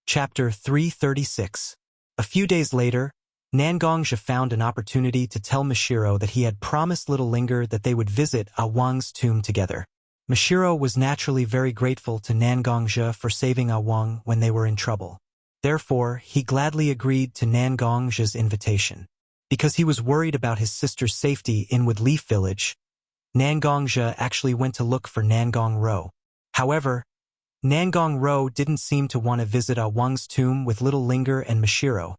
Chapter 336. A few days later, Nangongzhi found an opportunity to tell Mashiro that he had promised Little Linger that they would visit Wang's tomb together. Mashiro was naturally very grateful to Nangongzhi for saving Wang when they were in trouble. Therefore, he gladly agreed to Nangongzhi's invitation. Because he was worried about his sister's safety in Woodleaf Village, Nangongzhi actually went to look for Nangongro. However, Nangongro didn't seem to want to visit Wang's tomb with Little Linger and Mashiro,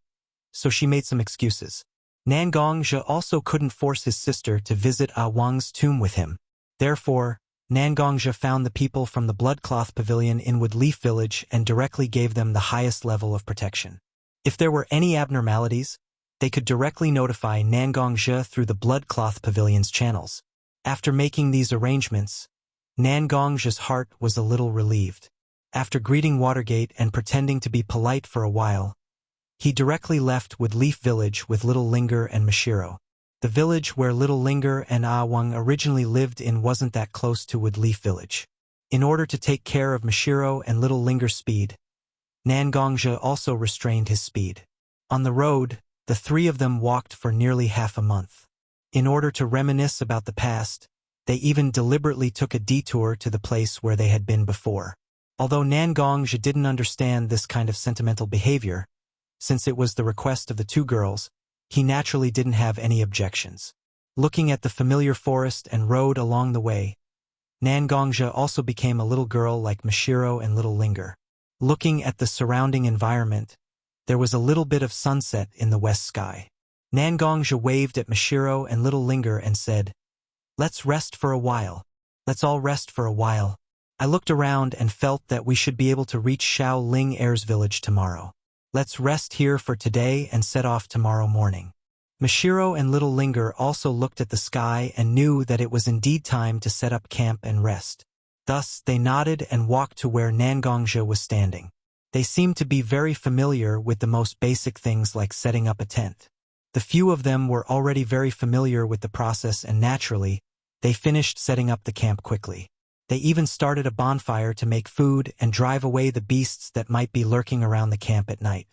so she made some excuses. Nangongzhi also couldn't force his sister to visit Wang's tomb with him. Therefore, Nangongzhi found the people from the Bloodcloth Pavilion in Woodleaf Village and directly gave them the highest level of protection. If there were any abnormalities, they could directly notify Nangongzhi through the Bloodcloth Pavilion's channels. After making these arrangements, Nangongzhi's heart was a little relieved. After greeting Watergate and pretending to be polite for a while, he directly left Woodleaf Village with Little Linger and Mashiro. The village where Little Linger and Wang originally lived in wasn't that close to Woodleaf Village. In order to take care of Mashiro and Little Linger's speed, Nangongzhi also restrained his speed. On the road, the three of them walked for nearly half a month. In order to reminisce about the past, they even deliberately took a detour to the place where they had been before. Although Nangongzhi didn't understand this kind of sentimental behavior, since it was the request of the two girls, he naturally didn't have any objections. Looking at the familiar forest and road along the way, Nangongzhi also became a little girl like Mashiro and Little Linger. Looking at the surrounding environment, there was a little bit of sunset in the west sky. Nangongzhi waved at Mashiro and Little Linger and said, "Let's rest for a while. Let's all rest for a while." I looked around and felt that we should be able to reach Xiao Ling Heir's village tomorrow. Let's rest here for today and set off tomorrow morning. Mashiro and Little Linger also looked at the sky and knew that it was indeed time to set up camp and rest. Thus, they nodded and walked to where Nangongzhi was standing. They seemed to be very familiar with the most basic things like setting up a tent. The few of them were already very familiar with the process and naturally, they finished setting up the camp quickly. They even started a bonfire to make food and drive away the beasts that might be lurking around the camp at night.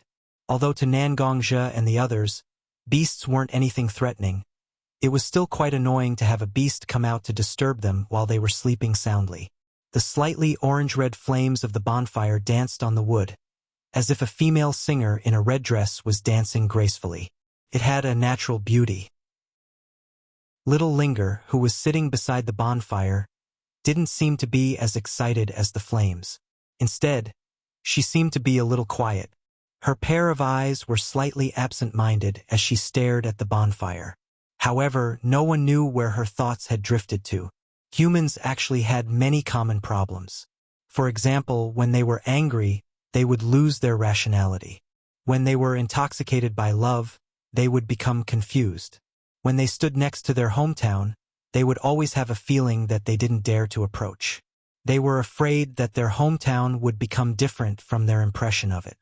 Although to Nangongzhi and the others, beasts weren't anything threatening, it was still quite annoying to have a beast come out to disturb them while they were sleeping soundly. The slightly orange-red flames of the bonfire danced on the wood, as if a female singer in a red dress was dancing gracefully. It had a natural beauty. Little Linger, who was sitting beside the bonfire, didn't seem to be as excited as the flames. Instead, she seemed to be a little quiet. Her pair of eyes were slightly absent-minded as she stared at the bonfire. However, no one knew where her thoughts had drifted to. Humans actually had many common problems. For example, when they were angry, they would lose their rationality. When they were intoxicated by love, they would become confused. When they stood next to their hometown, they would always have a feeling that they didn't dare to approach. They were afraid that their hometown would become different from their impression of it.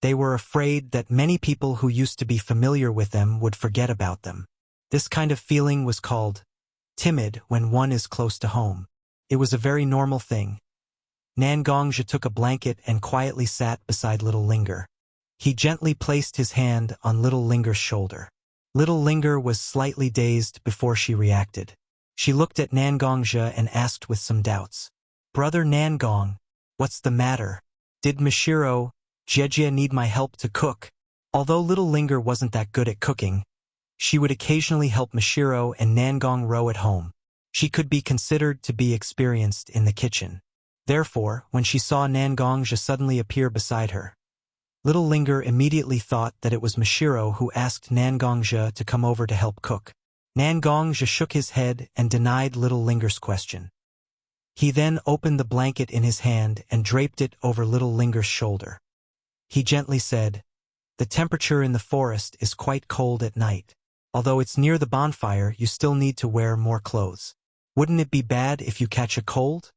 They were afraid that many people who used to be familiar with them would forget about them. This kind of feeling was called timid when one is close to home. It was a very normal thing. Nangongzhi took a blanket and quietly sat beside Little Linger. He gently placed his hand on Little Linger's shoulder. Little Linger was slightly dazed before she reacted. She looked at Nangongzhi and asked with some doubts, "Brother Nangong, what's the matter? Did Mashiro, Jejia need my help to cook?" Although Little Linger wasn't that good at cooking, she would occasionally help Mashiro and Nangongro at home. She could be considered to be experienced in the kitchen. Therefore, when she saw Nangongzhi suddenly appear beside her, Little Linger immediately thought that it was Mashiro who asked Nangongzhi to come over to help cook. Nangongzhi shook his head and denied Little Linger's question. He then opened the blanket in his hand and draped it over Little Linger's shoulder. He gently said, "The temperature in the forest is quite cold at night. Although it's near the bonfire, you still need to wear more clothes. Wouldn't it be bad if you catch a cold?"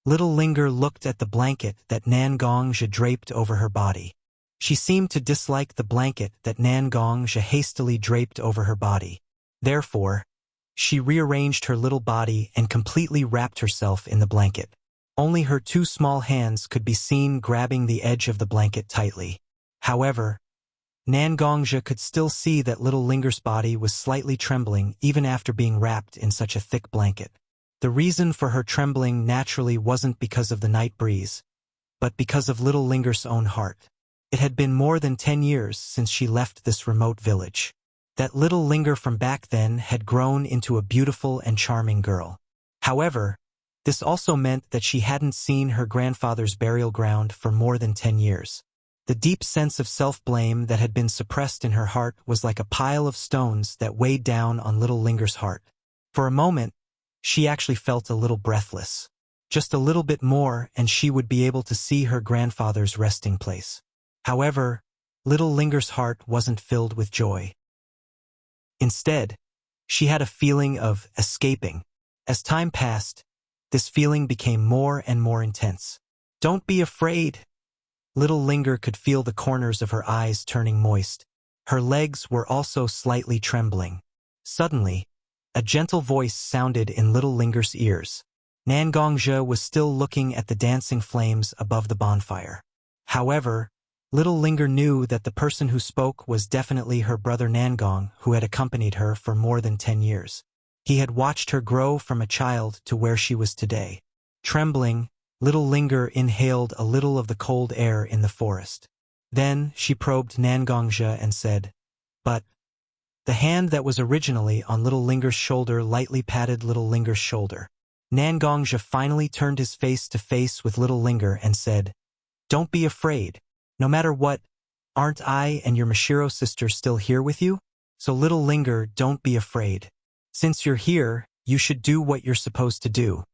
Little Linger looked at the blanket that Nangongzhi draped over her body. She seemed to dislike the blanket that Nangongzhi hastily draped over her body. Therefore, she rearranged her little body and completely wrapped herself in the blanket. Only her two small hands could be seen grabbing the edge of the blanket tightly. However, Nangongja could still see that little Linger's body was slightly trembling even after being wrapped in such a thick blanket. The reason for her trembling naturally wasn't because of the night breeze, but because of little Linger's own heart. It had been more than 10 years since she left this remote village. That little Linger from back then had grown into a beautiful and charming girl. However, this also meant that she hadn't seen her grandfather's burial ground for more than 10 years. The deep sense of self-blame that had been suppressed in her heart was like a pile of stones that weighed down on little Linger's heart. For a moment, she actually felt a little breathless. Just a little bit more and she would be able to see her grandfather's resting place. However, little Linger's heart wasn't filled with joy. Instead, she had a feeling of escaping. As time passed, this feeling became more and more intense. "Don't be afraid." Little Linger could feel the corners of her eyes turning moist. Her legs were also slightly trembling. Suddenly, a gentle voice sounded in little Linger's ears. Nangongja was still looking at the dancing flames above the bonfire. However, little Linger knew that the person who spoke was definitely her brother Nangong, who had accompanied her for more than 10 years. He had watched her grow from a child to where she was today. Trembling, little Linger inhaled a little of the cold air in the forest. Then she probed Nangongja and said, "But..." The hand that was originally on little Linger's shoulder lightly patted little Linger's shoulder. Nangongja finally turned his face to face with little Linger and said, "Don't be afraid. No matter what, aren't I and your Mashiro sister still here with you? So little Linger, don't be afraid. Since you're here, you should do what you're supposed to do."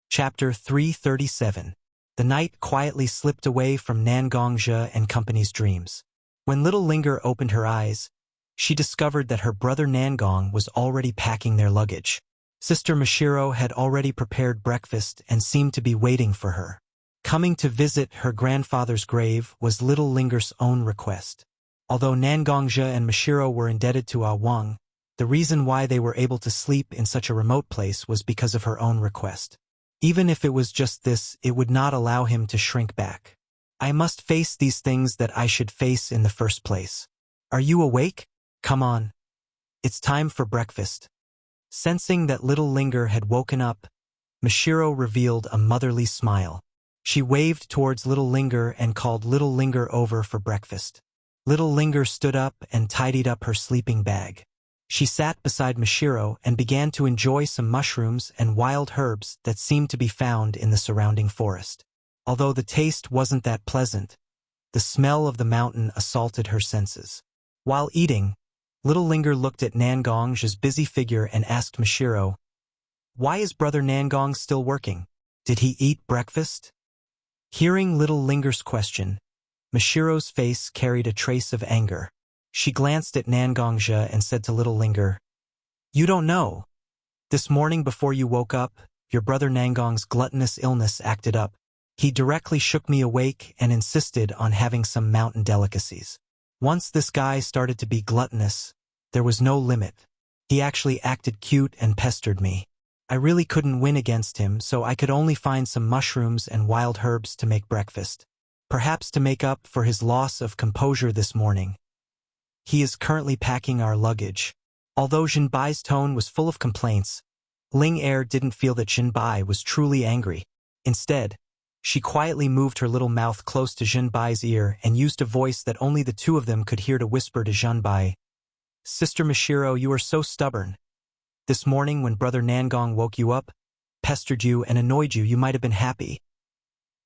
Chapter 337. The night quietly slipped away from Nangongja and company's dreams. When little Linger opened her eyes, she discovered that her brother Nangong was already packing their luggage. Sister Mashiro had already prepared breakfast and seemed to be waiting for her. Coming to visit her grandfather's grave was little Linger's own request. Although Nangongja and Mashiro were indebted to Wang, the reason why they were able to sleep in such a remote place was because of her own request. Even if it was just this, it would not allow him to shrink back. "I must face these things that I should face in the first place. Are you awake? Come on. It's time for breakfast." Sensing that little Linger had woken up, Mashiro revealed a motherly smile. She waved towards little Linger and called little Linger over for breakfast. Little Linger stood up and tidied up her sleeping bag. She sat beside Mashiro and began to enjoy some mushrooms and wild herbs that seemed to be found in the surrounding forest. Although the taste wasn't that pleasant, the smell of the mountain assaulted her senses. While eating, little Linger looked at Nangong's busy figure and asked Mashiro, "Why is brother Nangong still working? Did he eat breakfast?" Hearing little Linger's question, Mashiro's face carried a trace of anger. She glanced at Nangongja and said to little Linger, "You don't know. This morning before you woke up, your brother Nangong's gluttonous illness acted up. He directly shook me awake and insisted on having some mountain delicacies. Once this guy started to be gluttonous, there was no limit. He actually acted cute and pestered me. I really couldn't win against him, so I could only find some mushrooms and wild herbs to make breakfast. Perhaps to make up for his loss of composure this morning. He is currently packing our luggage." Although Jinbai's tone was full of complaints, Ling Er didn't feel that Jinbai was truly angry. Instead, she quietly moved her little mouth close to Jinbai's ear and used a voice that only the two of them could hear to whisper to Jinbai, "Sister Mashiro, you are so stubborn. This morning when brother Nangong woke you up, pestered you and annoyed you, you might have been happy."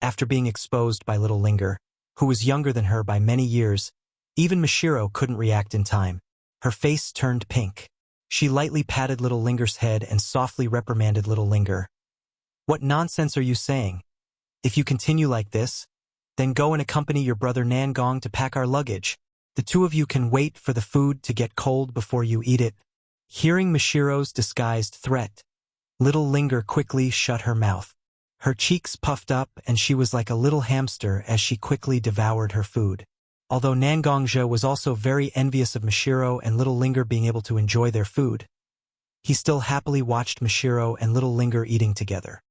After being exposed by little Linger, who was younger than her by many years, even Mashiro couldn't react in time. Her face turned pink. She lightly patted little Linger's head and softly reprimanded little Linger. "What nonsense are you saying? If you continue like this, then go and accompany your brother Nangong to pack our luggage. The two of you can wait for the food to get cold before you eat it." Hearing Mashiro's disguised threat, little Linger quickly shut her mouth. Her cheeks puffed up and she was like a little hamster as she quickly devoured her food. Although Nangongja was also very envious of Mashiro and little Linger being able to enjoy their food, he still happily watched Mashiro and little Linger eating together.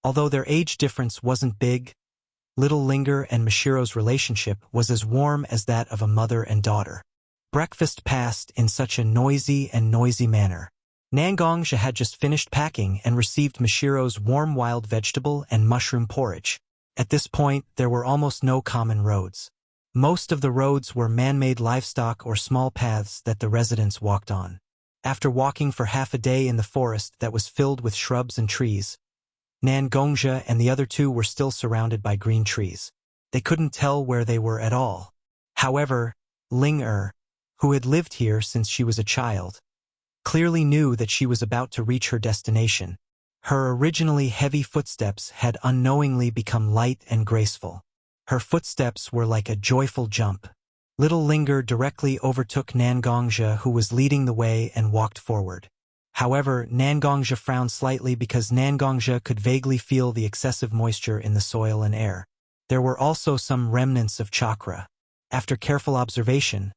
Although their age difference wasn't big, little Linger and Mashiro's relationship was as warm as that of a mother and daughter. Breakfast passed in such a noisy manner. Nangongja had just finished packing and received Mashiro's warm wild vegetable and mushroom porridge. At this point, there were almost no common roads. Most of the roads were man-made livestock or small paths that the residents walked on. After walking for half a day in the forest that was filled with shrubs and trees, Nangongja and the other two were still surrounded by green trees. They couldn't tell where they were at all. However, Ling who had lived here since she was a child, clearly knew that she was about to reach her destination. Her originally heavy footsteps had unknowingly become light and graceful. Her footsteps were like a joyful jump. Little Linger directly overtook Nangongja, who was leading the way, and walked forward. However, Nangongja frowned slightly because Nangongja could vaguely feel the excessive moisture in the soil and air. There were also some remnants of chakra. After careful observation,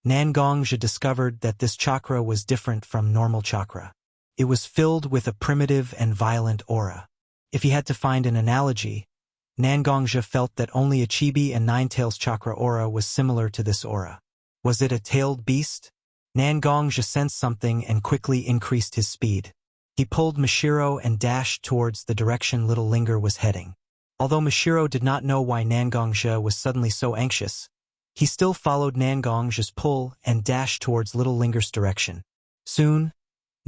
Nangongja discovered that this chakra was different from normal chakra. It was filled with a primitive and violent aura. If he had to find an analogy, Nangongja felt that only a Chibi and Ninetails chakra aura was similar to this aura. Was it a tailed beast? Nangongja sensed something and quickly increased his speed. He pulled Mashiro and dashed towards the direction little Linger was heading. Although Mashiro did not know why Nangongja was suddenly so anxious, he still followed Nangongja's pull and dashed towards little Linger's direction. Soon,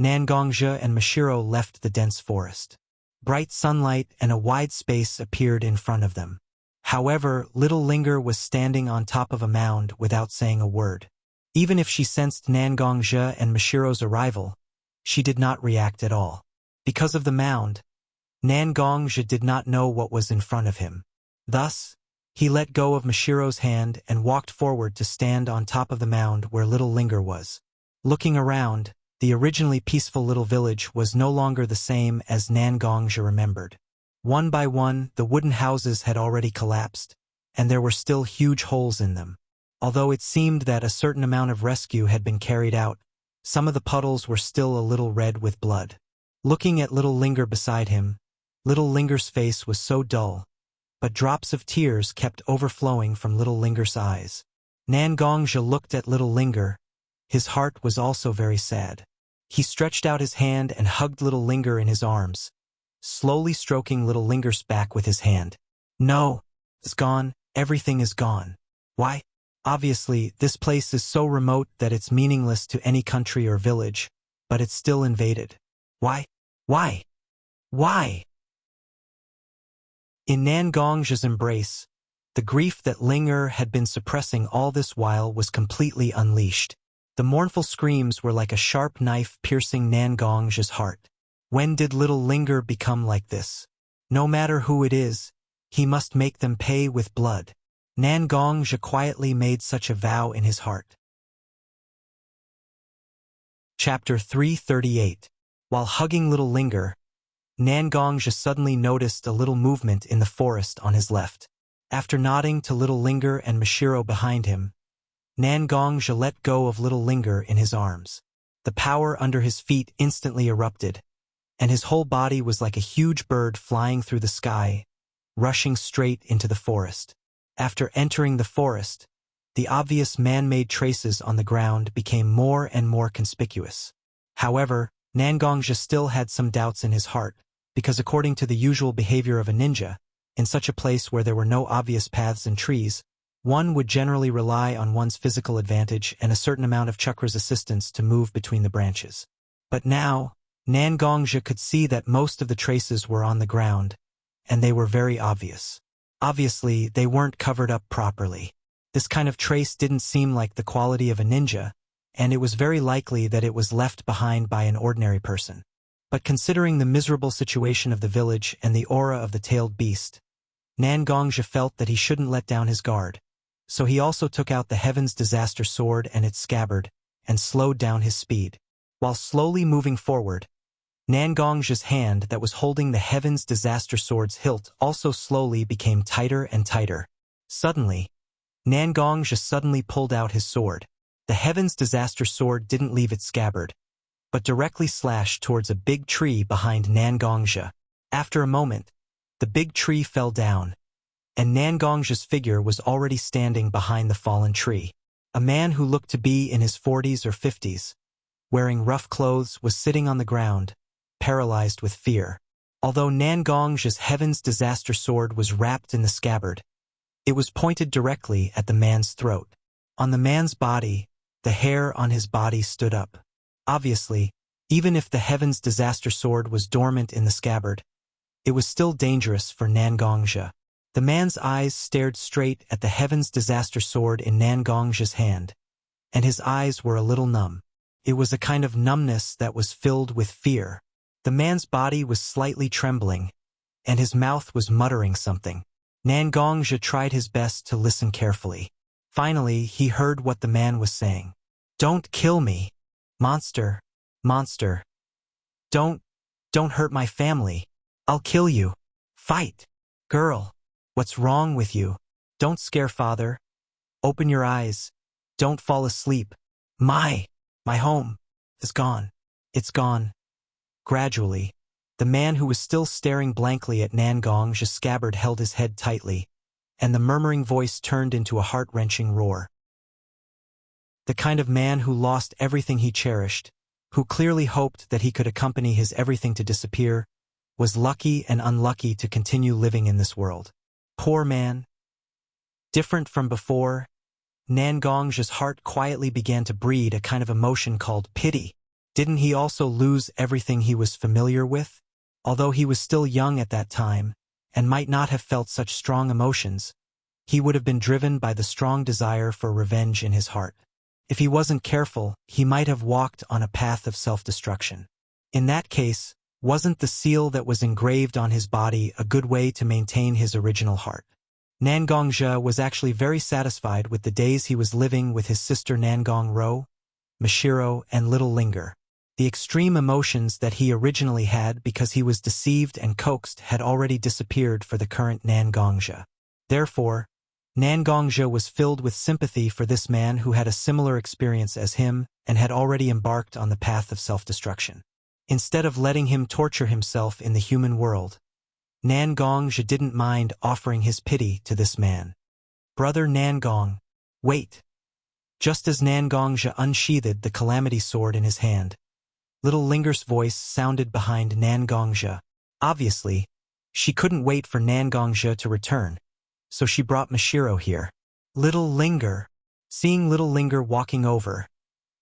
Nangongja and Mashiro left the dense forest. Bright sunlight and a wide space appeared in front of them. However, little Linger was standing on top of a mound without saying a word. Even if she sensed Nangongja and Mashiro's arrival, she did not react at all. Because of the mound, Nangongja did not know what was in front of him. Thus, he let go of Mashiro's hand and walked forward to stand on top of the mound where little Linger was. Looking around, the originally peaceful little village was no longer the same as Nangongja remembered. One by one, the wooden houses had already collapsed, and there were still huge holes in them. Although it seemed that a certain amount of rescue had been carried out, some of the puddles were still a little red with blood. Looking at little Linger beside him, little Linger's face was so dull, but drops of tears kept overflowing from little Linger's eyes. Nangongja looked at little Linger. His heart was also very sad. He stretched out his hand and hugged little Linger in his arms, slowly stroking little Linger's back with his hand. No, it's gone, everything is gone. Why? Obviously, this place is so remote that it's meaningless to any country or village, but it's still invaded. Why? Why? Why? In Nangongja's embrace, the grief that Linger had been suppressing all this while was completely unleashed. The mournful screams were like a sharp knife piercing Nangongja's heart. When did little Linger become like this? No matter who it is, he must make them pay with blood. Nangongja quietly made such a vow in his heart. Chapter 338. While hugging little Linger, Nangongja suddenly noticed a little movement in the forest on his left. After nodding to little Linger and Mashiro behind him, Nangongja let go of little Linger in his arms. The power under his feet instantly erupted, and his whole body was like a huge bird flying through the sky, rushing straight into the forest. After entering the forest, the obvious man-made traces on the ground became more and more conspicuous. However, Nangongja still had some doubts in his heart, because according to the usual behavior of a ninja, in such a place where there were no obvious paths and trees, one would generally rely on one's physical advantage and a certain amount of chakra's assistance to move between the branches. But now, Nangongja could see that most of the traces were on the ground, and they were very obvious. Obviously, they weren't covered up properly. This kind of trace didn't seem like the quality of a ninja, and it was very likely that it was left behind by an ordinary person. But considering the miserable situation of the village and the aura of the tailed beast, Nangongja felt that he shouldn't let down his guard. So he also took out the Heaven's Disaster Sword and its scabbard, and slowed down his speed. While slowly moving forward, Nangongja's hand that was holding the Heaven's Disaster Sword's hilt also slowly became tighter and tighter. Suddenly, Nangongja suddenly pulled out his sword. The Heaven's Disaster Sword didn't leave its scabbard, but directly slashed towards a big tree behind Nangongja. After a moment, the big tree fell down, and Nangongja's figure was already standing behind the fallen tree. A man who looked to be in his 40s or 50s, wearing rough clothes, was sitting on the ground, paralyzed with fear. Although Nangongja's Heaven's Disaster Sword was wrapped in the scabbard, it was pointed directly at the man's throat. On the man's body, the hair on his body stood up. Obviously, even if the Heaven's Disaster Sword was dormant in the scabbard, it was still dangerous for Nangongja. The man's eyes stared straight at the Heaven's Disaster Sword in Nangongja's hand, and his eyes were a little numb. It was a kind of numbness that was filled with fear. The man's body was slightly trembling, and his mouth was muttering something. Nangongja tried his best to listen carefully. Finally, he heard what the man was saying. "Don't kill me. Monster. Monster. Don't hurt my family. I'll kill you. Fight. Girl. What's wrong with you? Don't scare father. Open your eyes. Don't fall asleep. My home is gone. It's gone." Gradually, the man who was still staring blankly at Nangongja's scabbard held his head tightly, and the murmuring voice turned into a heart-wrenching roar. The kind of man who lost everything he cherished, who clearly hoped that he could accompany his everything to disappear, was lucky and unlucky to continue living in this world. Poor man. Different from before, Nangongja's heart quietly began to breed a kind of emotion called pity. Didn't he also lose everything he was familiar with? Although he was still young at that time, and might not have felt such strong emotions, he would have been driven by the strong desire for revenge in his heart. If he wasn't careful, he might have walked on a path of self-destruction. In that case, wasn't the seal that was engraved on his body a good way to maintain his original heart? Nangongja was actually very satisfied with the days he was living with his sister Nangongro, Mashiro, and Little Linger. The extreme emotions that he originally had because he was deceived and coaxed had already disappeared for the current Nangongja. Therefore, Nangongja was filled with sympathy for this man who had a similar experience as him and had already embarked on the path of self-destruction. Instead of letting him torture himself in the human world, Nangongja didn't mind offering his pity to this man. "Brother Nangong, wait." Just as Nangongja unsheathed the calamity sword in his hand, Little Linger's voice sounded behind Nangongja. Obviously, she couldn't wait for Nangongja to return, so she brought Mashiro here. Little Linger. Seeing Little Linger walking over,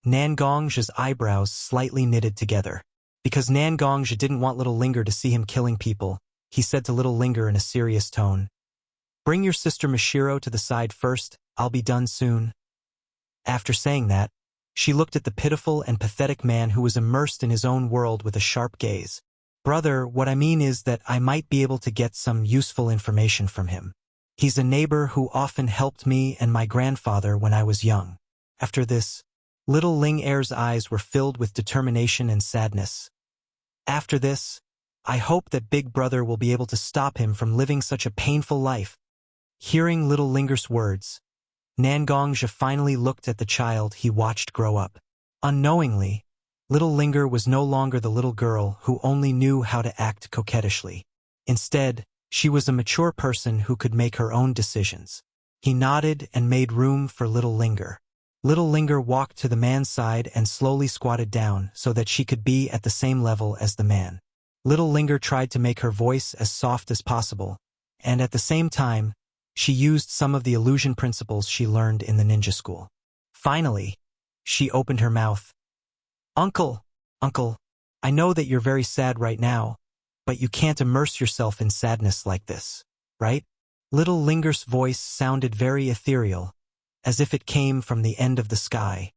Nangongja's eyebrows slightly knitted together. Because Nangongja didn't want Little Linger to see him killing people, he said to Little Linger in a serious tone, "Bring your sister Mashiro to the side first, I'll be done soon." After saying that, she looked at the pitiful and pathetic man who was immersed in his own world with a sharp gaze. "Brother, what I mean is that I might be able to get some useful information from him. He's a neighbor who often helped me and my grandfather when I was young." After this, Little Ling Er's eyes were filled with determination and sadness. "After this, I hope that Big Brother will be able to stop him from living such a painful life." Hearing Little Linger's words, Nangongja finally looked at the child he watched grow up. Unknowingly, Little Linger was no longer the little girl who only knew how to act coquettishly. Instead, she was a mature person who could make her own decisions. He nodded and made room for Little Linger. Little Linger walked to the man's side and slowly squatted down so that she could be at the same level as the man. Little Linger tried to make her voice as soft as possible, and at the same time, she used some of the illusion principles she learned in the ninja school. Finally, she opened her mouth. Uncle, I know that you're very sad right now, but you can't immerse yourself in sadness like this, right?" Little Linger's voice sounded very ethereal, as if it came from the end of the sky.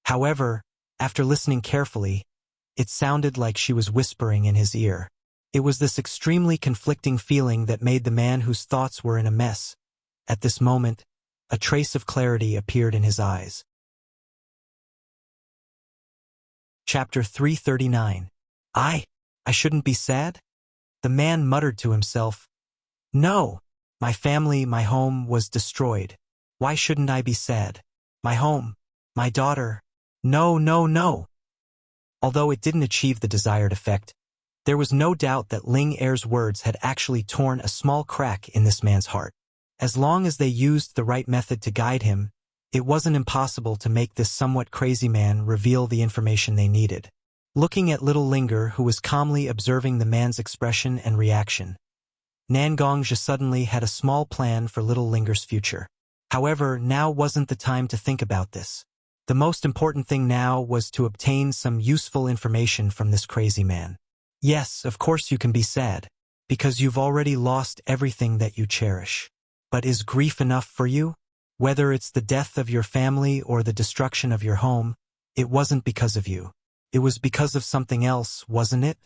However, after listening carefully, it sounded like she was whispering in his ear. It was this extremely conflicting feeling that made the man whose thoughts were in a mess. At this moment, a trace of clarity appeared in his eyes. Chapter 339. I shouldn't be sad? The man muttered to himself. "No, my family, my home was destroyed. Why shouldn't I be sad? My home, my daughter. No. Although it didn't achieve the desired effect, there was no doubt that Ling Er's words had actually torn a small crack in this man's heart. As long as they used the right method to guide him, it wasn't impossible to make this somewhat crazy man reveal the information they needed. Looking at little Linger, who was calmly observing the man's expression and reaction, Nangongja suddenly had a small plan for little Linger's future. However, now wasn't the time to think about this. The most important thing now was to obtain some useful information from this crazy man. Yes, of course you can be sad, because you've already lost everything that you cherish. But is grief enough for you? Whether it's the death of your family or the destruction of your home, it wasn't because of you. It was because of something else, wasn't it?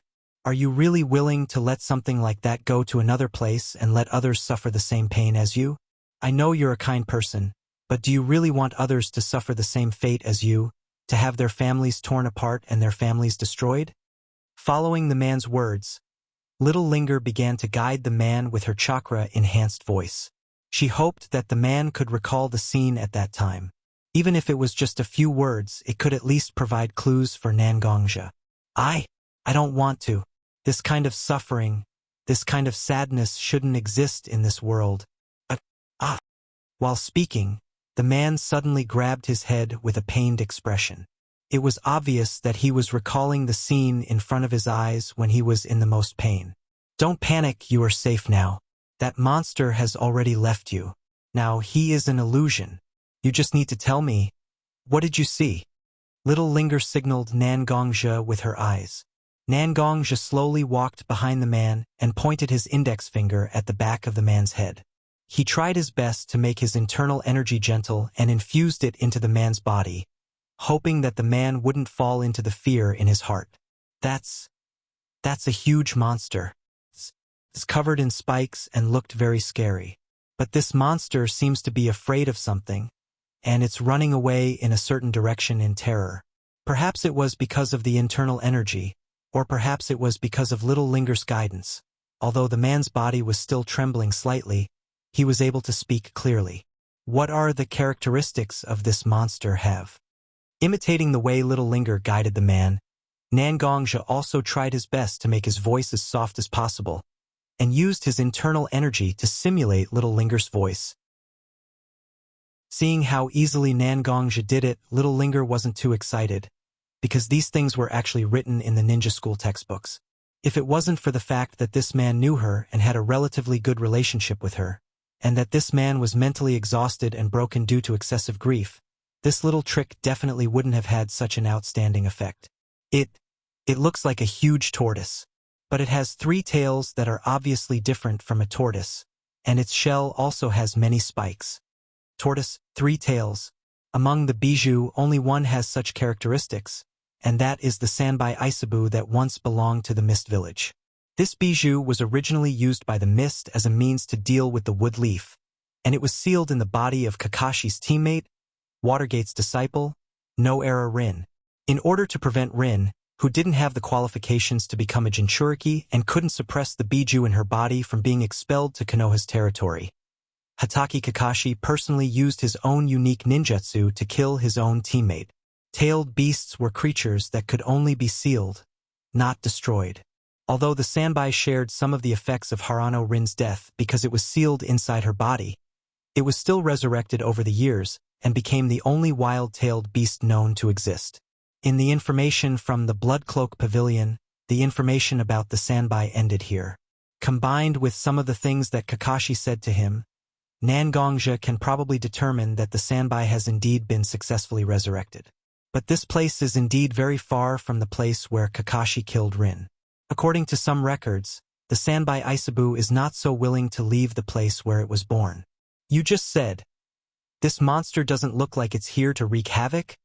Are you really willing to let something like that go to another place and let others suffer the same pain as you? I know you're a kind person, but do you really want others to suffer the same fate as you, to have their families torn apart and their families destroyed? Following the man's words, little Linger began to guide the man with her chakra-enhanced voice. She hoped that the man could recall the scene at that time. Even if it was just a few words, it could at least provide clues for Nangongja. I don't want to. This kind of suffering, this kind of sadness shouldn't exist in this world. While speaking, the man suddenly grabbed his head with a pained expression. It was obvious that he was recalling the scene in front of his eyes when he was in the most pain. Don't panic, you are safe now. That monster has already left you. Now he is an illusion. You just need to tell me. What did you see? Little Linger signaled Nangongja with her eyes. Nangongja slowly walked behind the man and pointed his index finger at the back of the man's head. He tried his best to make his internal energy gentle and infused it into the man's body, hoping that the man wouldn't fall into the fear in his heart. That's a huge monster. It's covered in spikes and looked very scary. But this monster seems to be afraid of something, and it's running away in a certain direction in terror. Perhaps it was because of the internal energy, or perhaps it was because of little Linger's guidance. Although the man's body was still trembling slightly, he was able to speak clearly. What are the characteristics of this monster have? Imitating the way little Linger guided the man, Nangongja also tried his best to make his voice as soft as possible, and used his internal energy to simulate little Linger's voice. Seeing how easily Nangongja did it, little Linger wasn't too excited, because these things were actually written in the ninja school textbooks. If it wasn't for the fact that this man knew her and had a relatively good relationship with her, and that this man was mentally exhausted and broken due to excessive grief, this little trick definitely wouldn't have had such an outstanding effect. It looks like a huge tortoise, but it has 3 tails that are obviously different from a tortoise, and its shell also has many spikes. Tortoise, 3 tails. Among the bijou, only one has such characteristics, and that is the Sanbai Isabu that once belonged to the Mist Village. This bijou was originally used by the Mist as a means to deal with the wood leaf, and it was sealed in the body of Kakashi's teammate, Watergate's disciple, No-Era Rin. In order to prevent Rin, who didn't have the qualifications to become a Jinchuriki and couldn't suppress the bijou in her body from being expelled to Konoha's territory, Hatake Kakashi personally used his own unique ninjutsu to kill his own teammate. Tailed beasts were creatures that could only be sealed, not destroyed. Although the Sanbai shared some of the effects of Harano Rin's death because it was sealed inside her body, it was still resurrected over the years and became the only wild-tailed beast known to exist. In the information from the Bloodcloak Pavilion, the information about the Sanbai ended here. Combined with some of the things that Kakashi said to him, Nangongja can probably determine that the Sanbai has indeed been successfully resurrected. But this place is indeed very far from the place where Kakashi killed Rin. According to some records, the Sanbai Isabu is not so willing to leave the place where it was born. You just said, this monster doesn't look like it's here to wreak havoc,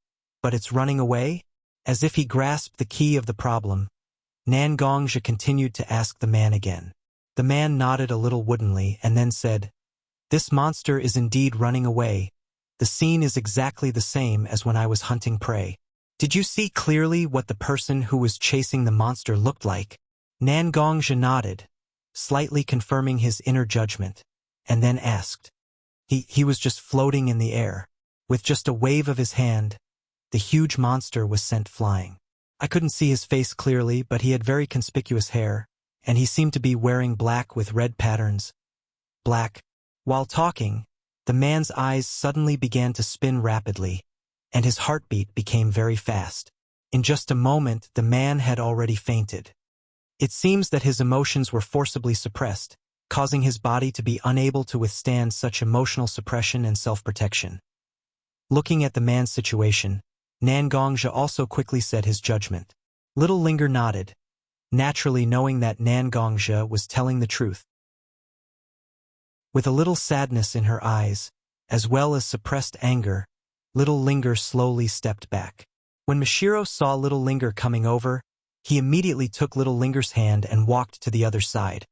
but it's running away? As if he grasped the key of the problem, Nangongja continued to ask the man again. The man nodded a little woodenly and then said, this monster is indeed running away. The scene is exactly the same as when I was hunting prey. Did you see clearly what the person who was chasing the monster looked like? Nangongja nodded, slightly confirming his inner judgment, and then asked. He was just floating in the air. With just a wave of his hand, the huge monster was sent flying. I couldn't see his face clearly, but he had very conspicuous hair, and he seemed to be wearing black with red patterns. Black. While talking, the man's eyes suddenly began to spin rapidly, and his heartbeat became very fast. In just a moment, the man had already fainted. It seems that his emotions were forcibly suppressed, causing his body to be unable to withstand such emotional suppression and self-protection. Looking at the man's situation, Nangongja also quickly said his judgment. Little Linger nodded, naturally knowing that Nangongja was telling the truth. With a little sadness in her eyes, as well as suppressed anger, Little Linger slowly stepped back. When Mashiro saw Little Linger coming over, he immediately took Little Linger's hand and walked to the other side,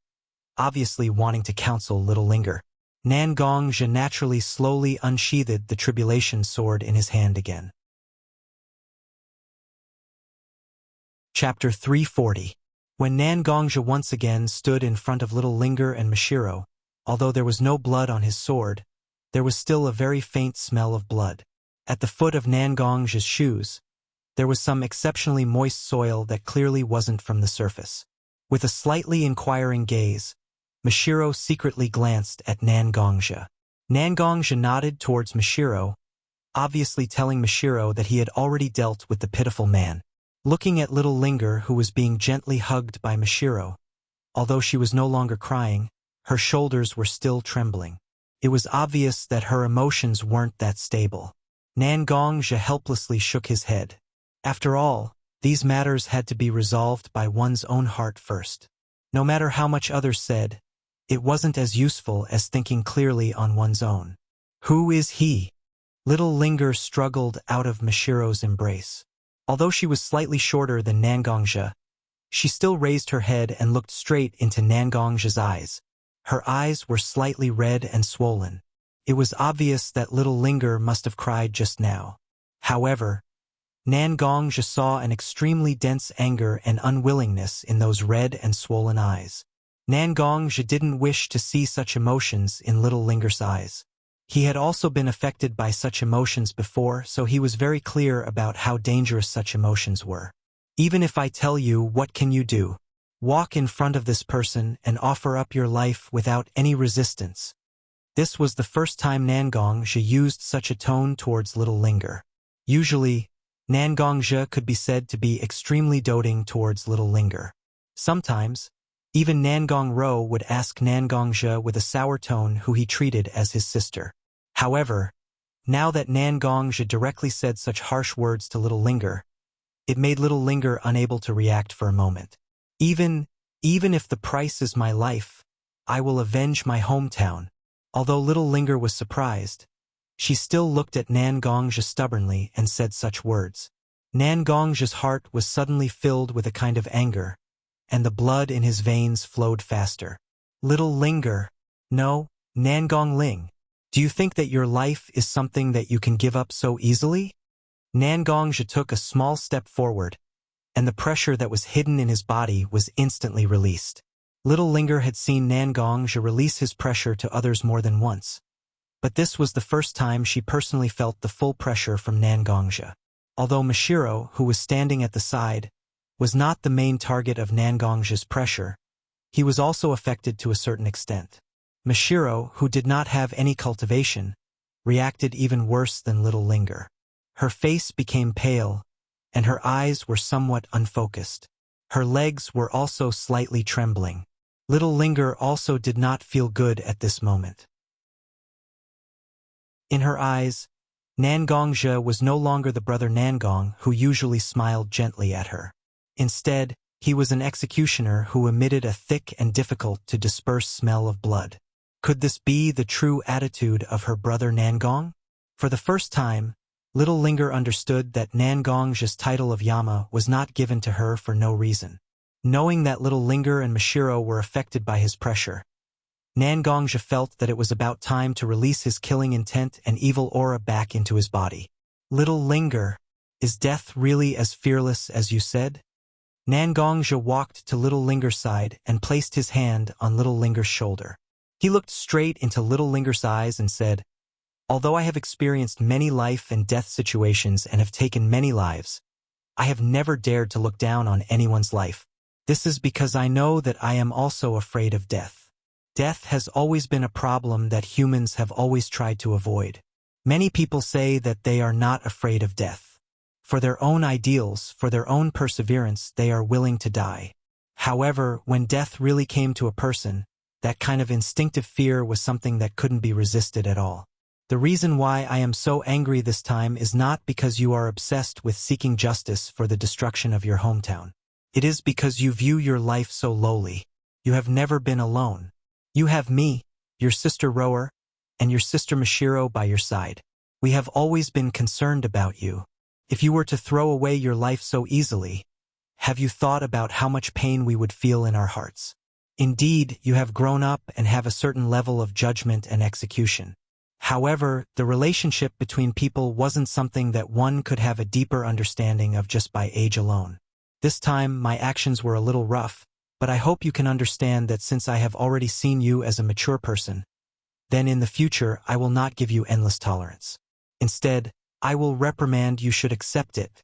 obviously wanting to counsel Little Linger. Nangongja naturally slowly unsheathed the tribulation sword in his hand again. Chapter 340. When Nangongja once again stood in front of Little Linger and Mashiro, although there was no blood on his sword, there was still a very faint smell of blood. At the foot of Nangongja's shoes, there was some exceptionally moist soil that clearly wasn't from the surface. With a slightly inquiring gaze, Mashiro secretly glanced at Nangongja. Nangongja nodded towards Mashiro, obviously telling Mashiro that he had already dealt with the pitiful man. Looking at Little Linger, who was being gently hugged by Mashiro, although she was no longer crying, her shoulders were still trembling. It was obvious that her emotions weren't that stable. Nangongja helplessly shook his head. After all, these matters had to be resolved by one's own heart first. No matter how much others said, it wasn't as useful as thinking clearly on one's own. Who is he? Little Linger struggled out of Mashiro's embrace. Although she was slightly shorter than Nangongja, she still raised her head and looked straight into Nangongja's eyes. Her eyes were slightly red and swollen. It was obvious that Little Linger must have cried just now. However, Nangongja saw an extremely dense anger and unwillingness in those red and swollen eyes. Nangongja didn't wish to see such emotions in Little Linger's eyes. He had also been affected by such emotions before, so he was very clear about how dangerous such emotions were. Even if I tell you, what can you do? Walk in front of this person and offer up your life without any resistance. This was the first time Nangongja used such a tone towards Little Linger. Usually, Nangongja could be said to be extremely doting towards Little Linger. Sometimes, even Nangongro would ask Nangongja with a sour tone who he treated as his sister. However, now that Nangongja directly said such harsh words to Little Linger, it made Little Linger unable to react for a moment. Even if the price is my life, I will avenge my hometown. Although Little Linger was surprised, she still looked at Nangongja stubbornly and said such words. Nangongja's heart was suddenly filled with a kind of anger, and the blood in his veins flowed faster. Little Linger. No, Nangongling. Do you think that your life is something that you can give up so easily? Nangongja took a small step forward, and the pressure that was hidden in his body was instantly released. Little Linger had seen Nangongja release his pressure to others more than once, but this was the first time she personally felt the full pressure from Nangongja. Although Mashiro, who was standing at the side, was not the main target of Nangongja's pressure, he was also affected to a certain extent. Mashiro, who did not have any cultivation, reacted even worse than Little Linger. Her face became pale, and her eyes were somewhat unfocused. Her legs were also slightly trembling. Little Linger also did not feel good at this moment. In her eyes, Nangongja was no longer the brother Nangong who usually smiled gently at her. Instead, he was an executioner who emitted a thick and difficult to disperse smell of blood. Could this be the true attitude of her brother Nangong? For the first time, Little Linger understood that Nangongja's title of Yama was not given to her for no reason. Knowing that Little Linger and Mashiro were affected by his pressure, Nangongja felt that it was about time to release his killing intent and evil aura back into his body. Little Linger, is death really as fearless as you said? Nangongja walked to Little Linger's side and placed his hand on Little Linger's shoulder. He looked straight into Little Linger's eyes and said, "Although I have experienced many life and death situations and have taken many lives, I have never dared to look down on anyone's life. This is because I know that I am also afraid of death. Death has always been a problem that humans have always tried to avoid. Many people say that they are not afraid of death. For their own ideals, for their own perseverance, they are willing to die. However, when death really came to a person, that kind of instinctive fear was something that couldn't be resisted at all. The reason why I am so angry this time is not because you are obsessed with seeking justice for the destruction of your hometown. It is because you view your life so lowly. You have never been alone. You have me, your sister Rower, and your sister Mashiro by your side. We have always been concerned about you. If you were to throw away your life so easily, have you thought about how much pain we would feel in our hearts? Indeed, you have grown up and have a certain level of judgment and execution. However, the relationship between people wasn't something that one could have a deeper understanding of just by age alone. This time, my actions were a little rough, but I hope you can understand that since I have already seen you as a mature person, then in the future I will not give you endless tolerance. Instead, I will reprimand you should accept it.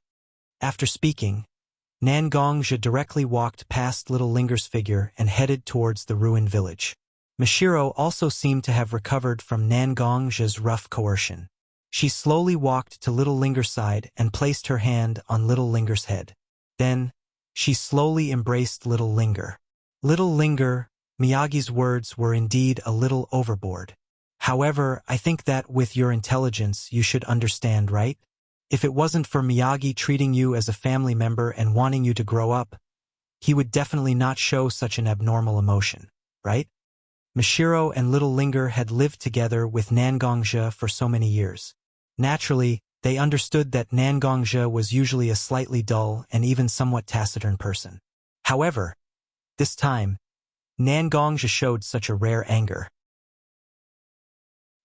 After speaking, Nangongja directly walked past little Linger's figure and headed towards the ruined village. Mashiro also seemed to have recovered from Nangongja's rough coercion. She slowly walked to little Linger's side and placed her hand on little Linger's head. Then, she slowly embraced little Linger. Little Linger, Miyagi's words were indeed a little overboard. However, I think that with your intelligence you should understand, right? If it wasn't for Miyagi treating you as a family member and wanting you to grow up, he would definitely not show such an abnormal emotion, right? Mashiro and little Linger had lived together with Nangongja for so many years. Naturally, they understood that Nangongja was usually a slightly dull and even somewhat taciturn person. However, this time, Nangongja showed such a rare anger.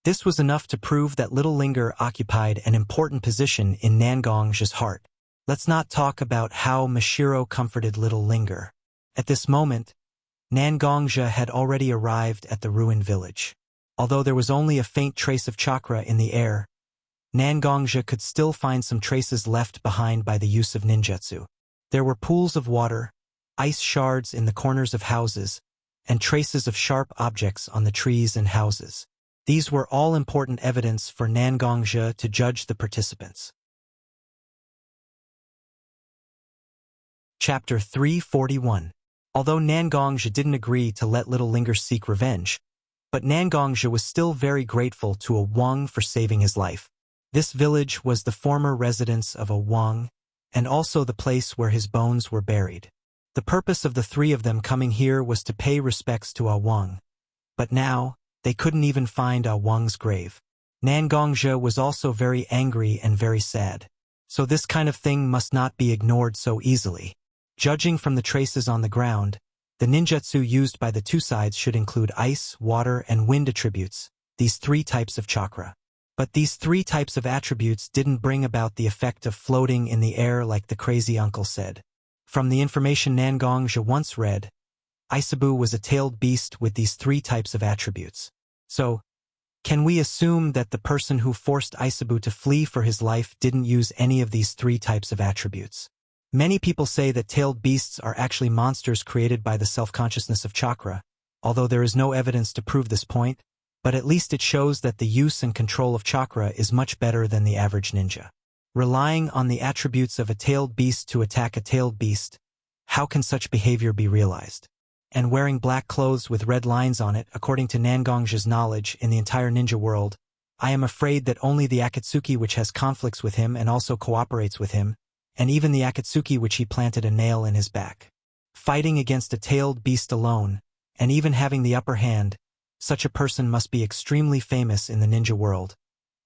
This was enough to prove that little Linger occupied an important position in Nangongja's heart. Let's not talk about how Mashiro comforted little Linger. At this moment, Nangongja had already arrived at the ruined village. Although there was only a faint trace of chakra in the air, Nangongja could still find some traces left behind by the use of ninjutsu. There were pools of water, ice shards in the corners of houses, and traces of sharp objects on the trees and houses. These were all important evidence for Nangongja to judge the participants. Chapter 341. Although Nangongja didn't agree to let little Linger seek revenge, but Nangongja was still very grateful to a Wang for saving his life. This village was the former residence of a Wang, and also the place where his bones were buried. The purpose of the three of them coming here was to pay respects to A Wang. But now, they couldn't even find A Wang's grave. Nangongja was also very angry and very sad. So this kind of thing must not be ignored so easily. Judging from the traces on the ground, the ninjutsu used by the two sides should include ice, water, and wind attributes, these three types of chakra. But these three types of attributes didn't bring about the effect of floating in the air like the crazy uncle said. From the information Nangongja once read, Isabu was a tailed beast with these three types of attributes. So, can we assume that the person who forced Isabu to flee for his life didn't use any of these three types of attributes? Many people say that tailed beasts are actually monsters created by the self-consciousness of chakra, although there is no evidence to prove this point, but at least it shows that the use and control of chakra is much better than the average ninja. Relying on the attributes of a tailed beast to attack a tailed beast, how can such behavior be realized? And wearing black clothes with red lines on it, according to Nangongja's knowledge in the entire ninja world, I am afraid that only the Akatsuki which has conflicts with him and also cooperates with him, and even the Akatsuki which he planted a nail in his back. Fighting against a tailed beast alone, and even having the upper hand, such a person must be extremely famous in the ninja world,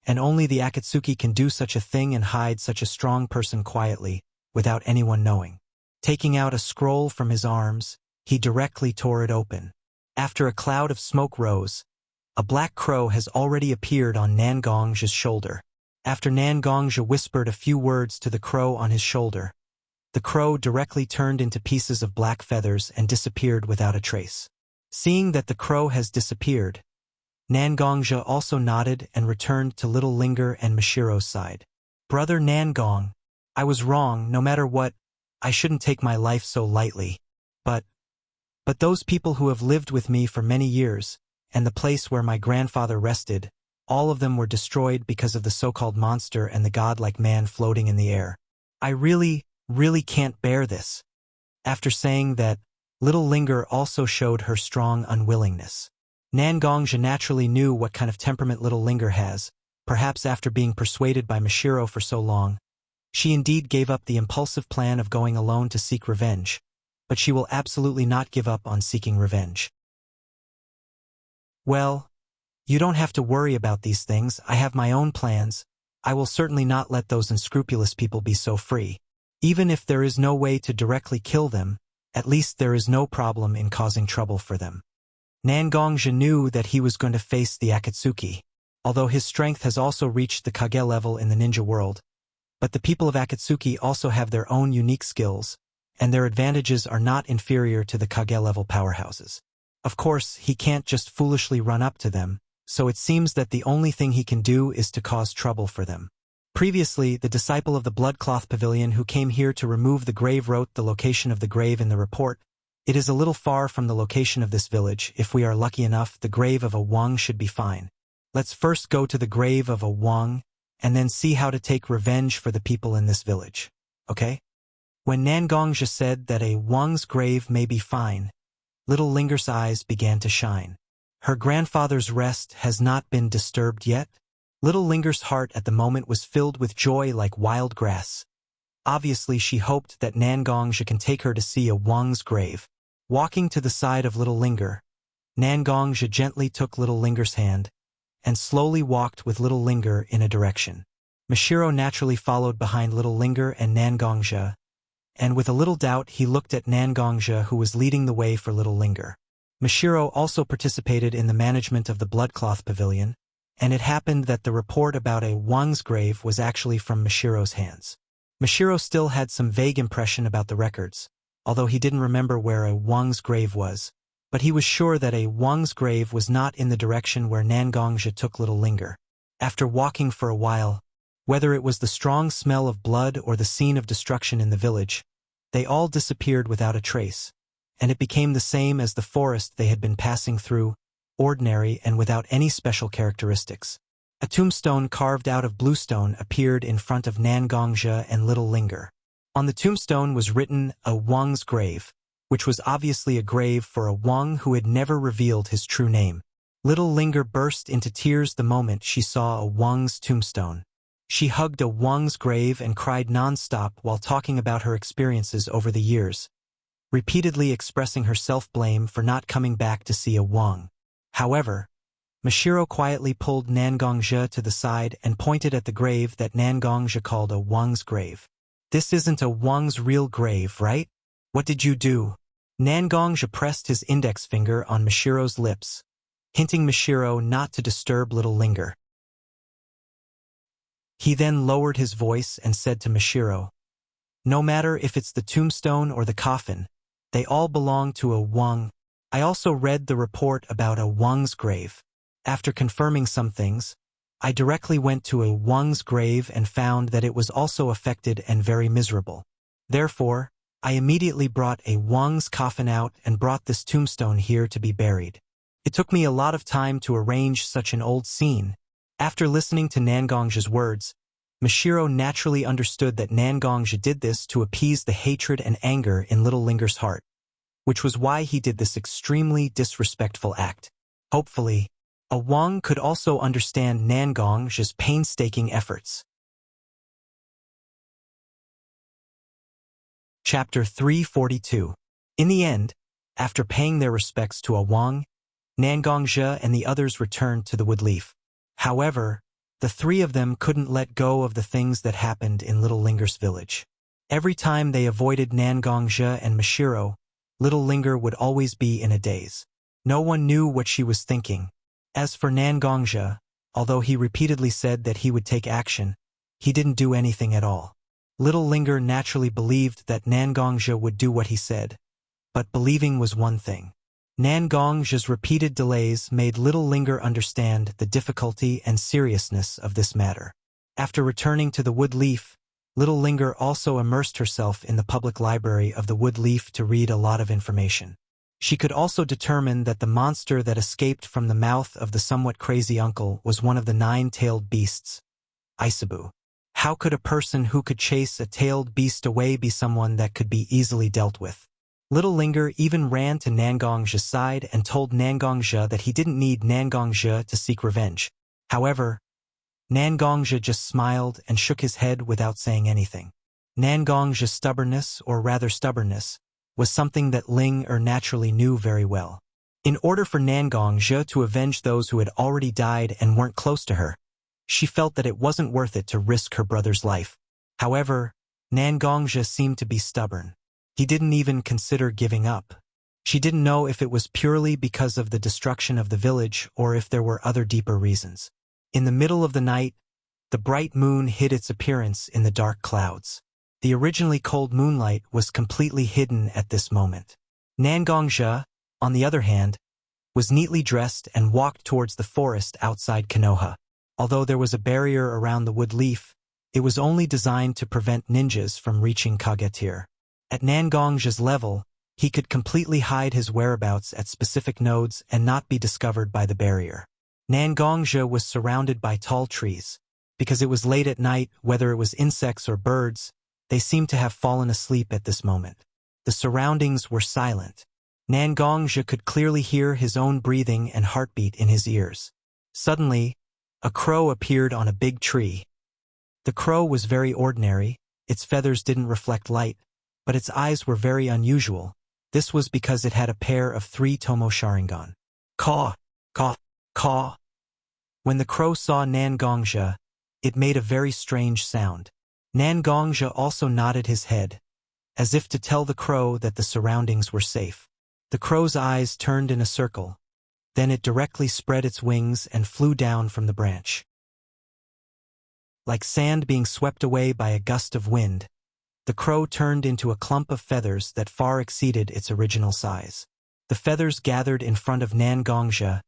and only the Akatsuki can do such a thing and hide such a strong person quietly, without anyone knowing. Taking out a scroll from his arms, he directly tore it open. After a cloud of smoke rose, a black crow has already appeared on Nangongja's shoulder. After Nangongja whispered a few words to the crow on his shoulder, the crow directly turned into pieces of black feathers and disappeared without a trace. Seeing that the crow has disappeared, Nangongja also nodded and returned to little Linger and Mashiro's side. Brother Nangong, I was wrong, no matter what. I shouldn't take my life so lightly. But those people who have lived with me for many years, and the place where my grandfather rested, all of them were destroyed because of the so-called monster and the godlike man floating in the air. I really can't bear this." After saying that, little Linger also showed her strong unwillingness. Nangongja naturally knew what kind of temperament little Linger has. Perhaps after being persuaded by Mashiro for so long, she indeed gave up the impulsive plan of going alone to seek revenge, but she will absolutely not give up on seeking revenge. "Well, you don't have to worry about these things. I have my own plans. I will certainly not let those unscrupulous people be so free. Even if there is no way to directly kill them, at least there is no problem in causing trouble for them." Nangongja knew that he was going to face the Akatsuki, although his strength has also reached the Kage level in the ninja world. But the people of Akatsuki also have their own unique skills, and their advantages are not inferior to the Kage level powerhouses. Of course, he can't just foolishly run up to them, so it seems that the only thing he can do is to cause trouble for them. Previously, the disciple of the Bloodcloth Pavilion who came here to remove the grave wrote the location of the grave in the report. "It is a little far from the location of this village. If we are lucky enough, the grave of a Wang should be fine. Let's first go to the grave of a Wang, and then see how to take revenge for the people in this village. Okay?" When Nangongja said that a Wang's grave may be fine, little Linger's eyes began to shine. Her grandfather's rest has not been disturbed yet? Little Linger's heart at the moment was filled with joy like wild grass. Obviously, she hoped that Nangongja can take her to see a Wang's grave. Walking to the side of little Linger, Nangongja gently took little Linger's hand and slowly walked with little Linger in a direction. Mashiro naturally followed behind little Linger and Nangongja, and with a little doubt he looked at Nangongja who was leading the way for little Linger. Mashiro also participated in the management of the Bloodcloth Pavilion, and it happened that the report about a Wang's grave was actually from Mashiro's hands. Mashiro still had some vague impression about the records, although he didn't remember where a Wang's grave was, but he was sure that a Wang's grave was not in the direction where Nangongja took little Linger. After walking for a while, whether it was the strong smell of blood or the scene of destruction in the village, they all disappeared without a trace, and it became the same as the forest they had been passing through, ordinary and without any special characteristics. A tombstone carved out of bluestone appeared in front of Nangongja and little Linger. On the tombstone was written a Wang's grave, which was obviously a grave for a Wang who had never revealed his true name. Little Linger burst into tears the moment she saw a Wang's tombstone. She hugged a Wang's grave and cried non-stop while talking about her experiences over the years, repeatedly expressing her self-blame for not coming back to see a Wang. However, Mashiro quietly pulled Nangongja to the side and pointed at the grave that Nangongja called a Wang's grave. "This isn't a Wang's real grave, right? What did you do?" Nangongja pressed his index finger on Mashiro's lips, hinting Mashiro not to disturb little Linger. He then lowered his voice and said to Mashiro, "No matter if it's the tombstone or the coffin, they all belong to a Wang. I also read the report about a Wang's grave. After confirming some things, I directly went to a Wang's grave and found that it was also affected and very miserable. Therefore, I immediately brought a Wang's coffin out and brought this tombstone here to be buried. It took me a lot of time to arrange such an old scene." After listening to Nangongja's words, Mashiro naturally understood that Nangongja did this to appease the hatred and anger in little Linger's heart, which was why he did this extremely disrespectful act. Hopefully, a Wang could also understand Nangongja's painstaking efforts. Chapter 342. In the end, after paying their respects to a Wang, Nangongja and the others returned to the Woodleaf. However, the three of them couldn't let go of the things that happened in little Linger's village. Every time they avoided Nangongja and Mashiro, little Linger would always be in a daze. No one knew what she was thinking. As for Nangongja, although he repeatedly said that he would take action, he didn't do anything at all. Little Linger naturally believed that Nangongja would do what he said, but believing was one thing. Nangongja's repeated delays made little Linger understand the difficulty and seriousness of this matter. After returning to the Woodleaf, Little Linger also immersed herself in the public library of the Wood Leaf to read a lot of information. She could also determine that the monster that escaped from the mouth of the somewhat crazy uncle was one of the 9-tailed beasts, Isabu. How could a person who could chase a tailed beast away be someone that could be easily dealt with? Little Linger even ran to Nangong's side and told Nangongja that he didn't need Nangongja to seek revenge. However, Nangongja just smiled and shook his head without saying anything. Nangongja's stubbornness, or rather stubbornness, was something that Linger naturally knew very well. In order for Nangongja to avenge those who had already died and weren't close to her, she felt that it wasn't worth it to risk her brother's life. However, Nangongja seemed to be stubborn. He didn't even consider giving up. She didn't know if it was purely because of the destruction of the village or if there were other deeper reasons. In the middle of the night, the bright moon hid its appearance in the dark clouds. The originally cold moonlight was completely hidden at this moment. Nangongja, on the other hand, was neatly dressed and walked towards the forest outside Konoha. Although there was a barrier around the Wood Leaf, it was only designed to prevent ninjas from reaching Kagetir. At Nangongja's level, he could completely hide his whereabouts at specific nodes and not be discovered by the barrier. Nangongja was surrounded by tall trees. Because it was late at night, whether it was insects or birds, they seemed to have fallen asleep at this moment. The surroundings were silent. Nangongja could clearly hear his own breathing and heartbeat in his ears. Suddenly, a crow appeared on a big tree. The crow was very ordinary, its feathers didn't reflect light, but its eyes were very unusual. This was because it had a pair of 3 Tomo Sharingan. Caw, caw, caw. When the crow saw Nangongja, it made a very strange sound. Nangongja also nodded his head, as if to tell the crow that the surroundings were safe. The crow's eyes turned in a circle. Then it directly spread its wings and flew down from the branch. Like sand being swept away by a gust of wind, the crow turned into a clump of feathers that far exceeded its original size. The feathers gathered in front of Nangongja,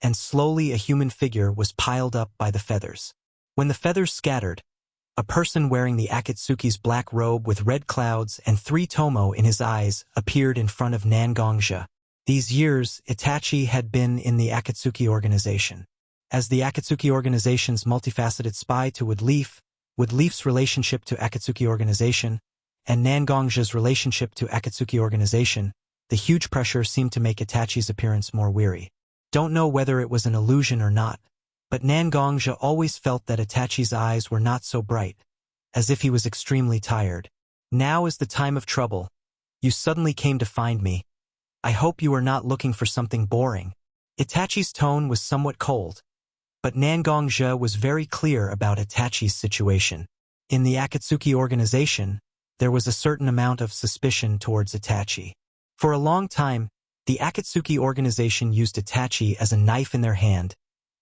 and slowly a human figure was piled up by the feathers. When the feathers scattered, a person wearing the Akatsuki's black robe with red clouds and 3 tomo in his eyes appeared in front of Nangongja. These years, Itachi had been in the Akatsuki organization. As the Akatsuki organization's multifaceted spy to Wood Leaf's relationship to Akatsuki organization, and Nangongja's relationship to Akatsuki organization, the huge pressure seemed to make Itachi's appearance more weary. Don't know whether it was an illusion or not, but Nangongja always felt that Itachi's eyes were not so bright, as if he was extremely tired. Now is the time of trouble. You suddenly came to find me. I hope you are not looking for something boring. Itachi's tone was somewhat cold, but Nangongja was very clear about Itachi's situation. In the Akatsuki organization, there was a certain amount of suspicion towards Itachi. For a long time, the Akatsuki organization used Itachi as a knife in their hand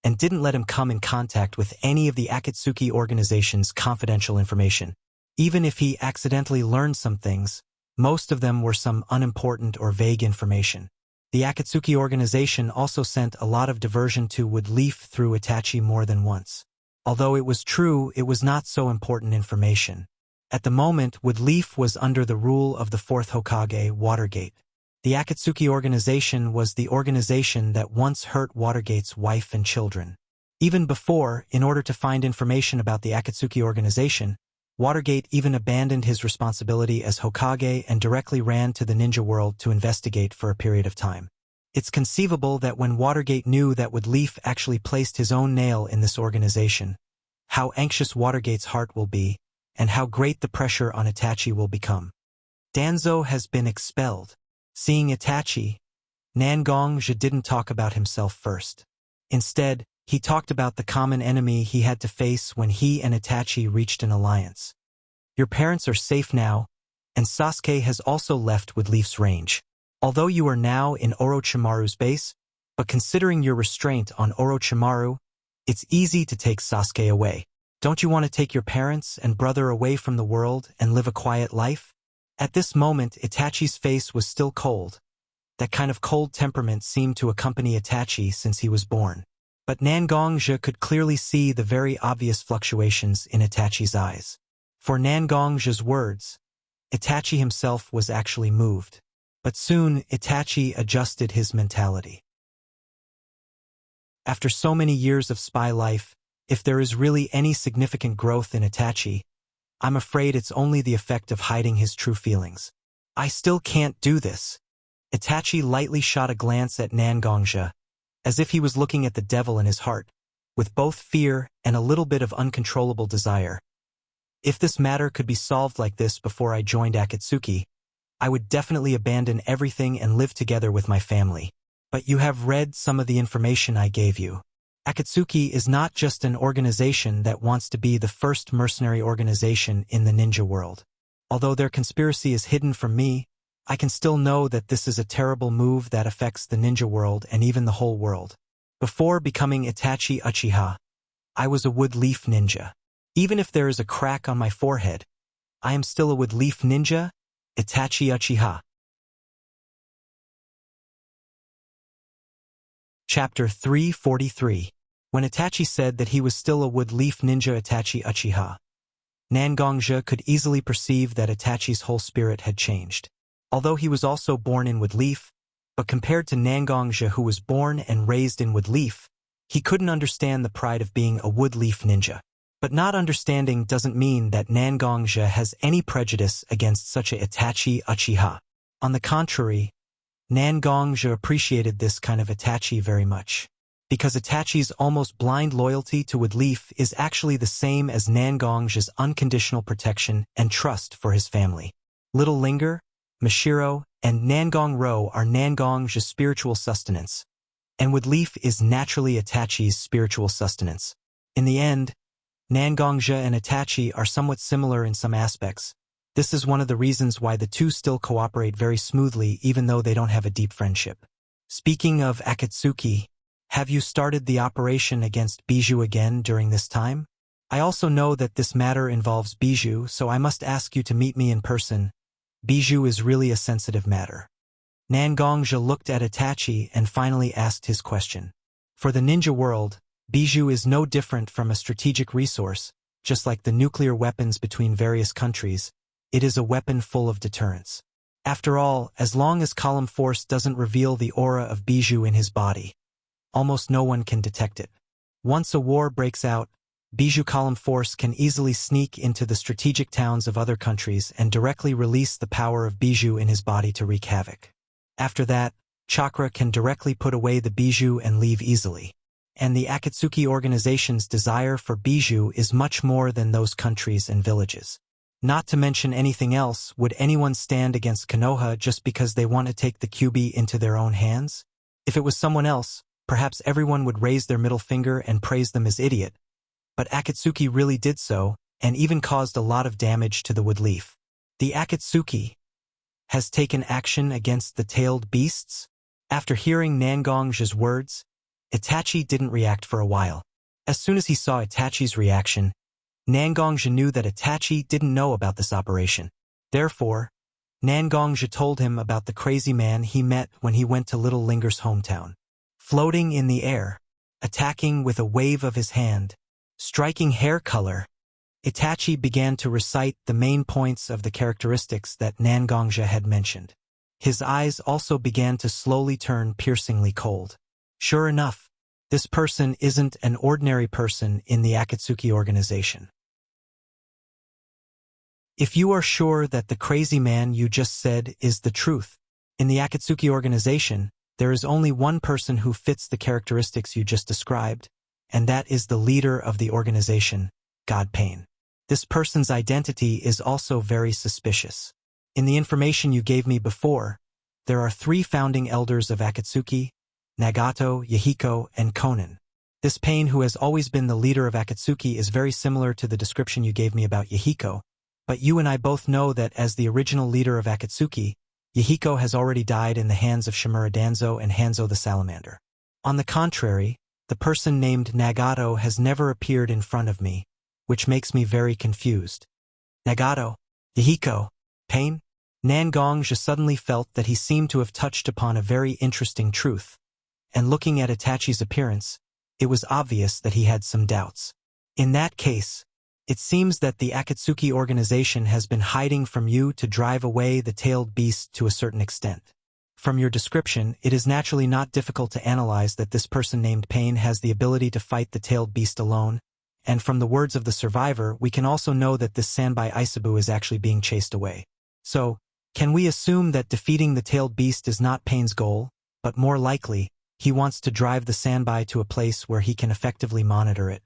and didn't let him come in contact with any of the Akatsuki organization's confidential information. Even if he accidentally learned some things, most of them were some unimportant or vague information. The Akatsuki organization also sent a lot of diversion to Wood Leaf through Itachi more than once. Although it was true, it was not so important information. At the moment, Wood Leaf was under the rule of the 4th Hokage, Watergate. The Akatsuki organization was the organization that once hurt Watergate's wife and children. Even before, in order to find information about the Akatsuki organization, Watergate even abandoned his responsibility as Hokage and directly ran to the ninja world to investigate for a period of time. It's conceivable that when Watergate knew that Wood Leaf actually placed his own nail in this organization, how anxious Watergate's heart will be, and how great the pressure on Itachi will become. Danzo has been expelled. Seeing Itachi, Nangongja didn't talk about himself first. Instead, he talked about the common enemy he had to face when he and Itachi reached an alliance. Your parents are safe now, and Sasuke has also left Wood Leaf's range. Although you are now in Orochimaru's base, but considering your restraint on Orochimaru, it's easy to take Sasuke away. Don't you want to take your parents and brother away from the world and live a quiet life? At this moment, Itachi's face was still cold. That kind of cold temperament seemed to accompany Itachi since he was born. But Nangongja could clearly see the very obvious fluctuations in Itachi's eyes. For Nangong's words, Itachi himself was actually moved. But soon, Itachi adjusted his mentality. After so many years of spy life, if there is really any significant growth in Itachi, I'm afraid it's only the effect of hiding his true feelings. I still can't do this. Itachi lightly shot a glance at Nangongja, as if he was looking at the devil in his heart, with both fear and a little bit of uncontrollable desire. If this matter could be solved like this before I joined Akatsuki, I would definitely abandon everything and live together with my family. But you have read some of the information I gave you. Akatsuki is not just an organization that wants to be the first mercenary organization in the ninja world. Although their conspiracy is hidden from me, I can still know that this is a terrible move that affects the ninja world and even the whole world. Before becoming Itachi Uchiha, I was a wood leaf ninja. Even if there is a crack on my forehead, I am still a wood leaf ninja, Itachi Uchiha. Chapter 343. When Itachi said that he was still a wood leaf ninja Itachi Uchiha, Nangongja could easily perceive that Itachi's whole spirit had changed. Although he was also born in wood leaf, but compared to Nangongja who was born and raised in wood leaf, he couldn't understand the pride of being a wood leaf ninja. But not understanding doesn't mean that Nangongja has any prejudice against such a Itachi Uchiha. On the contrary, Nangongja appreciated this kind of Itachi very much, because Itachi's almost blind loyalty to wood leaf is actually the same as Nangongja's unconditional protection and trust for his family. Little Linger, Mashiro, and Nangong-ro are Nangongja's spiritual sustenance, and wood leaf is naturally Itachi's spiritual sustenance. In the end, Nangongja and Itachi are somewhat similar in some aspects. This is one of the reasons why the two still cooperate very smoothly even though they don't have a deep friendship. Speaking of Akatsuki, have you started the operation against Bijou again during this time? I also know that this matter involves Bijou, so I must ask you to meet me in person. Bijou is really a sensitive matter. Nangongja looked at Itachi and finally asked his question. For the ninja world, Bijou is no different from a strategic resource, just like the nuclear weapons between various countries. It is a weapon full of deterrence. After all, as long as Column Force doesn't reveal the aura of Bijou in his body, almost no one can detect it. Once a war breaks out, Bijou Column Force can easily sneak into the strategic towns of other countries and directly release the power of Bijou in his body to wreak havoc. After that, Chakra can directly put away the Bijou and leave easily. And the Akatsuki organization's desire for Bijou is much more than those countries and villages. Not to mention anything else, would anyone stand against Konoha just because they want to take the Kyuubi into their own hands? If it was someone else, perhaps everyone would raise their middle finger and praise them as idiot. But Akatsuki really did so, and even caused a lot of damage to the wood leaf. The Akatsuki has taken action against the tailed beasts? After hearing Nangongja's words, Itachi didn't react for a while. As soon as he saw Itachi's reaction, Nangongja knew that Itachi didn't know about this operation. Therefore, Nangongja told him about the crazy man he met when he went to Little Linger's hometown. Floating in the air, attacking with a wave of his hand, striking hair color, Itachi began to recite the main points of the characteristics that Nangongja had mentioned. His eyes also began to slowly turn piercingly cold. Sure enough, this person isn't an ordinary person in the Akatsuki organization. If you are sure that the crazy man you just said is the truth, in the Akatsuki organization, there is only one person who fits the characteristics you just described, and that is the leader of the organization, God Pain. This person's identity is also very suspicious. In the information you gave me before, there are 3 founding elders of Akatsuki, Nagato, Yahiko, and Konan. This Pain who has always been the leader of Akatsuki is very similar to the description you gave me about Yahiko, but you and I both know that as the original leader of Akatsuki, Yahiko has already died in the hands of Shimura Danzo and Hanzo the Salamander. On the contrary, the person named Nagato has never appeared in front of me, which makes me very confused. Nagato, Yahiko, Pain? Nangongja suddenly felt that he seemed to have touched upon a very interesting truth, and looking at Itachi's appearance, it was obvious that he had some doubts. In that case, It seems that the Akatsuki organization has been hiding from you to drive away the tailed beast to a certain extent. From your description, it is naturally not difficult to analyze that this person named Pain has the ability to fight the tailed beast alone, and from the words of the survivor, we can also know that this Sanbai Isabu is actually being chased away. So, can we assume that defeating the tailed beast is not Pain's goal, but more likely, he wants to drive the Sanbai to a place where he can effectively monitor it?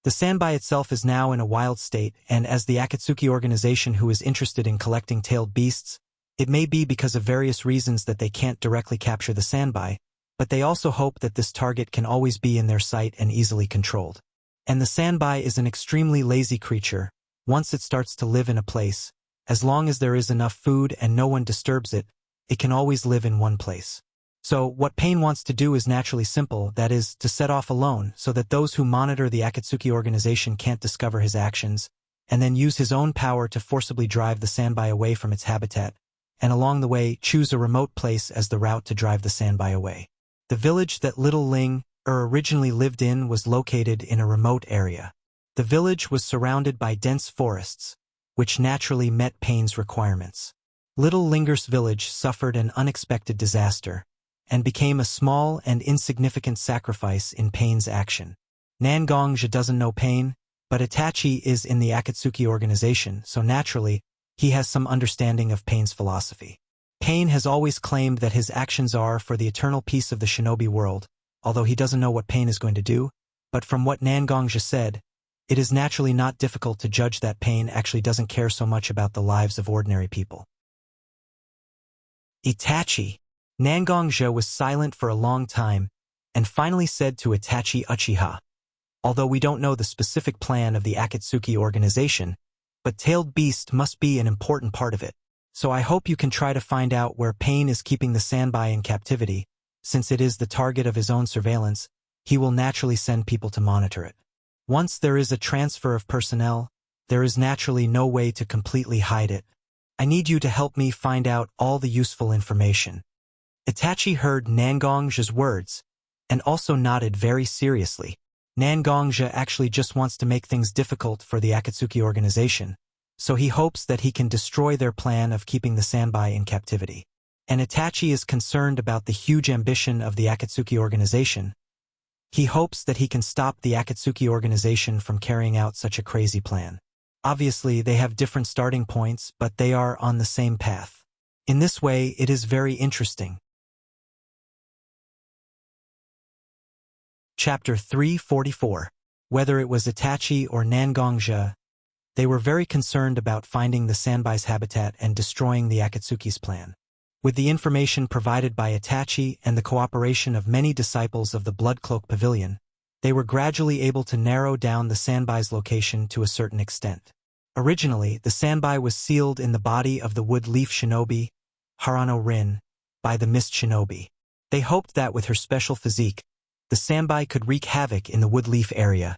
The Sanbai itself is now in a wild state, and as the Akatsuki organization who is interested in collecting tailed beasts, it may be because of various reasons that they can't directly capture the Sanbai, but they also hope that this target can always be in their sight and easily controlled. And the Sanbai is an extremely lazy creature. Once it starts to live in a place, as long as there is enough food and no one disturbs it, it can always live in one place. So what Pain wants to do is naturally simple, that is, to set off alone so that those who monitor the Akatsuki organization can't discover his actions, and then use his own power to forcibly drive the Sanbai away from its habitat, and along the way choose a remote place as the route to drive the Sanbai away. The village that Little Ling originally lived in was located in a remote area. The village was surrounded by dense forests, which naturally met Pain's requirements. Little Linger's village suffered an unexpected disaster, and became a small and insignificant sacrifice in Pain's action. Nangongja doesn't know Pain, but Itachi is in the Akatsuki organization, so naturally, he has some understanding of Pain's philosophy. Pain has always claimed that his actions are for the eternal peace of the shinobi world, although he doesn't know what Pain is going to do, but from what Nangongja said, it is naturally not difficult to judge that Pain actually doesn't care so much about the lives of ordinary people. Itachi. Nangongja was silent for a long time, and finally said to Itachi Uchiha, although we don't know the specific plan of the Akatsuki organization, but tailed beast must be an important part of it. So I hope you can try to find out where Pain is keeping the Sanbai in captivity. Since it is the target of his own surveillance, he will naturally send people to monitor it. Once there is a transfer of personnel, there is naturally no way to completely hide it. I need you to help me find out all the useful information. Itachi heard Nangongja's words, and also nodded very seriously. Nangongja actually just wants to make things difficult for the Akatsuki organization, so he hopes that he can destroy their plan of keeping the Sanbai in captivity. And Itachi is concerned about the huge ambition of the Akatsuki organization. He hopes that he can stop the Akatsuki organization from carrying out such a crazy plan. Obviously, they have different starting points, but they are on the same path. In this way, it is very interesting. Chapter 344. Whether it was Itachi or Nangongja, they were very concerned about finding the Sanbai's habitat and destroying the Akatsuki's plan. With the information provided by Itachi and the cooperation of many disciples of the Bloodcloak Pavilion, they were gradually able to narrow down the Sanbai's location to a certain extent. Originally, the Sanbai was sealed in the body of the Wood Leaf Shinobi, Harano Rin, by the Mist Shinobi. They hoped that with her special physique, the Sanbai could wreak havoc in the Woodleaf area,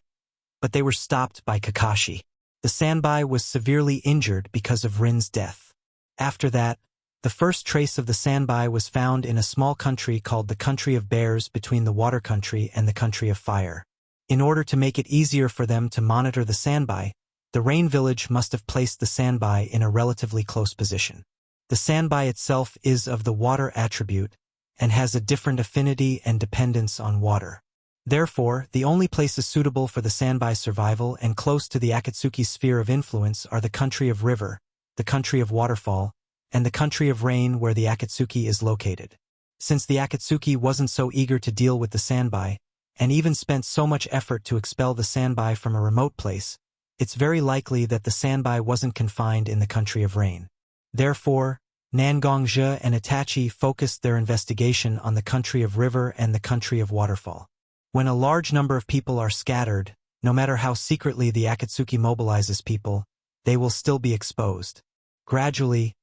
but they were stopped by Kakashi. The Sanbai was severely injured because of Rin's death. After that, the first trace of the Sanbai was found in a small country called the Country of Bears between the Water Country and the Country of Fire. In order to make it easier for them to monitor the Sanbai, the Rain Village must have placed the Sanbai in a relatively close position. The Sanbai itself is of the water attribute, and has a different affinity and dependence on water. Therefore, the only places suitable for the Sanbai's survival and close to the Akatsuki sphere of influence are the Country of River, the Country of Waterfall, and the Country of Rain where the Akatsuki is located. Since the Akatsuki wasn't so eager to deal with the Sanbai, and even spent so much effort to expel the Sanbai from a remote place, it's very likely that the Sanbai wasn't confined in the Country of Rain. Therefore, Nangongja and Itachi focused their investigation on the Country of River and the Country of Waterfall. When a large number of people are scattered, no matter how secretly the Akatsuki mobilizes people, they will still be exposed. Gradually,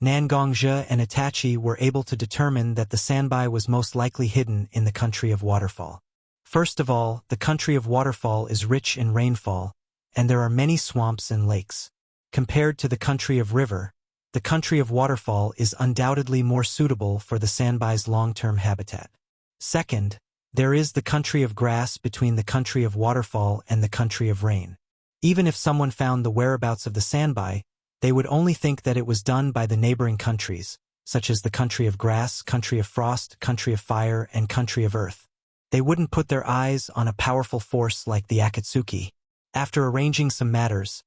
Nangongja and Itachi were able to determine that the Sanbai was most likely hidden in the Country of Waterfall. First of all, the Country of Waterfall is rich in rainfall, and there are many swamps and lakes. Compared to the Country of River, the Country of Waterfall is undoubtedly more suitable for the Sanbai's long-term habitat. Second, there is the Country of Grass between the Country of Waterfall and the Country of Rain. Even if someone found the whereabouts of the sandbai, they would only think that it was done by the neighboring countries, such as the country of grass, country of frost, country of fire, and country of earth. They wouldn't put their eyes on a powerful force like the Akatsuki. After arranging some matters,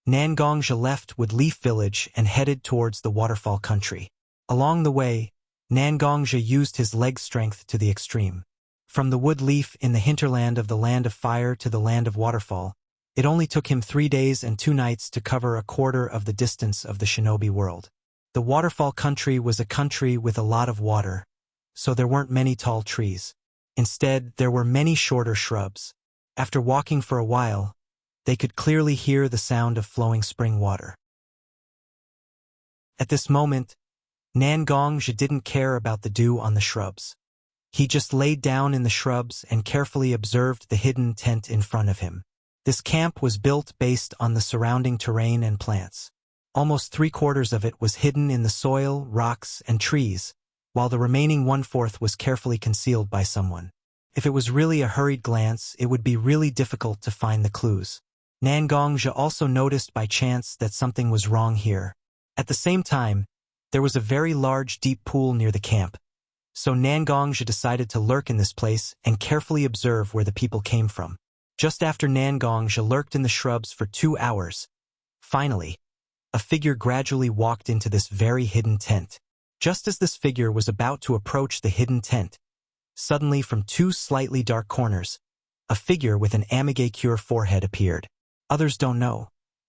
Nangongja left with Leaf Village and headed towards the waterfall country. Along the way, Nangongja used his leg strength to the extreme. From the wood leaf in the hinterland of the land of fire to the land of waterfall, it only took him 3 days and 2 nights to cover a quarter of the distance of the shinobi world. The waterfall country was a country with a lot of water, so there weren't many tall trees. Instead, there were many shorter shrubs. After walking for a while, they could clearly hear the sound of flowing spring water. At this moment, Nangongja didn't care about the dew on the shrubs. He just laid down in the shrubs and carefully observed the hidden tent in front of him. This camp was built based on the surrounding terrain and plants. Almost 3/4 of it was hidden in the soil, rocks, and trees, while the remaining 1/4 was carefully concealed by someone. If it was really a hurried glance, it would be really difficult to find the clues. Nangongja also noticed by chance that something was wrong here. At the same time, there was a very large deep pool near the camp, so Nangongja decided to lurk in this place and carefully observe where the people came from. Just after Nangongja lurked in the shrubs for 2 hours, finally, a figure gradually walked into this very hidden tent. Just as this figure was about to approach the hidden tent, suddenly from 2 slightly dark corners, a figure with an Amigakure forehead appeared. Others don't know,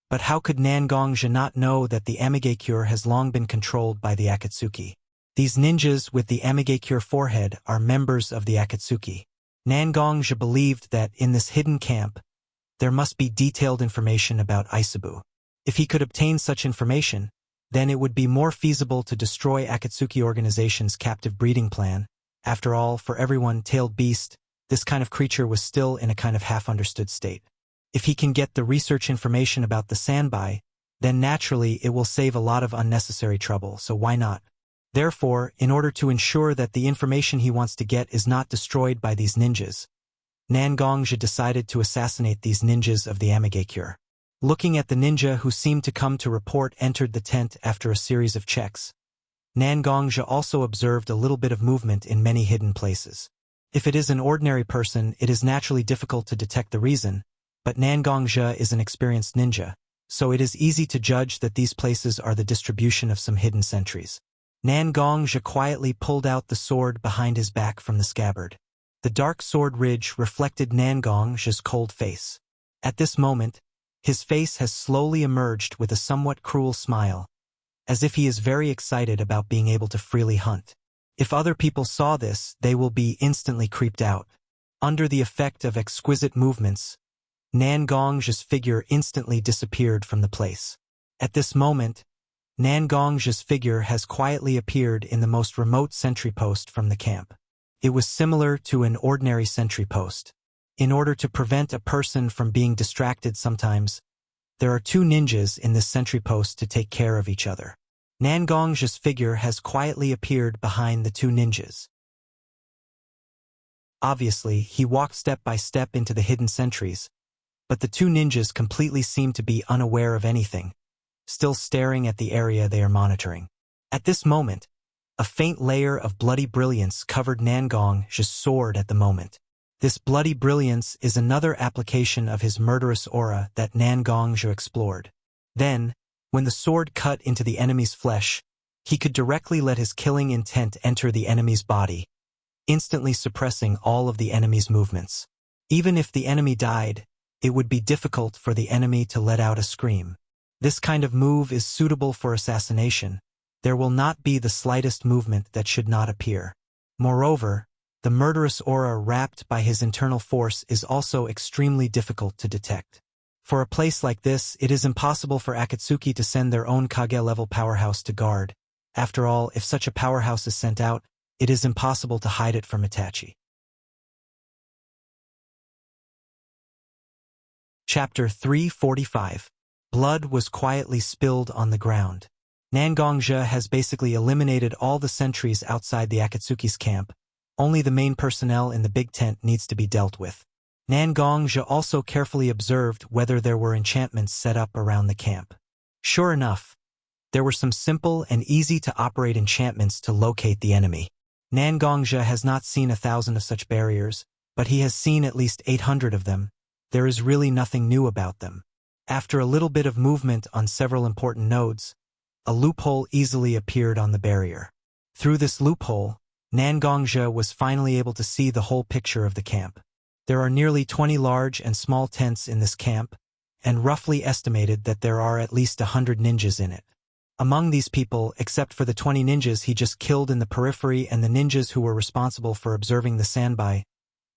but how could Nangongja not know that the Amigakure has long been controlled by the Akatsuki? These ninjas with the Amigakure forehead are members of the Akatsuki. Nangongja believed that in this hidden camp, there must be detailed information about Isabu. If he could obtain such information, then it would be more feasible to destroy Akatsuki organization's captive breeding plan. After all, for everyone, tailed beast, this kind of creature was still in a kind of half-understood state. If he can get the research information about the sandbai, then naturally it will save a lot of unnecessary trouble, so why not? Therefore, in order to ensure that the information he wants to get is not destroyed by these ninjas, Nangongja decided to assassinate these ninjas of the Amigakure. Looking at the ninja who seemed to come to report entered the tent after a series of checks, Nangongja also observed a little bit of movement in many hidden places. If it is an ordinary person, it is naturally difficult to detect the reason, but Nangongja is an experienced ninja, so it is easy to judge that these places are the distribution of some hidden sentries. Nangongja quietly pulled out the sword behind his back from the scabbard. The dark sword ridge reflected Nangongja's cold face. At this moment, his face has slowly emerged with a somewhat cruel smile, as if he is very excited about being able to freely hunt. If other people saw this, they will be instantly creeped out. Under the effect of exquisite movements, Nangongja's figure instantly disappeared from the place. At this moment, Nangongja's figure has quietly appeared in the most remote sentry post from the camp. It was similar to an ordinary sentry post. In order to prevent a person from being distracted sometimes, there are 2 ninjas in this sentry post to take care of each other. Nangongja's figure has quietly appeared behind the 2 ninjas. Obviously, he walked step by step into the hidden sentries, but the 2 ninjas completely seem to be unaware of anything, still staring at the area they are monitoring. At this moment, a faint layer of bloody brilliance covered Nangongja's sword at the moment. This bloody brilliance is another application of his murderous aura that Nangongja explored. Then, when the sword cut into the enemy's flesh, he could directly let his killing intent enter the enemy's body, instantly suppressing all of the enemy's movements. Even if the enemy died, it would be difficult for the enemy to let out a scream. This kind of move is suitable for assassination. There will not be the slightest movement that should not appear. Moreover, the murderous aura wrapped by his internal force is also extremely difficult to detect. For a place like this, it is impossible for Akatsuki to send their own Kage-level powerhouse to guard. After all, if such a powerhouse is sent out, it is impossible to hide it from Itachi. Chapter 345. Blood was quietly spilled on the ground. Nangongja has basically eliminated all the sentries outside the Akatsuki's camp. Only the main personnel in the big tent needs to be dealt with. Nangongja also carefully observed whether there were enchantments set up around the camp. Sure enough, there were some simple and easy-to-operate enchantments to locate the enemy. Nangongja has not seen 1,000 of such barriers, but he has seen at least 800 of them. There is really nothing new about them. After a little bit of movement on several important nodes, a loophole easily appeared on the barrier. Through this loophole, Nangongja was finally able to see the whole picture of the camp. There are nearly 20 large and small tents in this camp, and roughly estimated that there are at least 100 ninjas in it. Among these people, except for the 20 ninjas he just killed in the periphery and the ninjas who were responsible for observing the sandbai,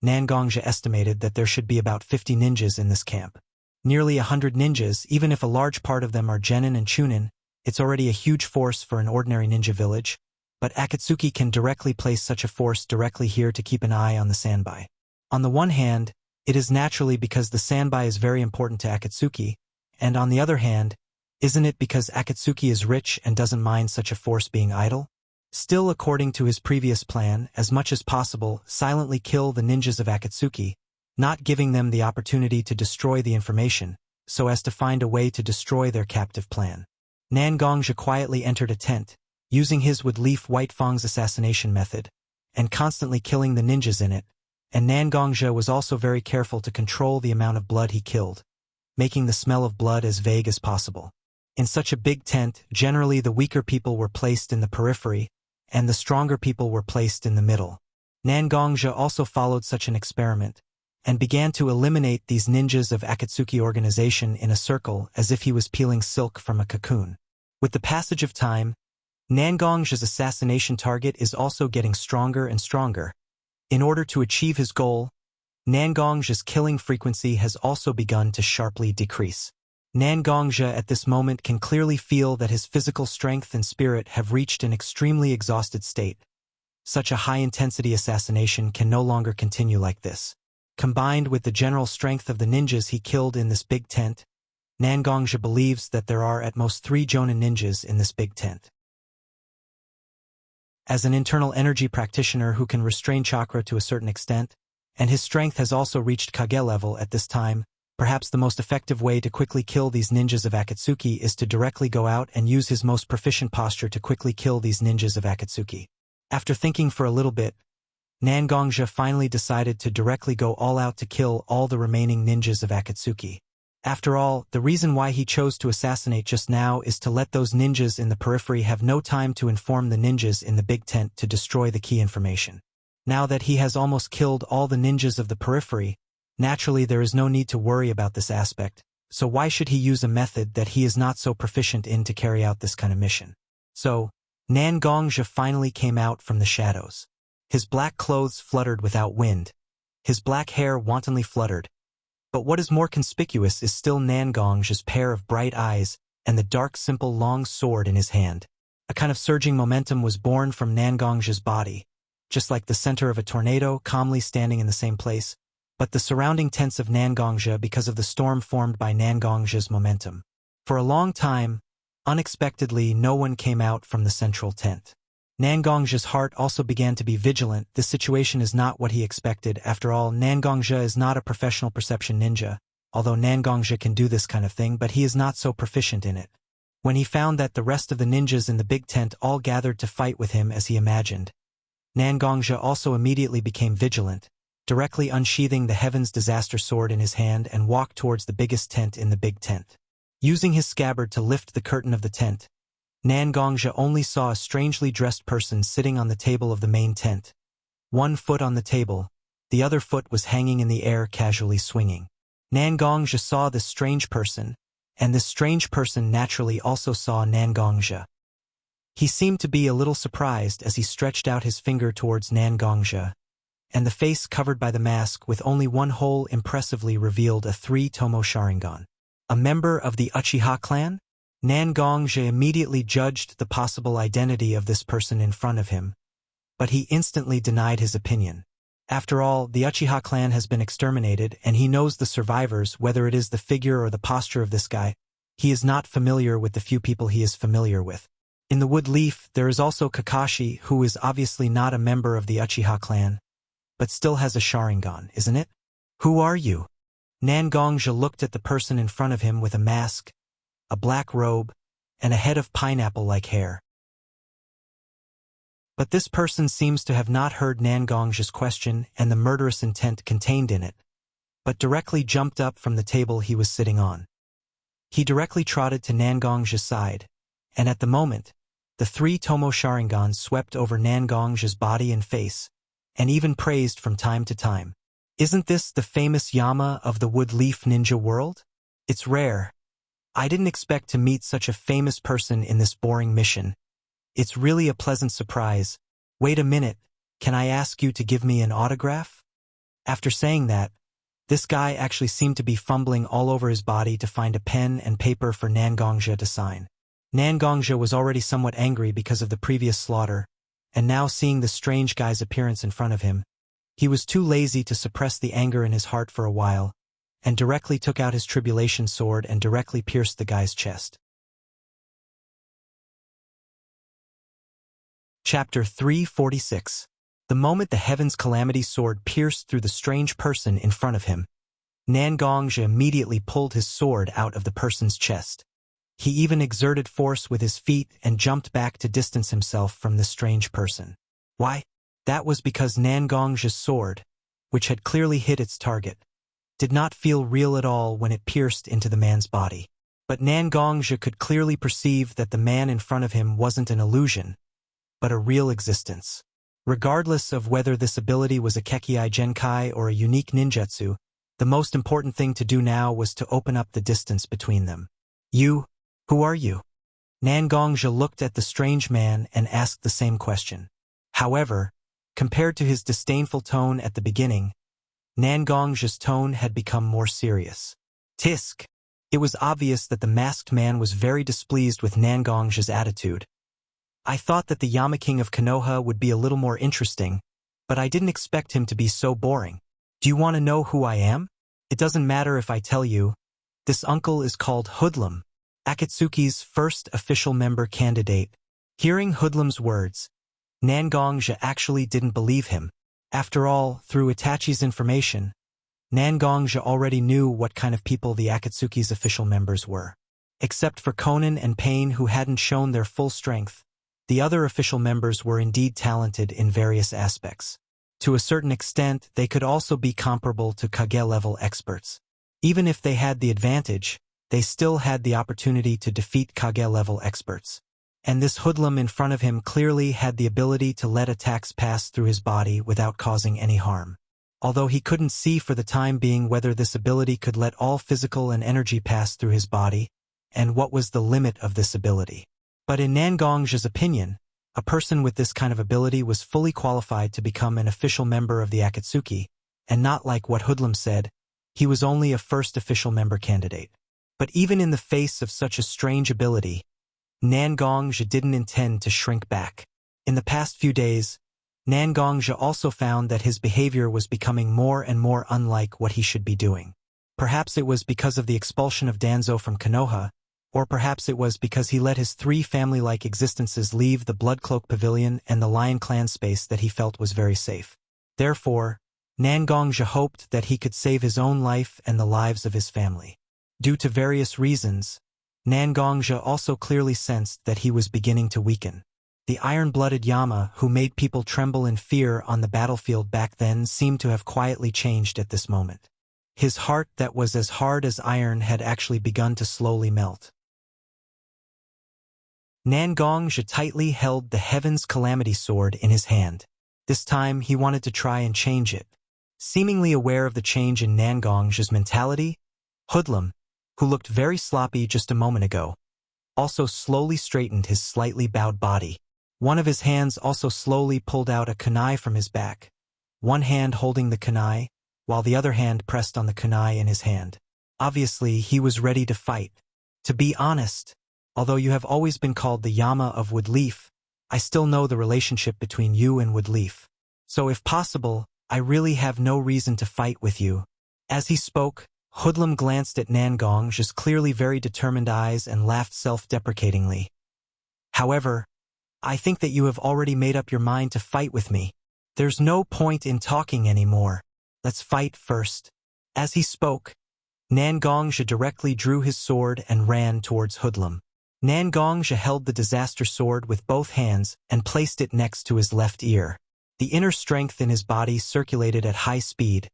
Nangongja estimated that there should be about 50 ninjas in this camp. Nearly 100 ninjas, even if a large part of them are genin and chunin, it's already a huge force for an ordinary ninja village, but Akatsuki can directly place such a force directly here to keep an eye on the sandbai. On the one hand, it is naturally because the sandbai is very important to Akatsuki, and on the other hand, isn't it because Akatsuki is rich and doesn't mind such a force being idle? Still, according to his previous plan, as much as possible, silently kill the ninjas of Akatsuki, not giving them the opportunity to destroy the information, so as to find a way to destroy their captive plan. Nangongja quietly entered a tent, using his wood leaf White Fang's assassination method, and constantly killing the ninjas in it, and Nangongja was also very careful to control the amount of blood he killed, making the smell of blood as vague as possible. In such a big tent, generally the weaker people were placed in the periphery, and the stronger people were placed in the middle. Nangongja also followed such an experiment, and began to eliminate these ninjas of Akatsuki organization in a circle as if he was peeling silk from a cocoon. With the passage of time, Nangongja's assassination target is also getting stronger and stronger. In order to achieve his goal, Nangongja's killing frequency has also begun to sharply decrease. Nangongja at this moment can clearly feel that his physical strength and spirit have reached an extremely exhausted state. Such a high-intensity assassination can no longer continue like this. Combined with the general strength of the ninjas he killed in this big tent, Nangongja believes that there are at most 3 Jonin ninjas in this big tent. As an internal energy practitioner who can restrain chakra to a certain extent, and his strength has also reached Kage level at this time, perhaps the most effective way to quickly kill these ninjas of Akatsuki is to directly go out and use his most proficient posture to quickly kill these ninjas of Akatsuki. After thinking for a little bit, Nangongja finally decided to directly go all out to kill all the remaining ninjas of Akatsuki. After all, the reason why he chose to assassinate just now is to let those ninjas in the periphery have no time to inform the ninjas in the big tent to destroy the key information. Now that he has almost killed all the ninjas of the periphery, naturally there is no need to worry about this aspect, so why should he use a method that he is not so proficient in to carry out this kind of mission? So, Nangongja finally came out from the shadows. His black clothes fluttered without wind. His black hair wantonly fluttered. But what is more conspicuous is still Nangongja's pair of bright eyes and the dark simple long sword in his hand. A kind of surging momentum was born from Nangongja's body, just like the center of a tornado calmly standing in the same place, but the surrounding tents of Nangongja because of the storm formed by Nangongja's momentum. For a long time, unexpectedly no one came out from the central tent. Nangongja's heart also began to be vigilant. This situation is not what he expected. After all, Nangongja is not a professional perception ninja, although Nangongja can do this kind of thing, but he is not so proficient in it. When he found that the rest of the ninjas in the big tent all gathered to fight with him as he imagined, Nangongja also immediately became vigilant, directly unsheathing the Heaven's Disaster sword in his hand and walked towards the biggest tent in the big tent. Using his scabbard to lift the curtain of the tent, Nangongja only saw a strangely dressed person sitting on the table of the main tent. One foot on the table, the other foot was hanging in the air casually swinging. Nangongja saw this strange person, and this strange person naturally also saw Nangongja. He seemed to be a little surprised as he stretched out his finger towards Nangongja, and the face covered by the mask with only one hole impressively revealed a 3-tomo Sharingan. A member of the Uchiha clan? Nangongja immediately judged the possible identity of this person in front of him, but he instantly denied his opinion. After all, the Uchiha clan has been exterminated, and he knows the survivors, whether it is the figure or the posture of this guy. He is not familiar with the few people he is familiar with. In the wood leaf, there is also Kakashi, who is obviously not a member of the Uchiha clan, but still has a Sharingan, isn't it? Who are you? Nangongja looked at the person in front of him with a mask, a black robe, and a head of pineapple-like hair. But this person seems to have not heard Nangongja's question and the murderous intent contained in it, but directly jumped up from the table he was sitting on. He directly trotted to Nangongja's side, and at the moment, the 3 Tomo Sharingans swept over Nangongja's body and face, and even praised from time to time. Isn't this the famous Yama of the wood leaf ninja world? It's rare. I didn't expect to meet such a famous person in this boring mission. It's really a pleasant surprise. Wait a minute, can I ask you to give me an autograph? After saying that, this guy actually seemed to be fumbling all over his body to find a pen and paper for Nangongja to sign. Nangongja was already somewhat angry because of the previous slaughter, and now seeing the strange guy's appearance in front of him, he was too lazy to suppress the anger in his heart for a while, and directly took out his tribulation sword and directly pierced the guy's chest. Chapter 346. The moment the Heaven's Calamity sword pierced through the strange person in front of him, Nangongja immediately pulled his sword out of the person's chest. He even exerted force with his feet and jumped back to distance himself from the strange person. Why? That was because Nangongja's sword, which had clearly hit its target, did not feel real at all when it pierced into the man's body. But Nangongja could clearly perceive that the man in front of him wasn't an illusion, but a real existence. Regardless of whether this ability was a Kekkei Genkai or a unique ninjutsu, the most important thing to do now was to open up the distance between them. You, who are you? Nangongja looked at the strange man and asked the same question. However, compared to his disdainful tone at the beginning, Nangongja's tone had become more serious. Tisk! It was obvious that the masked man was very displeased with Nangongja's attitude. I thought that the Yama King of Konoha would be a little more interesting, but I didn't expect him to be so boring. Do you want to know who I am? It doesn't matter if I tell you. This uncle is called Hoodlum, Akatsuki's first official member candidate. Hearing Hoodlum's words, Nangongja actually didn't believe him. After all, through Itachi's information, Nangongja already knew what kind of people the Akatsuki's official members were. Except for Konan and Pain, who hadn't shown their full strength, the other official members were indeed talented in various aspects. To a certain extent, they could also be comparable to Kage-level experts. Even if they had the advantage, they still had the opportunity to defeat Kage-level experts. And this hoodlum in front of him clearly had the ability to let attacks pass through his body without causing any harm. Although he couldn't see for the time being whether this ability could let all physical and energy pass through his body, and what was the limit of this ability. But in Nangongja's opinion, a person with this kind of ability was fully qualified to become an official member of the Akatsuki, and not like what Hoodlum said, he was only a first official member candidate. But even in the face of such a strange ability, Nangongja didn't intend to shrink back. In the past few days, Nangongja also found that his behavior was becoming more and more unlike what he should be doing. Perhaps it was because of the expulsion of Danzo from Konoha, or perhaps it was because he let his 3 family-like existences leave the Bloodcloak Pavilion and the Lion Clan space that he felt was very safe. Therefore, Nangongja hoped that he could save his own life and the lives of his family. Due to various reasons, Nangongja also clearly sensed that he was beginning to weaken. The iron-blooded Yama who made people tremble in fear on the battlefield back then seemed to have quietly changed at this moment. His heart that was as hard as iron had actually begun to slowly melt. Nangongja tightly held the Heaven's Calamity sword in his hand. This time he wanted to try and change it. Seemingly aware of the change in Nangongja's mentality, Hoodlum, who looked very sloppy just a moment ago, also slowly straightened his slightly bowed body. One of his hands also slowly pulled out a kunai from his back, one hand holding the kunai, while the other hand pressed on the kunai in his hand. Obviously, he was ready to fight. To be honest, although you have always been called the Yama of Woodleaf, I still know the relationship between you and Woodleaf. So if possible, I really have no reason to fight with you. As he spoke, Hoodlum glanced at Nangongja's clearly very determined eyes and laughed self-deprecatingly. However, I think that you have already made up your mind to fight with me. There's no point in talking anymore. Let's fight first. As he spoke, Nangongja directly drew his sword and ran towards Hoodlum. Nangongja held the disaster sword with both hands and placed it next to his left ear. The inner strength in his body circulated at high speed,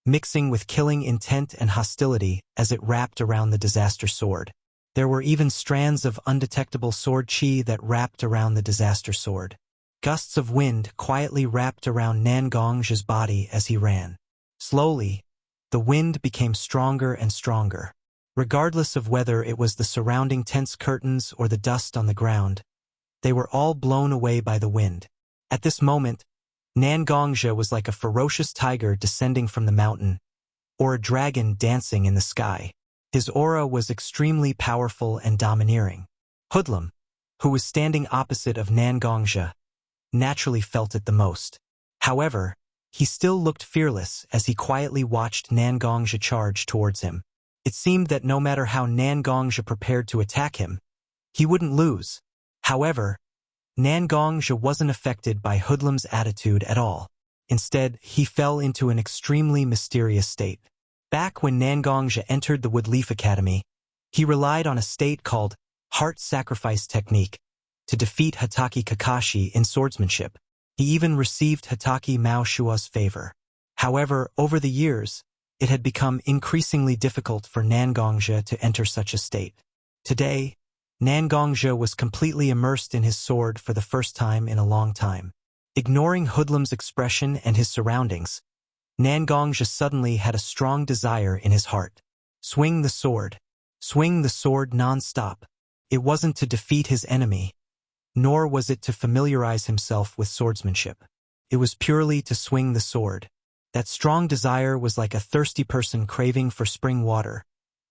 mixing with killing intent and hostility as it wrapped around the disaster sword. There were even strands of undetectable sword chi that wrapped around the disaster sword. Gusts of wind quietly wrapped around Nangongja's body as he ran. Slowly, the wind became stronger and stronger. Regardless of whether it was the surrounding tense curtains or the dust on the ground, they were all blown away by the wind. At this moment, Nangongja was like a ferocious tiger descending from the mountain, or a dragon dancing in the sky. His aura was extremely powerful and domineering. Hoodlum, who was standing opposite of Nangongja, naturally felt it the most. However, he still looked fearless as he quietly watched Nangongja charge towards him. It seemed that no matter how Nangongja prepared to attack him, he wouldn't lose. However, Nangongja wasn't affected by Hoodlum's attitude at all. Instead, he fell into an extremely mysterious state. Back when Nangongja entered the Woodleaf Academy, he relied on a state called Heart Sacrifice Technique to defeat Hatake Kakashi in swordsmanship. He even received Hatake Mao Shua's favor. However, over the years, it had become increasingly difficult for Nangongja to enter such a state. Today, Nangongja was completely immersed in his sword for the first time in a long time. Ignoring Hoodlum's expression and his surroundings, Nangongja suddenly had a strong desire in his heart. Swing the sword non-stop. It wasn't to defeat his enemy, nor was it to familiarize himself with swordsmanship. It was purely to swing the sword. That strong desire was like a thirsty person craving for spring water,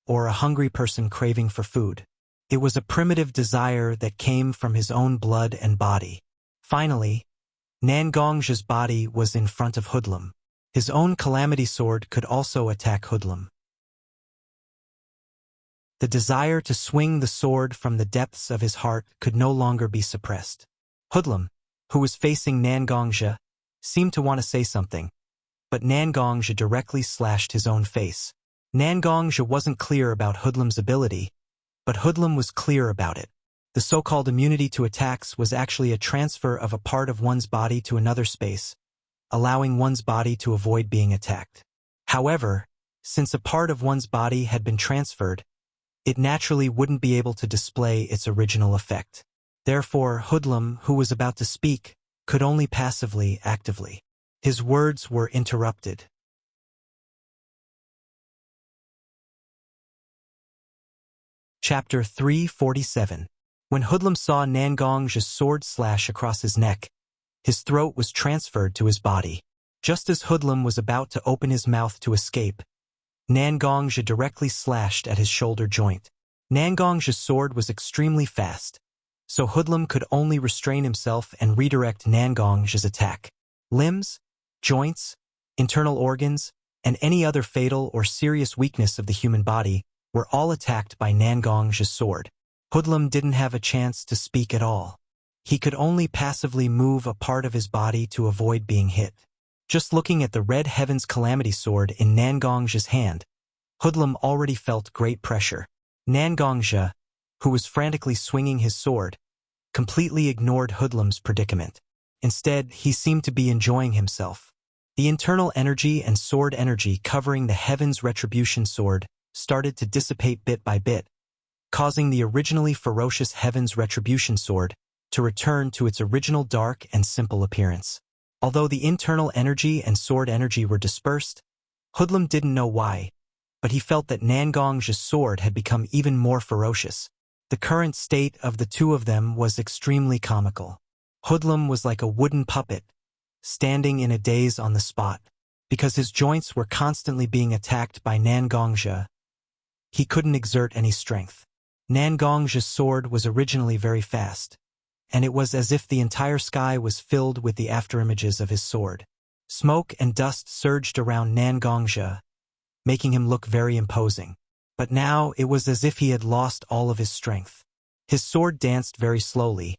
or a hungry person craving for food. It was a primitive desire that came from his own blood and body. Finally, Nangongja's body was in front of Hoodlum. His own calamity sword could also attack Hoodlum. The desire to swing the sword from the depths of his heart could no longer be suppressed. Hoodlum, who was facing Nangongja, seemed to want to say something, but Nangongja directly slashed his own face. Nangongja wasn't clear about Hoodlum's ability, but Hoodlum was clear about it. The so-called immunity to attacks was actually a transfer of a part of one's body to another space, allowing one's body to avoid being attacked. However, since a part of one's body had been transferred, it naturally wouldn't be able to display its original effect. Therefore, Hoodlum, who was about to speak, could only passively, actively. His words were interrupted. Chapter 347. When Hoodlum saw Nangongja's sword slash across his neck, his throat was transferred to his body. Just as Hoodlum was about to open his mouth to escape, Nangongja directly slashed at his shoulder joint. Nangongja's sword was extremely fast, so Hoodlum could only restrain himself and redirect Nangongja's attack. Limbs, joints, internal organs, and any other fatal or serious weakness of the human body were all attacked by Nangongja's sword. Hoodlum didn't have a chance to speak at all. He could only passively move a part of his body to avoid being hit. Just looking at the Red Heaven's Calamity Sword in Nangongja's hand, Hoodlum already felt great pressure. Nangongja, who was frantically swinging his sword, completely ignored Hoodlum's predicament. Instead, he seemed to be enjoying himself. The internal energy and sword energy covering the Heaven's Retribution Sword started to dissipate bit by bit, causing the originally ferocious Heaven's Retribution Sword to return to its original dark and simple appearance. Although the internal energy and sword energy were dispersed, Hoodlum didn't know why, but he felt that Nangongja's sword had become even more ferocious. The current state of the two of them was extremely comical. Hoodlum was like a wooden puppet, standing in a daze on the spot. Because his joints were constantly being attacked by Nangongja, he couldn't exert any strength. Nangongja's sword was originally very fast, and it was as if the entire sky was filled with the afterimages of his sword. Smoke and dust surged around Nangongja, making him look very imposing. But now it was as if he had lost all of his strength. His sword danced very slowly,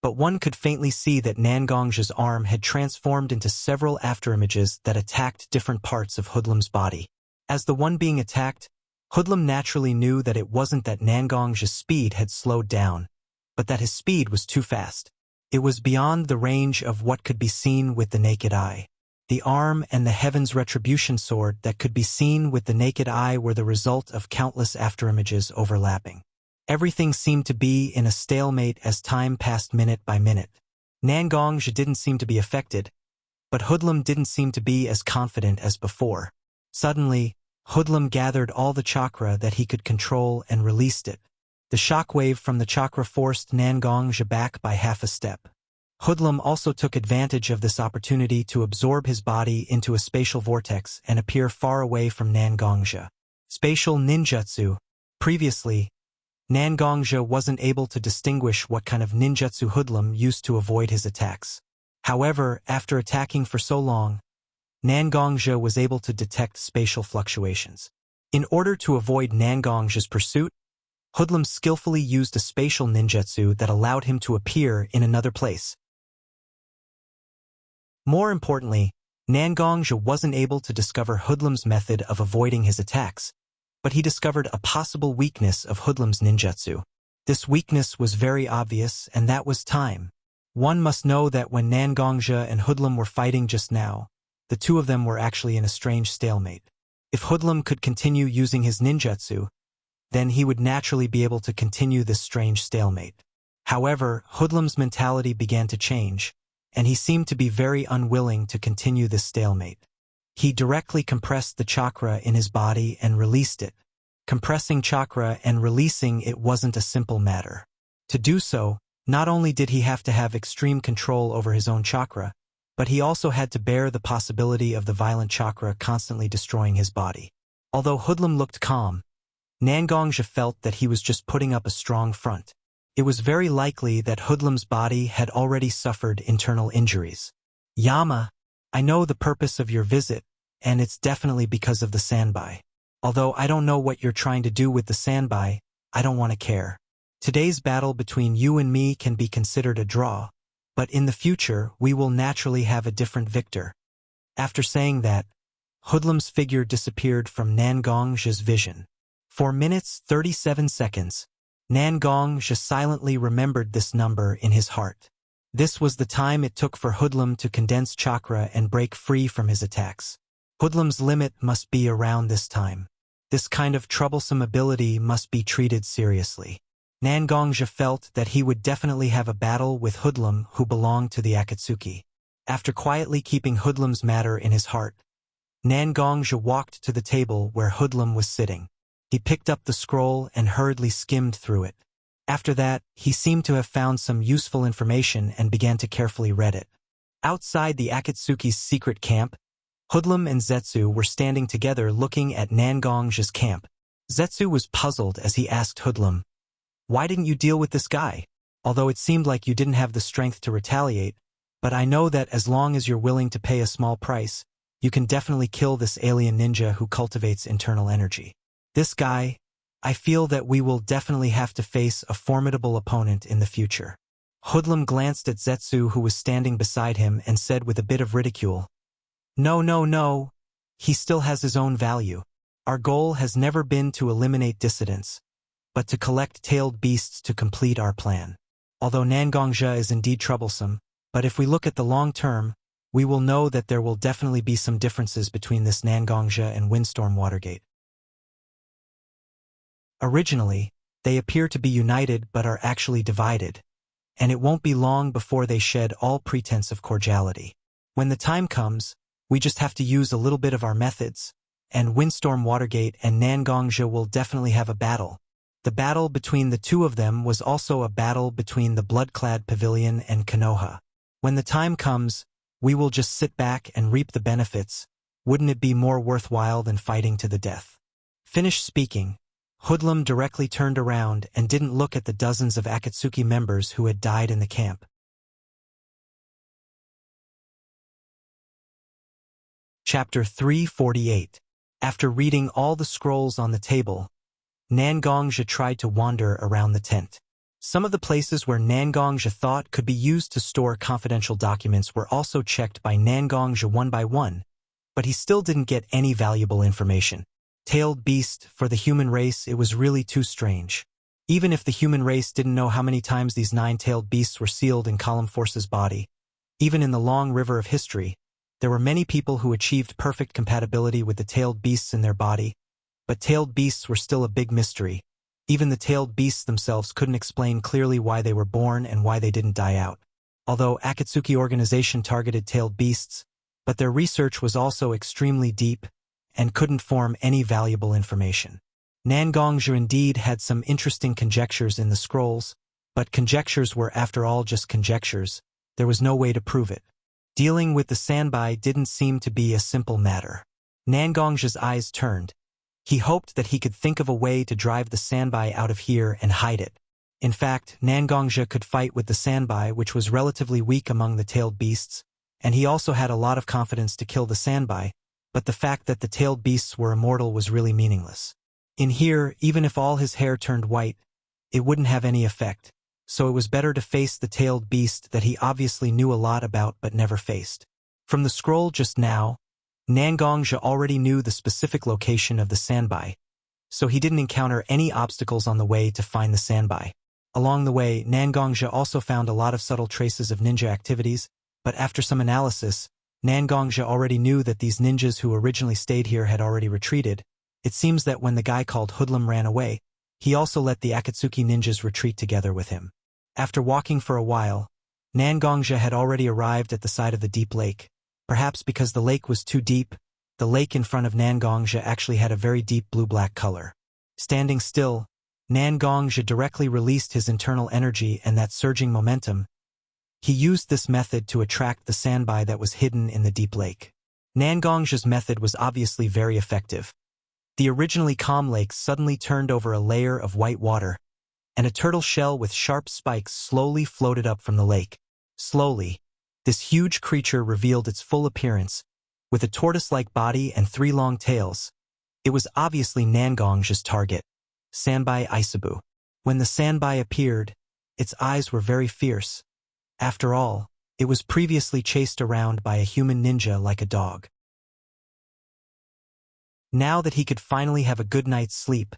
but one could faintly see that Nangongja's arm had transformed into several afterimages that attacked different parts of Hoodlum's body. As the one being attacked, Hoodlum naturally knew that it wasn't that Nangong's speed had slowed down, but that his speed was too fast. It was beyond the range of what could be seen with the naked eye. The arm and the Heaven's Retribution sword that could be seen with the naked eye were the result of countless afterimages overlapping. Everything seemed to be in a stalemate as time passed minute by minute. Nangong didn't seem to be affected, but Hoodlum didn't seem to be as confident as before. Suddenly, Hoodlum gathered all the chakra that he could control and released it. The shockwave from the chakra forced Nangong back by half a step. Hoodlum also took advantage of this opportunity to absorb his body into a spatial vortex and appear far away from Nangong. Spatial ninjutsu. Previously, Nangong wasn't able to distinguish what kind of ninjutsu Hoodlum used to avoid his attacks. However, after attacking for so long, Nangong was able to detect spatial fluctuations. In order to avoid Nangong's pursuit, Hoodlum skillfully used a spatial ninjutsu that allowed him to appear in another place. More importantly, Nangong wasn't able to discover Hoodlum's method of avoiding his attacks, but he discovered a possible weakness of Hoodlum's ninjutsu. This weakness was very obvious, and that was time. One must know that when Nangong and Hoodlum were fighting just now, the two of them were actually in a strange stalemate. If Hoodlum could continue using his ninjutsu, then he would naturally be able to continue this strange stalemate. However, Hoodlum's mentality began to change, and he seemed to be very unwilling to continue this stalemate. He directly compressed the chakra in his body and released it. Compressing chakra and releasing it wasn't a simple matter. To do so, not only did he have to have extreme control over his own chakra, but he also had to bear the possibility of the violent chakra constantly destroying his body. Although Hoodlum looked calm, Nangong felt that he was just putting up a strong front. It was very likely that Hoodlum's body had already suffered internal injuries. Yama, I know the purpose of your visit, and it's definitely because of the sandbai. Although I don't know what you're trying to do with the sandbai, I don't want to care. Today's battle between you and me can be considered a draw, but in the future we will naturally have a different victor. After saying that, Hoodlum's figure disappeared from Nangong's vision. For minutes 37 seconds, Nangong silently remembered this number in his heart. This was the time it took for Hoodlum to condense chakra and break free from his attacks. Hoodlum's limit must be around this time. This kind of troublesome ability must be treated seriously. Nangong felt that he would definitely have a battle with Hoodlum who belonged to the Akatsuki. After quietly keeping Hoodlum's matter in his heart, Nangong walked to the table where Hoodlum was sitting. He picked up the scroll and hurriedly skimmed through it. After that, he seemed to have found some useful information and began to carefully read it. Outside the Akatsuki's secret camp, Hoodlum and Zetsu were standing together looking at Nangong's camp. Zetsu was puzzled as he asked Hoodlum, "Why didn't you deal with this guy? Although it seemed like you didn't have the strength to retaliate, but I know that as long as you're willing to pay a small price, you can definitely kill this alien ninja who cultivates internal energy. This guy, I feel that we will definitely have to face a formidable opponent in the future." Hoodlum glanced at Zetsu, who was standing beside him, and said with a bit of ridicule, No. He still has his own value. Our goal has never been to eliminate dissidents, but to collect tailed beasts to complete our plan. Although Nangong is indeed troublesome, but if we look at the long term, we will know that there will definitely be some differences between this Nangong and Windstorm Watergate. Originally, they appear to be united but are actually divided, and it won't be long before they shed all pretense of cordiality. When the time comes, we just have to use a little bit of our methods, and Windstorm Watergate and Nangong will definitely have a battle. The battle between the two of them was also a battle between the Bloodclad Pavilion and Konoha. When the time comes, we will just sit back and reap the benefits. Wouldn't it be more worthwhile than fighting to the death? Finished speaking, Hoodlum directly turned around and didn't look at the dozens of Akatsuki members who had died in the camp. Chapter 348. After reading all the scrolls on the table, Nangong tried to wander around the tent. Some of the places where Nangong thought could be used to store confidential documents were also checked by Nangong one by one, but he still didn't get any valuable information. Tailed beast, for the human race it was really too strange. Even if the human race didn't know how many times these 9-tailed beasts were sealed in Column Force's body, even in the long river of history, there were many people who achieved perfect compatibility with the tailed beasts in their body, but tailed beasts were still a big mystery. Even the tailed beasts themselves couldn't explain clearly why they were born and why they didn't die out. Although Akatsuki organization targeted tailed beasts, but their research was also extremely deep and couldn't form any valuable information. Nangongzhi indeed had some interesting conjectures in the scrolls, but conjectures were after all just conjectures. There was no way to prove it. Dealing with the Sanbai didn't seem to be a simple matter. Nangongzhi's eyes turned. He hoped that he could think of a way to drive the Sanbai out of here and hide it. In fact, Nangongzhi could fight with the Sanbai, which was relatively weak among the tailed beasts, and he also had a lot of confidence to kill the Sanbai, but the fact that the tailed beasts were immortal was really meaningless. In here, even if all his hair turned white, it wouldn't have any effect, so it was better to face the tailed beast that he obviously knew a lot about but never faced. From the scroll just now, Nangongzhi already knew the specific location of the Sanbai, so he didn't encounter any obstacles on the way to find the Sanbai. Along the way, Nangongzhi also found a lot of subtle traces of ninja activities, but after some analysis, Nangongzhi already knew that these ninjas who originally stayed here had already retreated. It seems that when the guy called Hoodlum ran away, he also let the Akatsuki ninjas retreat together with him. After walking for a while, Nangongzhi had already arrived at the side of the deep lake. Perhaps because the lake was too deep, the lake in front of Nangongzhi actually had a very deep blue-black color. Standing still, Nangongzhi directly released his internal energy and that surging momentum. He used this method to attract the Sanbai that was hidden in the deep lake. Nangongzhi's method was obviously very effective. The originally calm lake suddenly turned over a layer of white water, and a turtle shell with sharp spikes slowly floated up from the lake. Slowly, this huge creature revealed its full appearance, with a tortoise-like body and 3 long tails. It was obviously Nangongzhi's target, Sanbai Isabu. When the Sanbai appeared, its eyes were very fierce. After all, it was previously chased around by a human ninja like a dog. Now that he could finally have a good night's sleep,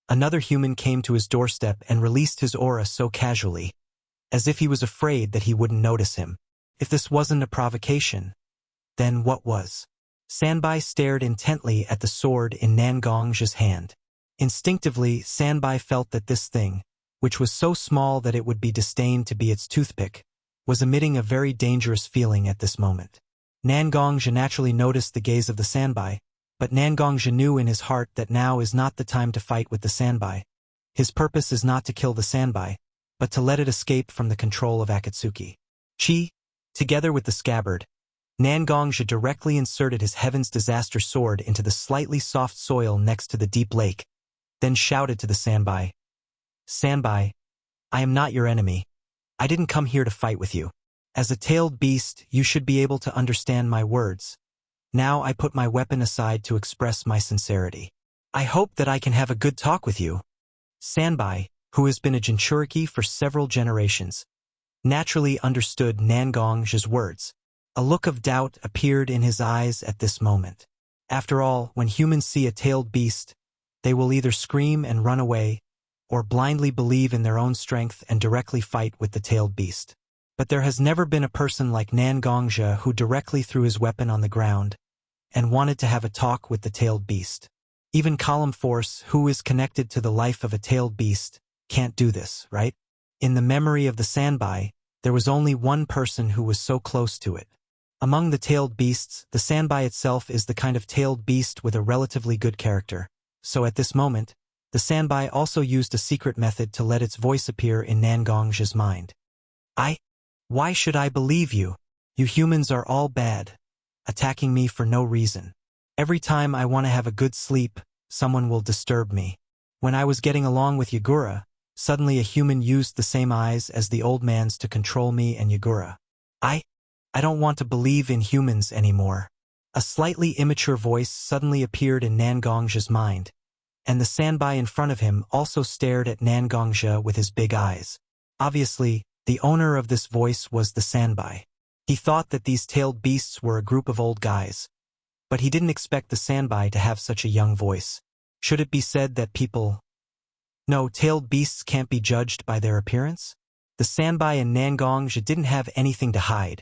another human came to his doorstep and released his aura so casually, as if he was afraid that he wouldn't notice him. If this wasn't a provocation, then what was? Sanbai stared intently at the sword in Nangongzhi's hand. Instinctively, Sanbai felt that this thing, which was so small that it would be disdained to be its toothpick, was emitting a very dangerous feeling at this moment. Nangongzhi naturally noticed the gaze of the Sanbai, but Nangongzhi knew in his heart that now is not the time to fight with the Sanbai. His purpose is not to kill the Sanbai, but to let it escape from the control of Akatsuki. Together with the scabbard, Nangongzhi directly inserted his Heaven's Disaster sword into the slightly soft soil next to the deep lake, then shouted to the Sanbai, "Sanbai, I am not your enemy. I didn't come here to fight with you. As a tailed beast, you should be able to understand my words. Now I put my weapon aside to express my sincerity. I hope that I can have a good talk with you." Sanbai, who has been a Jinchuriki for several generations, naturally understood Nangongzhi's words. A look of doubt appeared in his eyes at this moment. After all, when humans see a tailed beast, they will either scream and run away, or blindly believe in their own strength and directly fight with the tailed beast. But there has never been a person like Nangongzhi who directly threw his weapon on the ground and wanted to have a talk with the tailed beast. Even Column Force, who is connected to the life of a tailed beast, can't do this, right? In the memory of the Sanbai, there was only one person who was so close to it. Among the tailed beasts, the Sanbai itself is the kind of tailed beast with a relatively good character. So at this moment, the Sanbai also used a secret method to let its voice appear in Nangongzhi's mind. Why should I believe you? You humans are all bad, attacking me for no reason. Every time I want to have a good sleep, someone will disturb me. When I was getting along with Yagura, suddenly a human used the same eyes as the old man's to control me and Yagura. I don't want to believe in humans anymore. A slightly immature voice suddenly appeared in Nangongzhi's mind, and the Sanbai in front of him also stared at Nangongzhi with his big eyes. Obviously, the owner of this voice was the Sanbai. He thought that these tailed beasts were a group of old guys, but he didn't expect the Sanbai to have such a young voice. Should it be said that people... No, tailed beasts can't be judged by their appearance? The Sanbai and Nangongja didn't have anything to hide,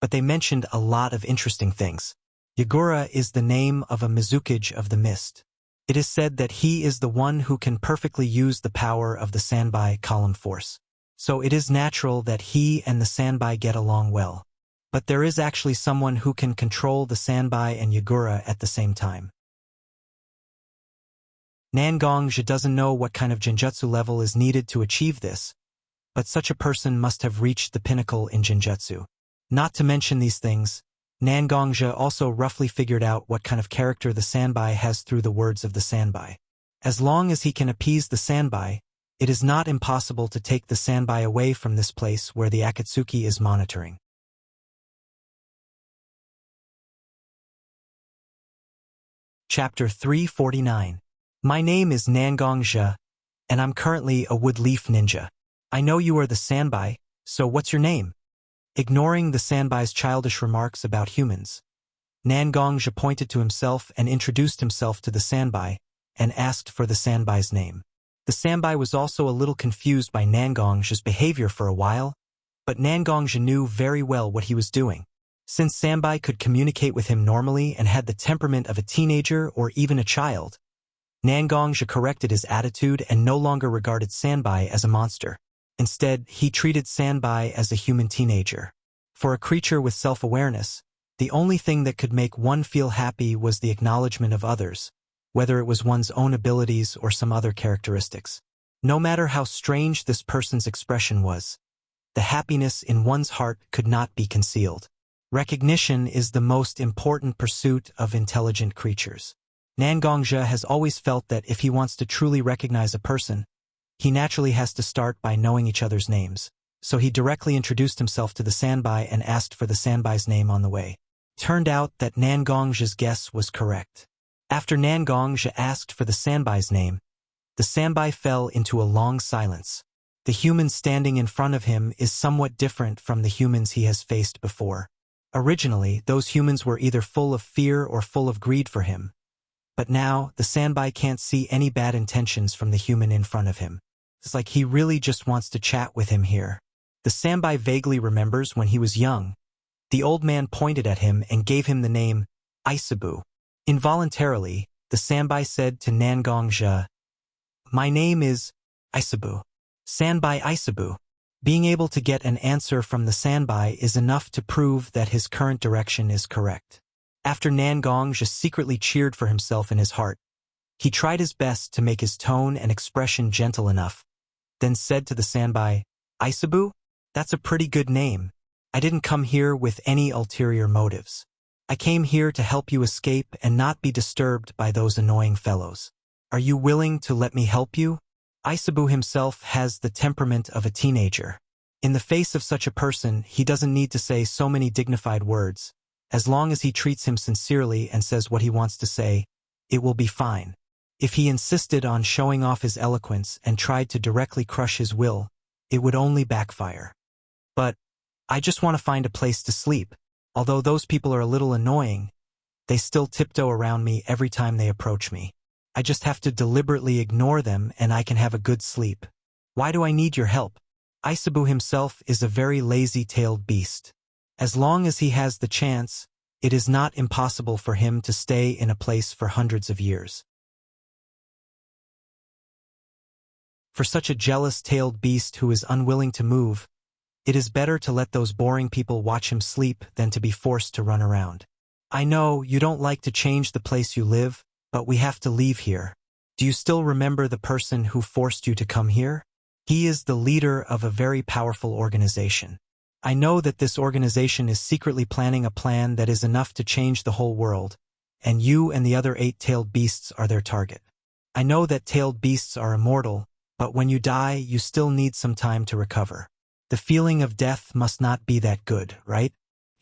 but they mentioned a lot of interesting things. Yagura is the name of a Mizukage of the mist. It is said that he is the one who can perfectly use the power of the Sanbai column force. So it is natural that he and the Sanbai get along well. But there is actually someone who can control the Sanbai and Yagura at the same time. Nangongja doesn't know what kind of genjutsu level is needed to achieve this, but such a person must have reached the pinnacle in genjutsu. Not to mention these things, Nangongja also roughly figured out what kind of character the Sanbai has through the words of the Sanbai. As long as he can appease the Sanbai, it is not impossible to take the Sanbai away from this place where the Akatsuki is monitoring. Chapter 349. My name is Nangongja, and I'm currently a wood leaf ninja. I know you are the Sanbai, so what's your name? Ignoring the Sanbai's childish remarks about humans, Nangongja pointed to himself and introduced himself to the Sanbai, and asked for the Sanbai's name. The Sanbai was also a little confused by Nangongja's behavior for a while, but Nangongja knew very well what he was doing. Since Sanbai could communicate with him normally and had the temperament of a teenager or even a child, Nangongja corrected his attitude and no longer regarded Sanbai as a monster. Instead, he treated Sanbai as a human teenager. For a creature with self-awareness, the only thing that could make one feel happy was the acknowledgement of others, whether it was one's own abilities or some other characteristics. No matter how strange this person's expression was, the happiness in one's heart could not be concealed. Recognition is the most important pursuit of intelligent creatures. Nangongja has always felt that if he wants to truly recognize a person, he naturally has to start by knowing each other's names. So he directly introduced himself to the Sanbai and asked for the Sanbai's name on the way. Turned out that Nangongja's guess was correct. After Nangongja asked for the Sanbai's name, the Sanbai fell into a long silence. The human standing in front of him is somewhat different from the humans he has faced before. Originally, those humans were either full of fear or full of greed for him. But now, the Sanbai can't see any bad intentions from the human in front of him. It's like he really just wants to chat with him here. The Sanbai vaguely remembers when he was young. The old man pointed at him and gave him the name Isabu. Involuntarily, the Sanbai said to Nangongja, "My name is Isabu." Sanbai Isabu. Being able to get an answer from the Sanbai is enough to prove that his current direction is correct. After Nangongja secretly cheered for himself in his heart, he tried his best to make his tone and expression gentle enough, then said to the Sanbai, "Isabu? That's a pretty good name. I didn't come here with any ulterior motives. I came here to help you escape and not be disturbed by those annoying fellows. Are you willing to let me help you?" Isabu himself has the temperament of a teenager. In the face of such a person, he doesn't need to say so many dignified words. As long as he treats him sincerely and says what he wants to say, it will be fine. If he insisted on showing off his eloquence and tried to directly crush his will, it would only backfire. But I just want to find a place to sleep. Although those people are a little annoying, they still tiptoe around me every time they approach me. I just have to deliberately ignore them and I can have a good sleep. Why do I need your help? Isabu himself is a very lazy-tailed beast. As long as he has the chance, it is not impossible for him to stay in a place for hundreds of years. For such a jealous-tailed beast who is unwilling to move, it is better to let those boring people watch him sleep than to be forced to run around. I know you don't like to change the place you live, but we have to leave here. Do you still remember the person who forced you to come here? He is the leader of a very powerful organization. I know that this organization is secretly planning a plan that is enough to change the whole world, and you and the other 8-tailed beasts are their target. I know that tailed beasts are immortal, but when you die, you still need some time to recover. The feeling of death must not be that good, right?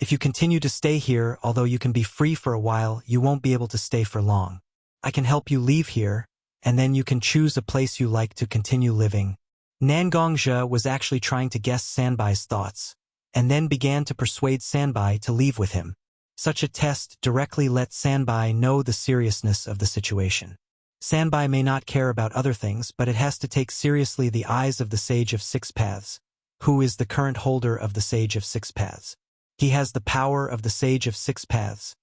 If you continue to stay here, although you can be free for a while, you won't be able to stay for long. I can help you leave here, and then you can choose a place you like to continue living. Nangongja was actually trying to guess Sanbai's thoughts, and then began to persuade Sanbai to leave with him. Such a test directly lets Sanbai know the seriousness of the situation. Sanbai may not care about other things, but it has to take seriously the eyes of the Sage of Six Paths, who is the current holder of the Sage of Six Paths. He has the power of the Sage of Six Paths,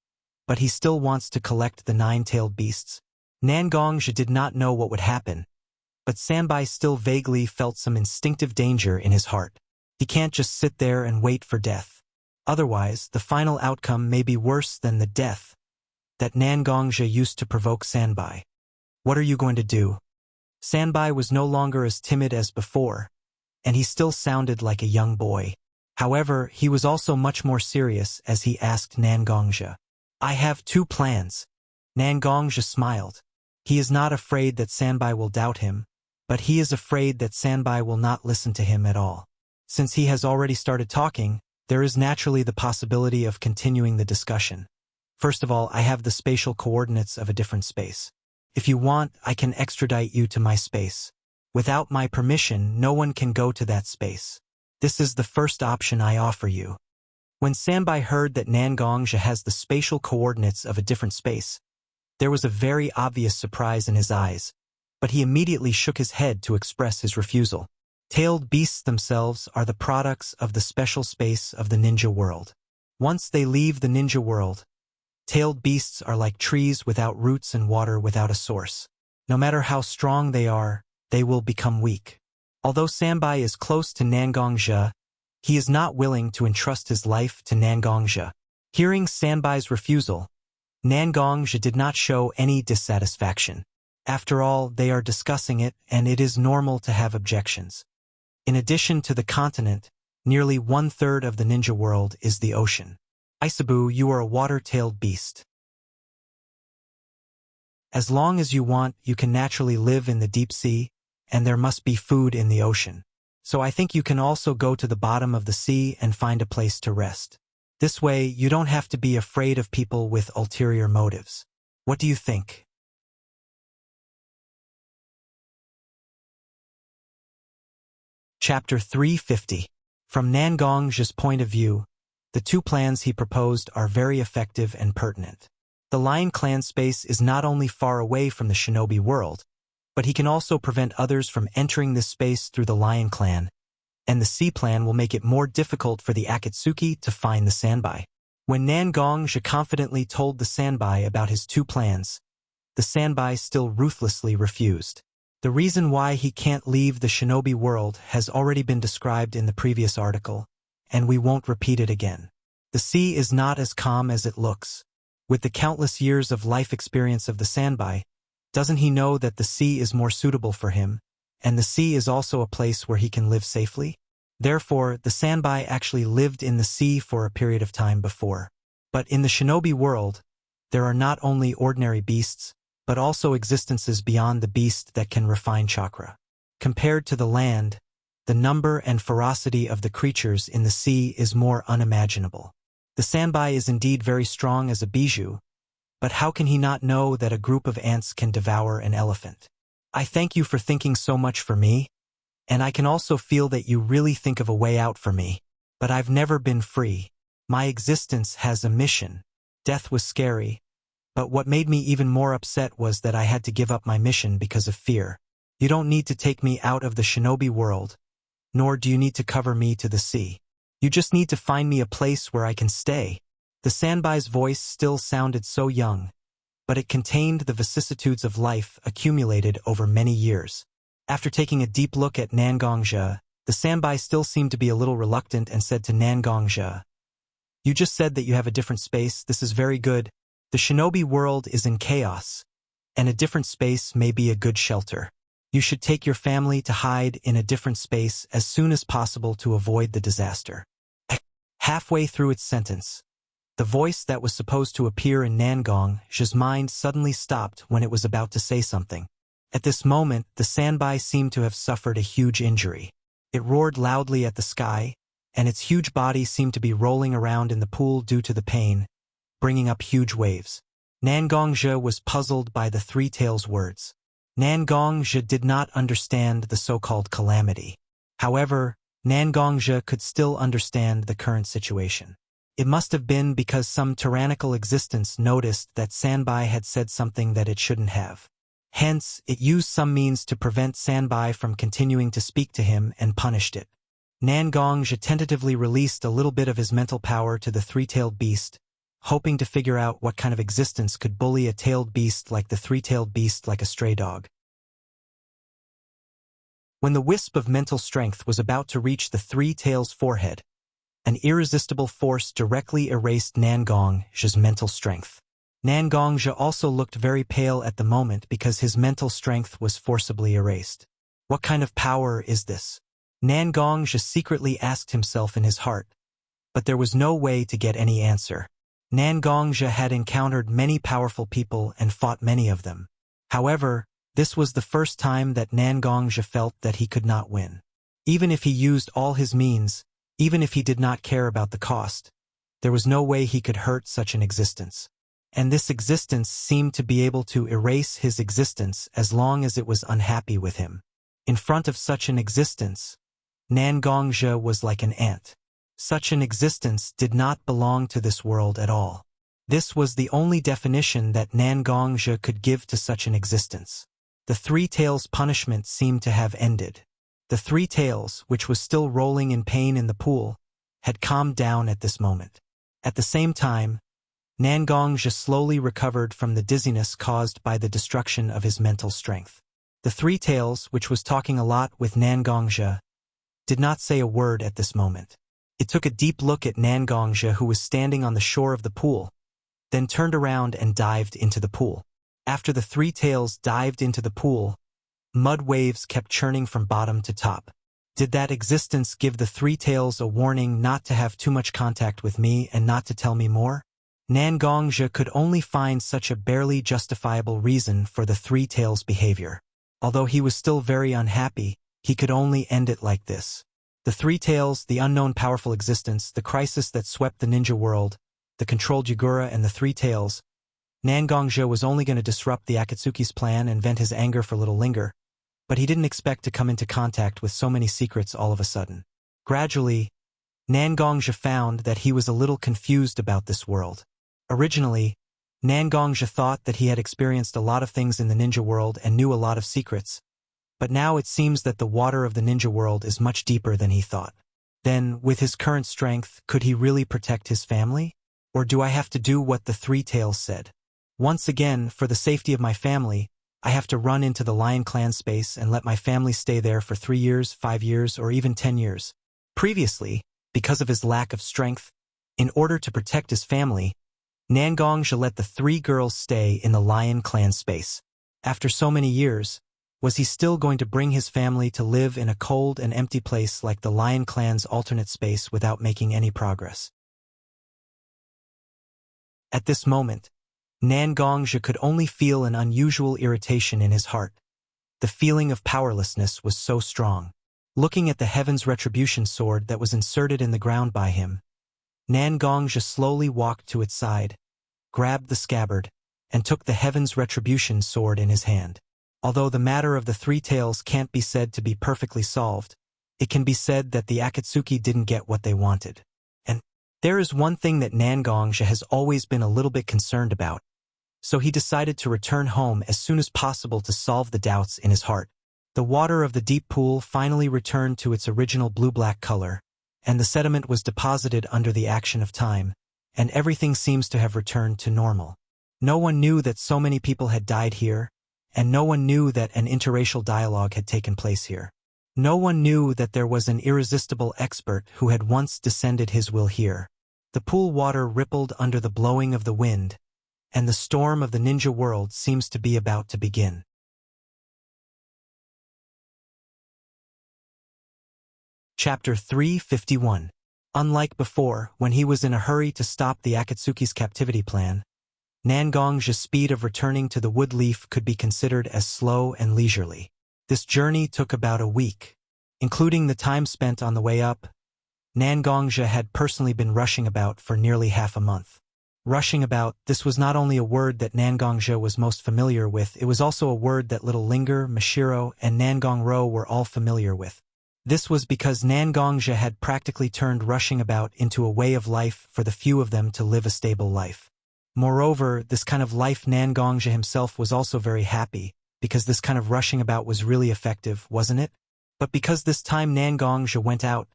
but he still wants to collect the nine-tailed beasts. Nangongzhi did not know what would happen, but Sanbai still vaguely felt some instinctive danger in his heart. He can't just sit there and wait for death. Otherwise, the final outcome may be worse than the death that Nangongzhi used to provoke Sanbai. What are you going to do? Sanbai was no longer as timid as before, and he still sounded like a young boy. However, he was also much more serious as he asked Nangongzhi. I have two plans. Nangongzhi smiled. He is not afraid that Sanbai will doubt him, but he is afraid that Sanbai will not listen to him at all. Since he has already started talking, there is naturally the possibility of continuing the discussion. First of all, I have the spatial coordinates of a different space. If you want, I can extradite you to my space. Without my permission, no one can go to that space. This is the first option I offer you. When Sanbai heard that Nangongzhi has the spatial coordinates of a different space, there was a very obvious surprise in his eyes, but he immediately shook his head to express his refusal. Tailed beasts themselves are the products of the special space of the ninja world. Once they leave the ninja world, tailed beasts are like trees without roots and water without a source. No matter how strong they are, they will become weak. Although Sanbai is close to Nangongzhi, he is not willing to entrust his life to Nangongzhi. Hearing Sanbai's refusal, Nangongzhi did not show any dissatisfaction. After all, they are discussing it, and it is normal to have objections. In addition to the continent, nearly 1/3 of the ninja world is the ocean. Isabu, you are a water-tailed beast. As long as you want, you can naturally live in the deep sea, and there must be food in the ocean. So I think you can also go to the bottom of the sea and find a place to rest. This way, you don't have to be afraid of people with ulterior motives. What do you think? Chapter 350. From Nangongzhi's point of view, the two plans he proposed are very effective and pertinent. The Lion Clan space is not only far away from the shinobi world, but he can also prevent others from entering this space through the Lion Clan, and the sea plan will make it more difficult for the Akatsuki to find the Sanbai. When Nangongzhi confidently told the Sanbai about his two plans, the Sanbai still ruthlessly refused. The reason why he can't leave the shinobi world has already been described in the previous article, and we won't repeat it again. The sea is not as calm as it looks. With the countless years of life experience of the Sanbai, doesn't he know that the sea is more suitable for him, and the sea is also a place where he can live safely? Therefore, the Sanbai actually lived in the sea for a period of time before. But in the shinobi world, there are not only ordinary beasts, but also existences beyond the beast that can refine chakra. Compared to the land, the number and ferocity of the creatures in the sea is more unimaginable. The Sanbai is indeed very strong as a bijou, but how can he not know that a group of ants can devour an elephant? I thank you for thinking so much for me, and I can also feel that you really think of a way out for me. But I've never been free. My existence has a mission. Death was scary, but what made me even more upset was that I had to give up my mission because of fear. You don't need to take me out of the shinobi world, nor do you need to cover me to the sea. You just need to find me a place where I can stay. The Sanbai's voice still sounded so young, but it contained the vicissitudes of life accumulated over many years. After taking a deep look at Nangongzhi, the Sanbai still seemed to be a little reluctant and said to Nangongzhi, "You just said that you have a different space. This is very good. The shinobi world is in chaos, and a different space may be a good shelter. You should take your family to hide in a different space as soon as possible to avoid the disaster." Halfway through its sentence, the voice that was supposed to appear in Nangongzhi's mind suddenly stopped when it was about to say something. At this moment, the Sanbai seemed to have suffered a huge injury. It roared loudly at the sky, and its huge body seemed to be rolling around in the pool due to the pain, bringing up huge waves. Nangongzhi was puzzled by the Three Tails words. Nangongzhi did not understand the so-called calamity. However, Nangongzhi could still understand the current situation. It must have been because some tyrannical existence noticed that Sanbai had said something that it shouldn't have. Hence, it used some means to prevent Sanbai from continuing to speak to him and punished it. Nangongzhi tentatively released a little bit of his mental power to the three-tailed beast, hoping to figure out what kind of existence could bully a tailed beast like the three-tailed beast like a stray dog. When the wisp of mental strength was about to reach the three-tail's forehead, an irresistible force directly erased Nangongzhi's mental strength. Nangongzhi also looked very pale at the moment because his mental strength was forcibly erased. What kind of power is this? Nangongzhi secretly asked himself in his heart, but there was no way to get any answer. Nangongzhi had encountered many powerful people and fought many of them. However, this was the first time that Nangongzhi felt that he could not win. Even if he used all his means, even if he did not care about the cost, there was no way he could hurt such an existence. And this existence seemed to be able to erase his existence as long as it was unhappy with him. In front of such an existence, Nangongzhi was like an ant. Such an existence did not belong to this world at all. This was the only definition that Nangongzhi could give to such an existence. The three tails' punishment seemed to have ended. The three tails, which was still rolling in pain in the pool, had calmed down at this moment. At the same time, Nangongzhi slowly recovered from the dizziness caused by the destruction of his mental strength. The three tails, which was talking a lot with Nangongzhi, did not say a word at this moment. It took a deep look at Nangongzhi, who was standing on the shore of the pool, then turned around and dived into the pool. After the three tails dived into the pool, mud waves kept churning from bottom to top. Did that existence give the three tails a warning not to have too much contact with me and not to tell me more? Nangongzhi could only find such a barely justifiable reason for the three tails' behavior. Although he was still very unhappy, he could only end it like this. The three tails, the unknown powerful existence, the crisis that swept the ninja world, the controlled Yagura and the three tails. Nangongzhi was only going to disrupt the Akatsuki's plan and vent his anger for little linger, but he didn't expect to come into contact with so many secrets all of a sudden. Gradually, Nangongzhi found that he was a little confused about this world. Originally, Nangongzhi thought that he had experienced a lot of things in the ninja world and knew a lot of secrets, but now it seems that the water of the ninja world is much deeper than he thought. Then, with his current strength, could he really protect his family? Or do I have to do what the three tails said? Once again, for the safety of my family, I have to run into the Lion Clan space and let my family stay there for 3 years, 5 years, or even 10 years. Previously, because of his lack of strength, in order to protect his family, Nangongzhi let the 3 girls stay in the Lion Clan space. After so many years, was he still going to bring his family to live in a cold and empty place like the Lion Clan's alternate space without making any progress? At this moment, Nangongzhi could only feel an unusual irritation in his heart. The feeling of powerlessness was so strong. Looking at the Heaven's Retribution sword that was inserted in the ground by him, Nangongzhi slowly walked to its side, grabbed the scabbard, and took the Heaven's Retribution sword in his hand. Although the matter of the three tails can't be said to be perfectly solved, it can be said that the Akatsuki didn't get what they wanted. And there is one thing that Nangongzhi has always been a little bit concerned about, so he decided to return home as soon as possible to solve the doubts in his heart. The water of the deep pool finally returned to its original blue-black color, and the sediment was deposited under the action of time, and everything seems to have returned to normal. No one knew that so many people had died here, and no one knew that an interracial dialogue had taken place here. No one knew that there was an irresistible expert who had once descended his will here. The pool water rippled under the blowing of the wind, and the storm of the ninja world seems to be about to begin. Chapter 351. Unlike before, when he was in a hurry to stop the Akatsuki's captivity plan, Nangongzhi's speed of returning to the wood leaf could be considered as slow and leisurely. This journey took about a week. Including the time spent on the way up, Nangongzhi had personally been rushing about for nearly half a month. Rushing about, this was not only a word that Nangongzhi was most familiar with, it was also a word that little Linger, Mashiro, and Nangongro were all familiar with. This was because Nangongja had practically turned rushing about into a way of life for the few of them to live a stable life. Moreover, this kind of life Nangongja himself was also very happy, because this kind of rushing about was really effective, wasn't it? But because this time Nangongja went out,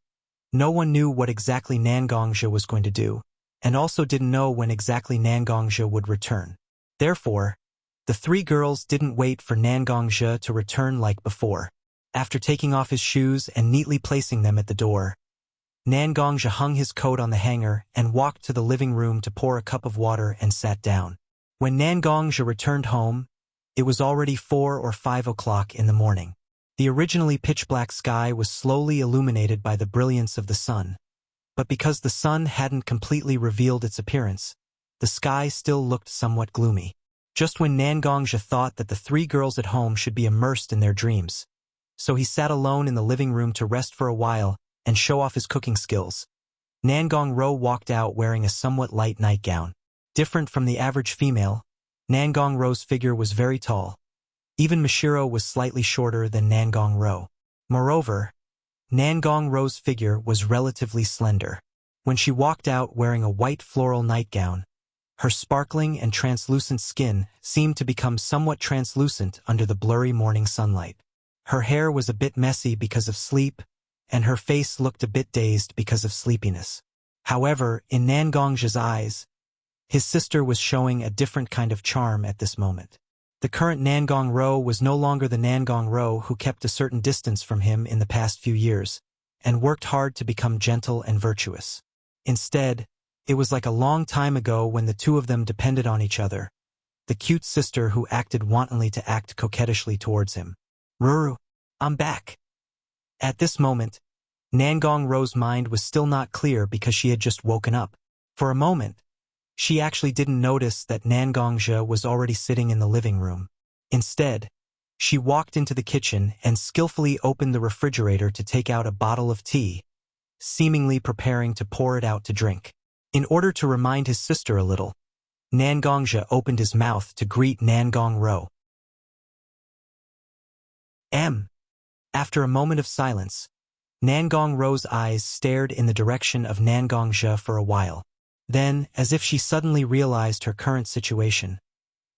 no one knew what exactly Nangongja was going to do, and also didn't know when exactly Nangongja would return. Therefore, the three girls didn't wait for Nangongja to return like before. After taking off his shoes and neatly placing them at the door, Nangongja hung his coat on the hanger and walked to the living room to pour a cup of water and sat down. When Nangongja returned home, it was already 4 or 5 o'clock in the morning. The originally pitch-black sky was slowly illuminated by the brilliance of the sun, but because the sun hadn't completely revealed its appearance, the sky still looked somewhat gloomy. Just when Nangongja thought that the three girls at home should be immersed in their dreams, so he sat alone in the living room to rest for a while and show off his cooking skills. Nangongro walked out wearing a somewhat light nightgown. Different from the average female, Nangongro's figure was very tall. Even Mashiro was slightly shorter than Nangongro. Moreover, Nangongro's figure was relatively slender. When she walked out wearing a white floral nightgown, her sparkling and translucent skin seemed to become somewhat translucent under the blurry morning sunlight. Her hair was a bit messy because of sleep, and her face looked a bit dazed because of sleepiness. However, in Nangongja's eyes, his sister was showing a different kind of charm at this moment. The current Nangongro was no longer the Nangongro who kept a certain distance from him in the past few years, and worked hard to become gentle and virtuous. Instead, it was like a long time ago when the two of them depended on each other, the cute sister who acted wantonly to act coquettishly towards him. "Ruru, I'm back." At this moment, Nangongro's mind was still not clear because she had just woken up. For a moment, she actually didn't notice that Nangongja was already sitting in the living room. Instead, she walked into the kitchen and skillfully opened the refrigerator to take out a bottle of tea, seemingly preparing to pour it out to drink. In order to remind his sister a little, Nangongja opened his mouth to greet Nangongro. After a moment of silence, Nangongro's eyes stared in the direction of Nangongja for a while. Then, as if she suddenly realized her current situation,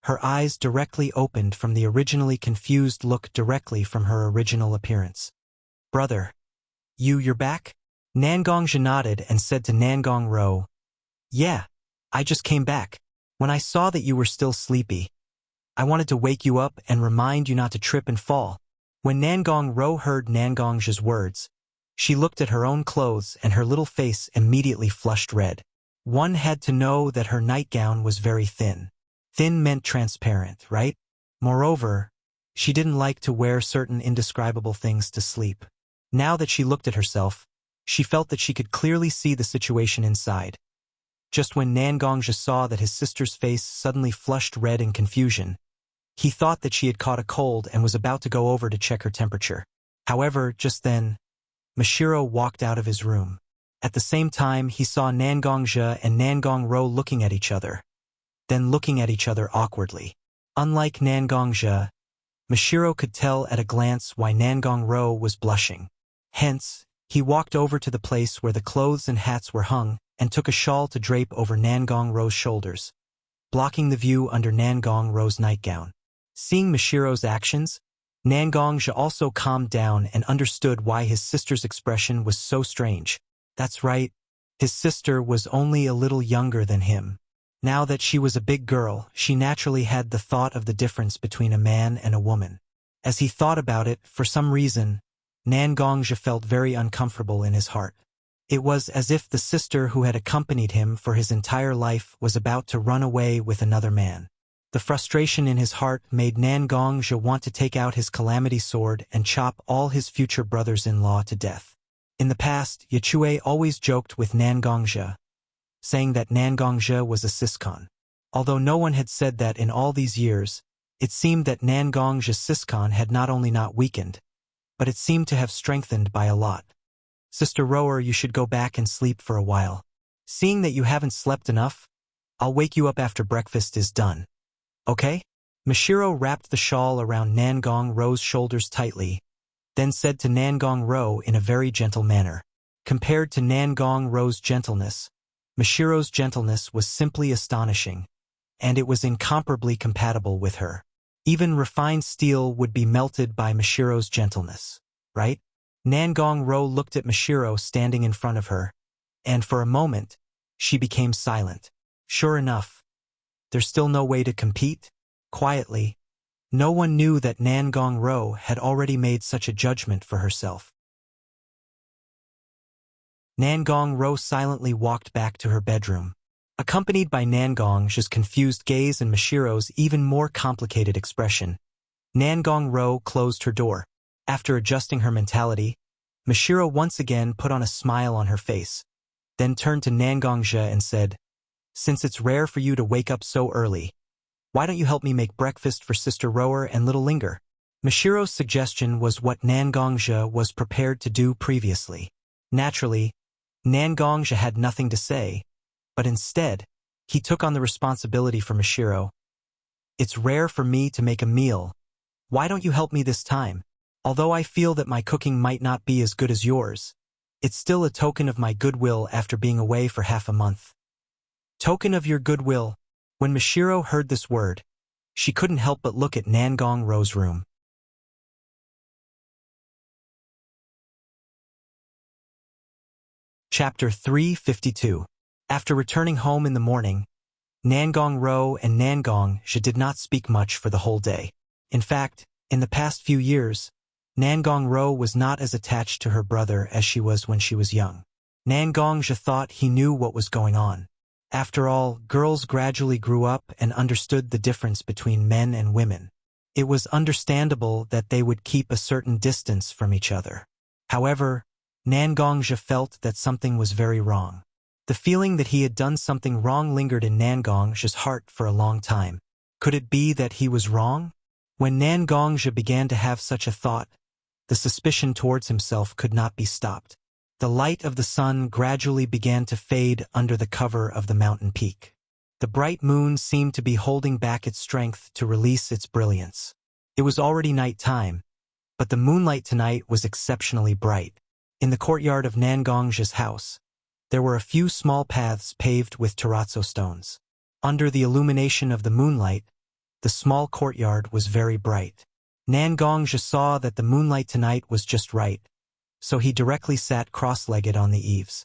her eyes directly opened from the originally confused look directly from her original appearance. "Brother, you're back?" Nangongja nodded and said to Nangongro, "Yeah, I just came back. When I saw that you were still sleepy, I wanted to wake you up and remind you not to trip and fall." When Nangongro heard Nangongja's words, she looked at her own clothes and her little face immediately flushed red. One had to know that her nightgown was very thin. Thin meant transparent, right? Moreover, she didn't like to wear certain indescribable things to sleep. Now that she looked at herself, she felt that she could clearly see the situation inside. Just when Nangongja saw that his sister's face suddenly flushed red in confusion, he thought that she had caught a cold and was about to go over to check her temperature. However, just then, Mashiro walked out of his room. At the same time, he saw Nangongja and Nangongro looking at each other, then looking at each other awkwardly. Unlike Nangongja, Mashiro could tell at a glance why Nangongro was blushing. Hence, he walked over to the place where the clothes and hats were hung and took a shawl to drape over Nangongro's shoulders, blocking the view under Nangongro's nightgown. Seeing Mashiro's actions, Nangongja also calmed down and understood why his sister's expression was so strange. That's right, his sister was only a little younger than him. Now that she was a big girl, she naturally had the thought of the difference between a man and a woman. As he thought about it, for some reason, Nangongja felt very uncomfortable in his heart. It was as if the sister who had accompanied him for his entire life was about to run away with another man. The frustration in his heart made Nangongja want to take out his calamity sword and chop all his future brothers-in-law to death. In the past, Yachue always joked with Nangongja, saying that Nangongja was a siscon. Although no one had said that in all these years, it seemed that Nangongja's siscon had not only not weakened, but it seemed to have strengthened by a lot. "Sister Rower, you should go back and sleep for a while. Seeing that you haven't slept enough, I'll wake you up after breakfast is done. Okay?" Mashiro wrapped the shawl around Nangongro's shoulders tightly, then said to Nangong Ro in a very gentle manner. Compared to Nangong Ro's gentleness, Mashiro's gentleness was simply astonishing, and it was incomparably compatible with her. Even refined steel would be melted by Mashiro's gentleness, right? Nangong Ro looked at Mashiro standing in front of her, and for a moment, she became silent. Sure enough, there's still no way to compete? Quietly, no one knew that Nangong Ro had already made such a judgment for herself. Nangong Ro silently walked back to her bedroom, accompanied by Nangong's confused gaze and Mashiro's even more complicated expression. Nangong Ro closed her door. After adjusting her mentality, Mashiro once again put on a smile on her face, then turned to Nangongja and said, "Since it's rare for you to wake up so early, why don't you help me make breakfast for Sister Rower and Little Linger?" Mashiro's suggestion was what Nangongja was prepared to do previously. Naturally, Nangongja had nothing to say, but instead, he took on the responsibility for Mashiro. "It's rare for me to make a meal. Why don't you help me this time? Although I feel that my cooking might not be as good as yours, it's still a token of my goodwill after being away for half a month." Token of your goodwill. When Mashiro heard this word, she couldn't help but look at Nangong Ro's room. Chapter 352. After returning home in the morning, Nangong Ro and Nangongja did not speak much for the whole day. In fact, in the past few years, Nangong Ro was not as attached to her brother as she was when she was young. Nangongja thought he knew what was going on. After all, girls gradually grew up and understood the difference between men and women. It was understandable that they would keep a certain distance from each other. However, Nangongja felt that something was very wrong. The feeling that he had done something wrong lingered in Nangongja's heart for a long time. Could it be that he was wrong? When Nangongja began to have such a thought, the suspicion towards himself could not be stopped. The light of the sun gradually began to fade under the cover of the mountain peak. The bright moon seemed to be holding back its strength to release its brilliance. It was already night time, but the moonlight tonight was exceptionally bright. In the courtyard of Nangongja's house, there were a few small paths paved with terrazzo stones. Under the illumination of the moonlight, the small courtyard was very bright. Nangongja saw that the moonlight tonight was just right, so he directly sat cross-legged on the eaves.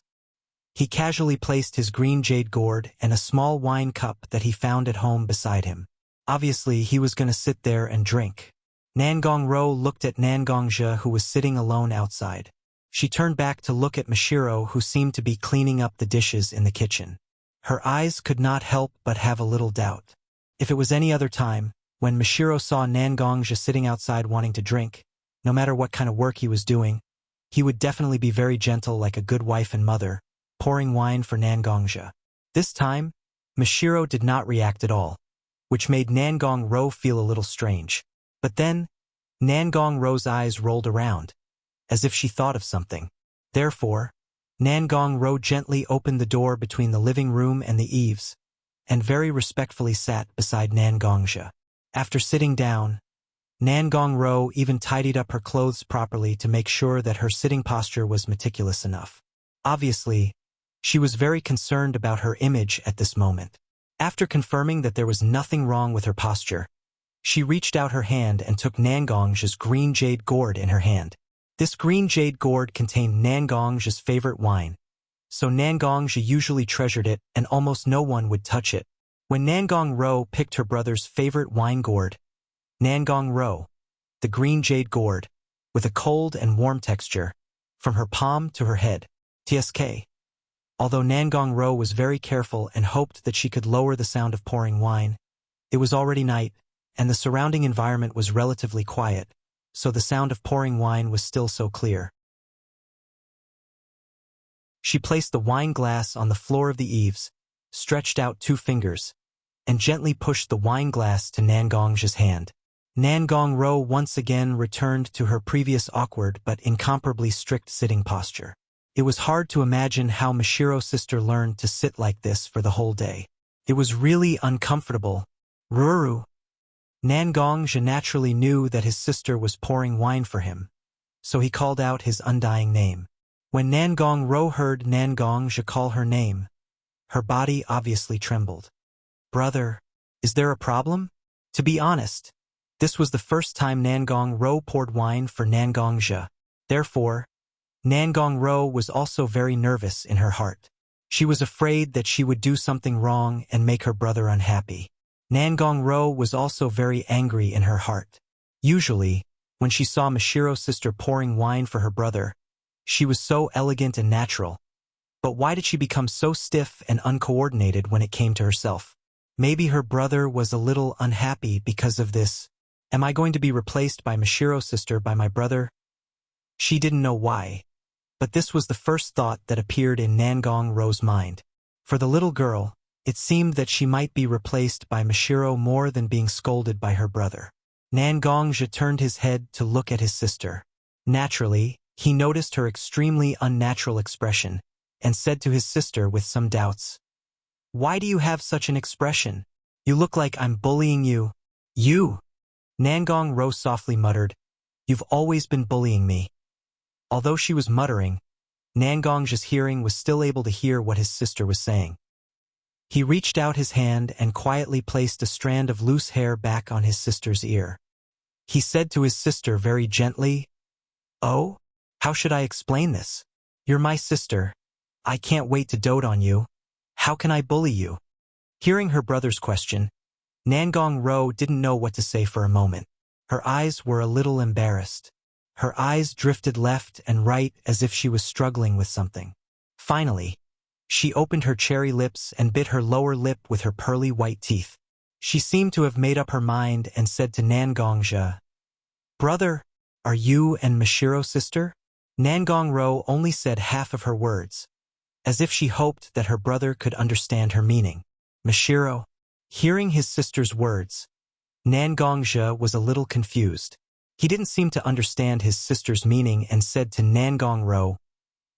He casually placed his green jade gourd and a small wine cup that he found at home beside him. Obviously, he was going to sit there and drink. Nangong Ro looked at Nangongja, who was sitting alone outside. She turned back to look at Mashiro, who seemed to be cleaning up the dishes in the kitchen. Her eyes could not help but have a little doubt. If it was any other time, when Mashiro saw Nangongja sitting outside wanting to drink, no matter what kind of work he was doing, he would definitely be very gentle like a good wife and mother, pouring wine for Nangongja. This time, Mashiro did not react at all, which made Nangong Ro feel a little strange. But then, Nangong Ro's eyes rolled around, as if she thought of something. Therefore, Nangong Ro gently opened the door between the living room and the eaves, and very respectfully sat beside Nangongja. After sitting down, Nangong Ro even tidied up her clothes properly to make sure that her sitting posture was meticulous enough. Obviously, she was very concerned about her image at this moment. After confirming that there was nothing wrong with her posture, she reached out her hand and took Nangongja's green jade gourd in her hand. This green jade gourd contained Nangongja's favorite wine, so Nangongja usually treasured it and almost no one would touch it. When Nangong Ro picked her brother's favorite wine gourd, Nangong Ro, the green jade gourd, with a cold and warm texture, from her palm to her head, tsk. Although Nangong Ro was very careful and hoped that she could lower the sound of pouring wine, it was already night, and the surrounding environment was relatively quiet, so the sound of pouring wine was still so clear. She placed the wine glass on the floor of the eaves, stretched out 2 fingers, and gently pushed the wine glass to Nangongja's hand. Nangong Ro once again returned to her previous awkward but incomparably strict sitting posture. It was hard to imagine how Mashiro's sister learned to sit like this for the whole day. It was really uncomfortable. Ruru. Nangongja naturally knew that his sister was pouring wine for him, so he called out his undying name. When Nangong-ro heard Nangong-zha call her name, her body obviously trembled. "Brother, is there a problem?" To be honest, this was the first time Nangong-ro poured wine for Nangong-zha. Therefore, Nangong-ro was also very nervous in her heart. She was afraid that she would do something wrong and make her brother unhappy. Nangong-ro was also very angry in her heart. Usually, when she saw Mashiro's sister pouring wine for her brother, she was so elegant and natural. But why did she become so stiff and uncoordinated when it came to herself? Maybe her brother was a little unhappy because of this. Am I going to be replaced by Mashiro's sister by my brother? She didn't know why, but this was the first thought that appeared in Nangong-ro's mind. For the little girl, it seemed that she might be replaced by Mashiro more than being scolded by her brother. Nangong-zha turned his head to look at his sister. Naturally, he noticed her extremely unnatural expression, and said to his sister with some doubts, "Why do you have such an expression? You look like I'm bullying you." "You?" Nangong-ro softly muttered, "You've always been bullying me." Although she was muttering, Nangong-zha's hearing was still able to hear what his sister was saying. He reached out his hand and quietly placed a strand of loose hair back on his sister's ear. He said to his sister very gently, "Oh, how should I explain this? You're my sister. I can't wait to dote on you. How can I bully you?" Hearing her brother's question, Nangong-ro didn't know what to say for a moment. Her eyes were a little embarrassed. Her eyes drifted left and right as if she was struggling with something. Finally, she opened her cherry lips and bit her lower lip with her pearly white teeth. She seemed to have made up her mind and said to Nangong-zha, "Brother, are you and Mashiro's sister?" Nangong-ro only said half of her words, as if she hoped that her brother could understand her meaning. Mashiro. Hearing his sister's words, Nangong-zha was a little confused. He didn't seem to understand his sister's meaning and said to Nangong-ro,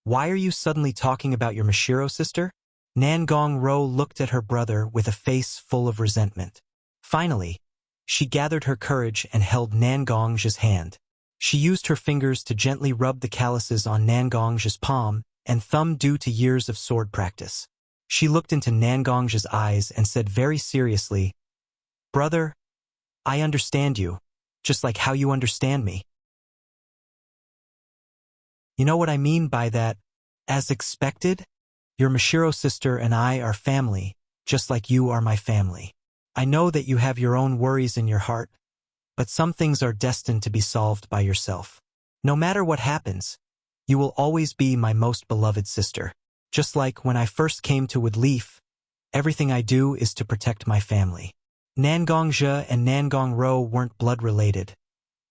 "Why are you suddenly talking about your Mashiro sister?" Nangong-ro looked at her brother with a face full of resentment. Finally, she gathered her courage and held Nangong-zha's hand. She used her fingers to gently rub the calluses on Nangong-zha's palm and thumb due to years of sword practice. She looked into Nangong-zha's eyes and said very seriously, "Brother, I understand you, just like how you understand me. You know what I mean by that? As expected, your Mashiro sister and I are family, just like you are my family. I know that you have your own worries in your heart, but some things are destined to be solved by yourself. No matter what happens, you will always be my most beloved sister. Just like when I first came to Woodleaf, everything I do is to protect my family." Nangong-zha and Nangong-ro weren't blood-related.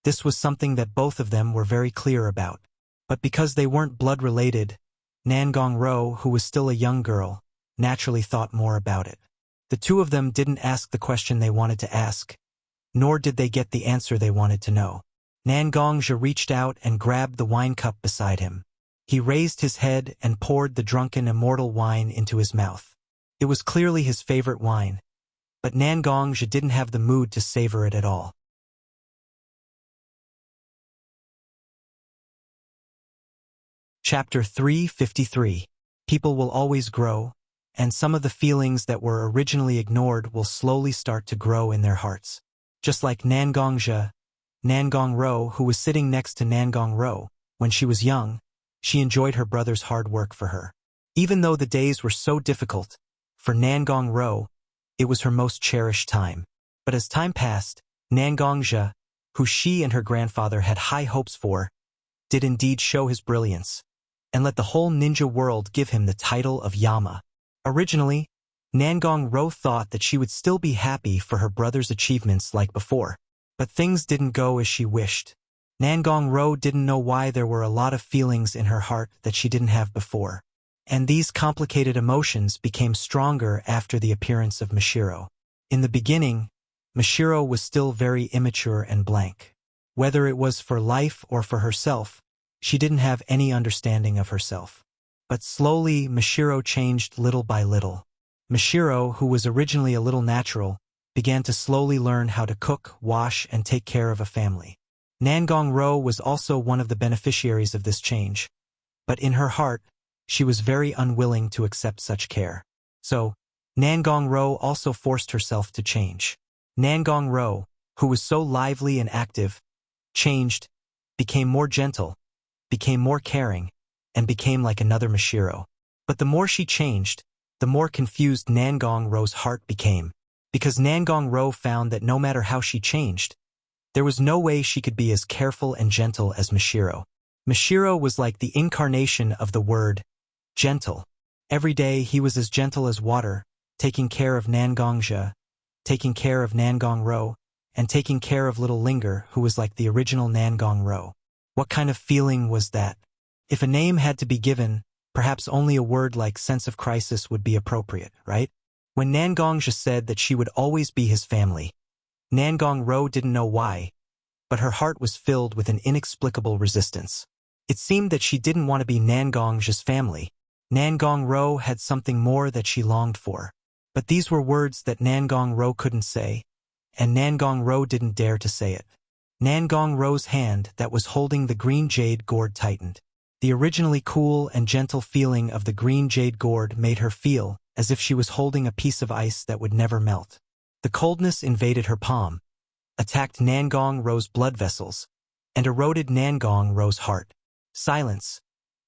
This was something that both of them were very clear about. But because they weren't blood-related, Nangong-ro, who was still a young girl, naturally thought more about it. The two of them didn't ask the question they wanted to ask, nor did they get the answer they wanted to know. Nangong-zha reached out and grabbed the wine cup beside him. He raised his head and poured the drunken immortal wine into his mouth. It was clearly his favorite wine, but Nangong-zha didn't have the mood to savor it at all. Chapter 353. People will always grow, and some of the feelings that were originally ignored will slowly start to grow in their hearts. Just like Nangong-zha, Nangong-ro, who was sitting next to Nangong-ro, when she was young, she enjoyed her brother's hard work for her. Even though the days were so difficult, for Nangong-ro, it was her most cherished time. But as time passed, Nangong-zha, who she and her grandfather had high hopes for, did indeed show his brilliance, and let the whole ninja world give him the title of Yama. Originally, Nangong-ro thought that she would still be happy for her brother's achievements like before, but things didn't go as she wished. Nangong-ro didn't know why there were a lot of feelings in her heart that she didn't have before, and these complicated emotions became stronger after the appearance of Mashiro. In the beginning, Mashiro was still very immature and blank. Whether it was for life or for herself, she didn't have any understanding of herself. But slowly, Mashiro changed little by little. Mashiro, who was originally a little natural, began to slowly learn how to cook, wash, and take care of a family. Nangong Ro was also one of the beneficiaries of this change, but in her heart, she was very unwilling to accept such care. So, Nangong Ro also forced herself to change. Nangong Ro, who was so lively and active, changed, became more gentle, became more caring, and became like another Mashiro. But the more she changed, the more confused Nangong Ro's heart became, because Nangong Ro found that no matter how she changed, there was no way she could be as careful and gentle as Mashiro. Mashiro was like the incarnation of the word gentle. Every day he was as gentle as water, taking care of Nangongja, taking care of Nangong Ro, and taking care of little Linger, who was like the original Nangong Ro. What kind of feeling was that? If a name had to be given, perhaps only a word like sense of crisis would be appropriate, right? When Nangongja said that she would always be his family, Nangong Ro didn't know why, but her heart was filled with an inexplicable resistance. It seemed that she didn't want to be Nangongja's family. Nangong Ro had something more that she longed for. But these were words that Nangong Ro couldn't say, and Nangong Ro didn't dare to say it. Nangong Ro's hand that was holding the green jade gourd tightened. The originally cool and gentle feeling of the green jade gourd made her feel as if she was holding a piece of ice that would never melt. The coldness invaded her palm, attacked Nangong Ro's blood vessels, and eroded Nangong Ro's heart. Silence.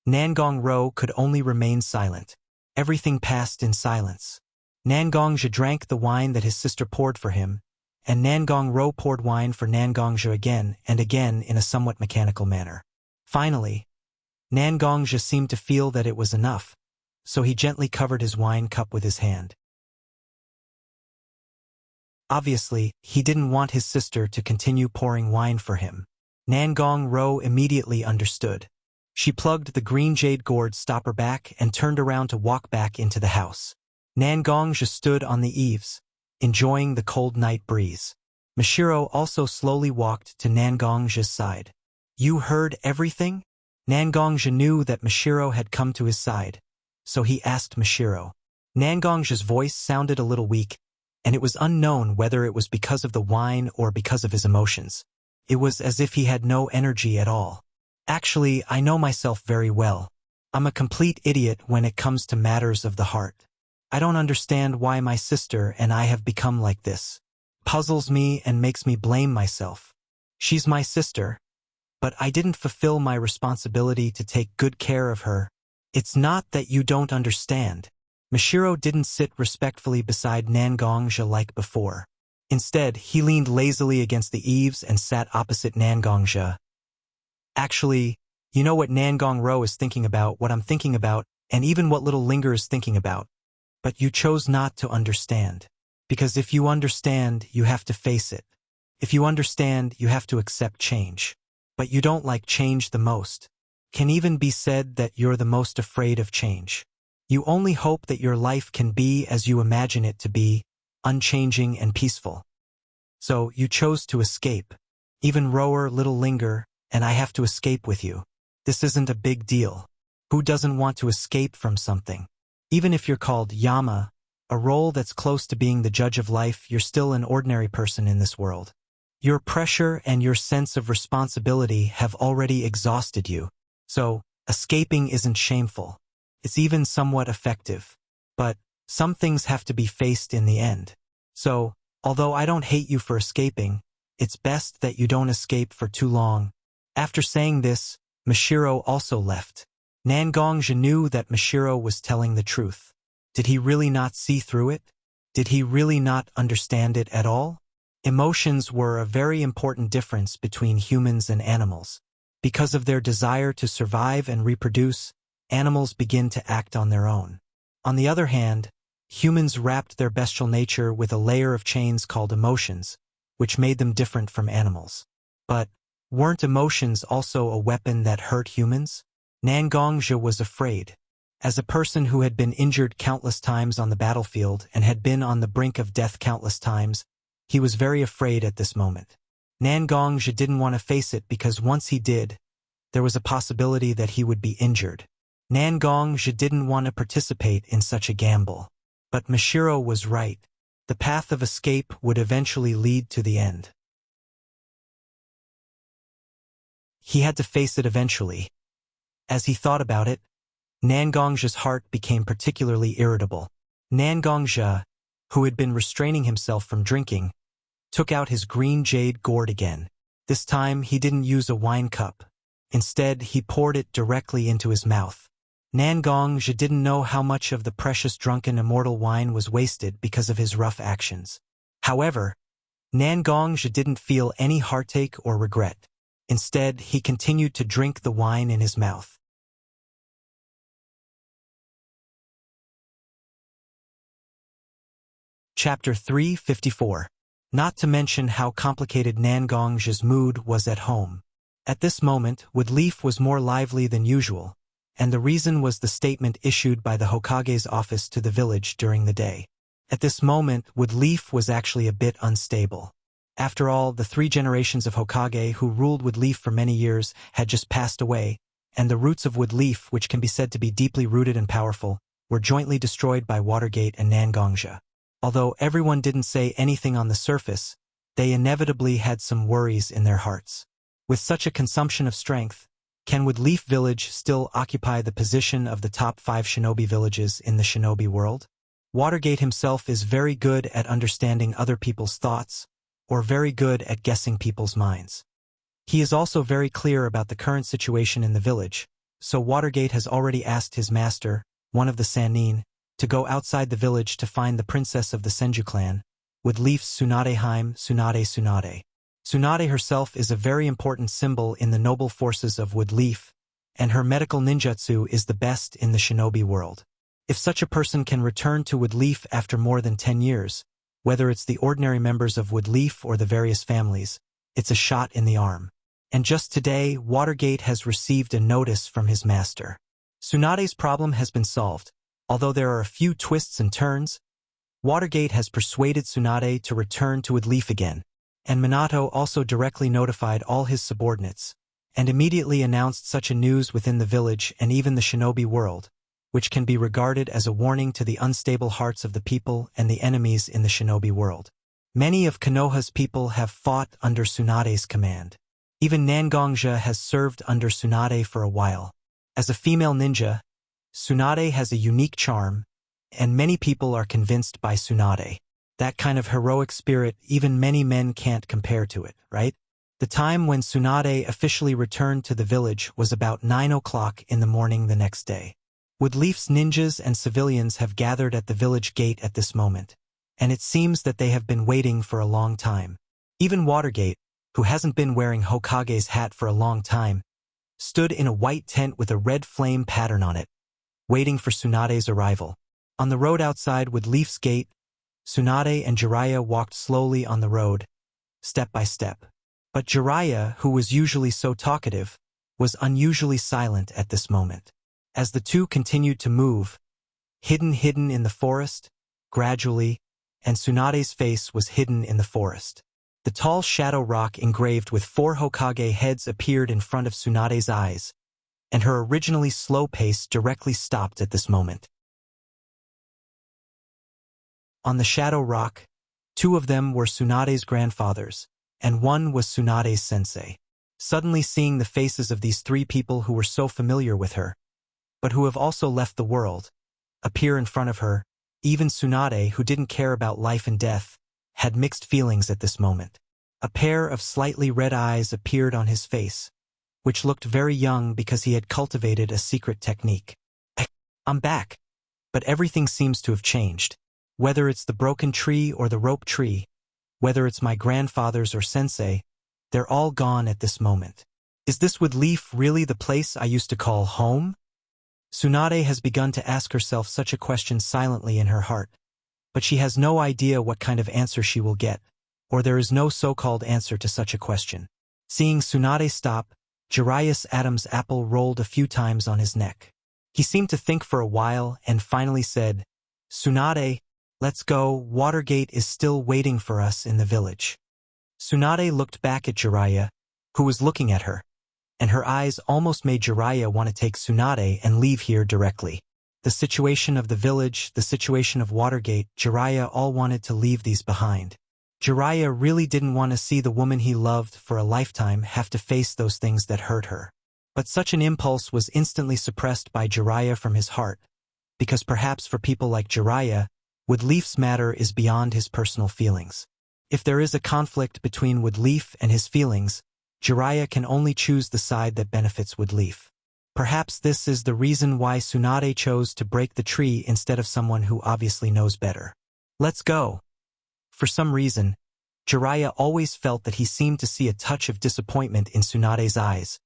Nangong Ro could only remain silent. Everything passed in silence. Nangongja drank the wine that his sister poured for him, and Nangong Ro poured wine for Nangongja again and again in a somewhat mechanical manner. Finally, Nangongja seemed to feel that it was enough, so he gently covered his wine cup with his hand. Obviously, he didn't want his sister to continue pouring wine for him. Nangong Ro immediately understood. She plugged the green jade gourd stopper back and turned around to walk back into the house. Nangongja stood on the eaves, enjoying the cold night breeze. Mashiro also slowly walked to Nangongja's side. "You heard everything?" Nangongja knew that Mashiro had come to his side, so he asked Mashiro. Nangongja's voice sounded a little weak, and it was unknown whether it was because of the wine or because of his emotions. It was as if he had no energy at all. "Actually, I know myself very well. I'm a complete idiot when it comes to matters of the heart. I don't understand why my sister and I have become like this. Puzzles me and makes me blame myself. She's my sister, but I didn't fulfill my responsibility to take good care of her. It's not that you don't understand." Mashiro didn't sit respectfully beside Nangongja like before. Instead, he leaned lazily against the eaves and sat opposite Nangongja. "Actually, you know what Nangong Ro is thinking about, what I'm thinking about, and even what little Linger is thinking about. But you chose not to understand. Because if you understand, you have to face it. If you understand, you have to accept change. But you don't like change the most. Can even be said that you're the most afraid of change. You only hope that your life can be as you imagine it to be, unchanging and peaceful. So you chose to escape. Even Rower, little Linger, and I have to escape with you. This isn't a big deal. Who doesn't want to escape from something? Even if you're called Yama, a role that's close to being the judge of life, you're still an ordinary person in this world. Your pressure and your sense of responsibility have already exhausted you. So, escaping isn't shameful. It's even somewhat effective. But some things have to be faced in the end. So, although I don't hate you for escaping, it's best that you don't escape for too long." After saying this, Mashiro also left. Nangongja knew that Mashiro was telling the truth. Did he really not see through it? Did he really not understand it at all? Emotions were a very important difference between humans and animals. Because of their desire to survive and reproduce, animals begin to act on their own. On the other hand, humans wrapped their bestial nature with a layer of chains called emotions, which made them different from animals. But weren't emotions also a weapon that hurt humans? Nangongja was afraid. As a person who had been injured countless times on the battlefield and had been on the brink of death countless times, he was very afraid at this moment. Nangongja didn't want to face it because once he did, there was a possibility that he would be injured. Nangongja didn't want to participate in such a gamble. But Mashiro was right. The path of escape would eventually lead to the end. He had to face it eventually. As he thought about it, Nangong's heart became particularly irritable. Nangong, who had been restraining himself from drinking, took out his green jade gourd again. This time he didn't use a wine cup. Instead, he poured it directly into his mouth. Nangong didn't know how much of the precious drunken immortal wine was wasted because of his rough actions. However, Nangong didn't feel any heartache or regret. Instead, he continued to drink the wine in his mouth. Chapter 354. Not to mention how complicated Nangong's mood was at home. At this moment, Woodleaf was more lively than usual, and the reason was the statement issued by the Hokage's office to the village during the day. At this moment, Woodleaf was actually a bit unstable. After all, the 3 generations of Hokage who ruled Woodleaf for many years had just passed away, and the roots of Woodleaf, which can be said to be deeply rooted and powerful, were jointly destroyed by Watergate and Nangongja. Although everyone didn't say anything on the surface, they inevitably had some worries in their hearts. With such a consumption of strength, can Woodleaf Village still occupy the position of the top 5 shinobi villages in the shinobi world? Watergate himself is very good at understanding other people's thoughts, or very good at guessing people's minds. He is also very clear about the current situation in the village, so Watergate has already asked his master, one of the Sannin, to go outside the village to find the princess of the Senju clan, Woodleaf's Tsunadeheim Tsunade. Tsunade herself is a very important symbol in the noble forces of Woodleaf, and her medical ninjutsu is the best in the shinobi world. If such a person can return to Woodleaf after more than 10 years, whether it's the ordinary members of Woodleaf or the various families, it's a shot in the arm. And just today, Watergate has received a notice from his master. Tsunade's problem has been solved. Although there are a few twists and turns, Watergate has persuaded Tsunade to return to Woodleaf again, and Minato also directly notified all his subordinates, and immediately announced such a news within the village and even the shinobi world, which can be regarded as a warning to the unstable hearts of the people and the enemies in the shinobi world. Many of Konoha's people have fought under Tsunade's command. Even Nangongja has served under Tsunade for a while. As a female ninja, Tsunade has a unique charm, and many people are convinced by Tsunade. That kind of heroic spirit, even many men can't compare to it, right? The time when Tsunade officially returned to the village was about 9 o'clock in the morning the next day. Woodleaf's ninjas and civilians have gathered at the village gate at this moment, and it seems that they have been waiting for a long time. Even Watergate, who hasn't been wearing Hokage's hat for a long time, stood in a white tent with a red flame pattern on it, waiting for Tsunade's arrival. On the road outside Woodleaf's gate, Tsunade and Jiraiya walked slowly on the road, step by step. But Jiraiya, who was usually so talkative, was unusually silent at this moment. As the two continued to move, hidden in the forest, gradually, and Tsunade's face was hidden in the forest. The tall shadow rock engraved with 4 Hokage heads appeared in front of Tsunade's eyes, and her originally slow pace directly stopped at this moment. On the shadow rock, 2 of them were Tsunade's grandfathers, and 1 was Tsunade's sensei. Suddenly seeing the faces of these 3 people who were so familiar with her, but who have also left the world, appear in front of her, even Tsunade, who didn't care about life and death, had mixed feelings at this moment. A pair of slightly red eyes appeared on his face, which looked very young because he had cultivated a secret technique. I'm back, but everything seems to have changed. Whether it's the broken tree or the rope tree, whether it's my grandfathers or sensei, they're all gone at this moment. Is this Woodleaf really the place I used to call home? Tsunade has begun to ask herself such a question silently in her heart, but she has no idea what kind of answer she will get, or there is no so-called answer to such a question. Seeing Tsunade stop, Jiraiya's Adam's apple rolled a few times on his neck. He seemed to think for a while and finally said, "Tsunade, let's go, Watergate is still waiting for us in the village." Tsunade looked back at Jiraiya, who was looking at her, and her eyes almost made Jiraiya want to take Tsunade and leave here directly. The situation of the village, the situation of Watergate, Jiraiya all wanted to leave these behind. Jiraiya really didn't want to see the woman he loved for a lifetime have to face those things that hurt her. But such an impulse was instantly suppressed by Jiraiya from his heart, because perhaps for people like Jiraiya, Woodleaf's matter is beyond his personal feelings. If there is a conflict between Woodleaf and his feelings, Jiraiya can only choose the side that benefits Woodleaf. Perhaps this is the reason why Tsunade chose to break the tree instead of someone who obviously knows better. Let's go. For some reason, Jiraiya always felt that he seemed to see a touch of disappointment in Tsunade's eyes,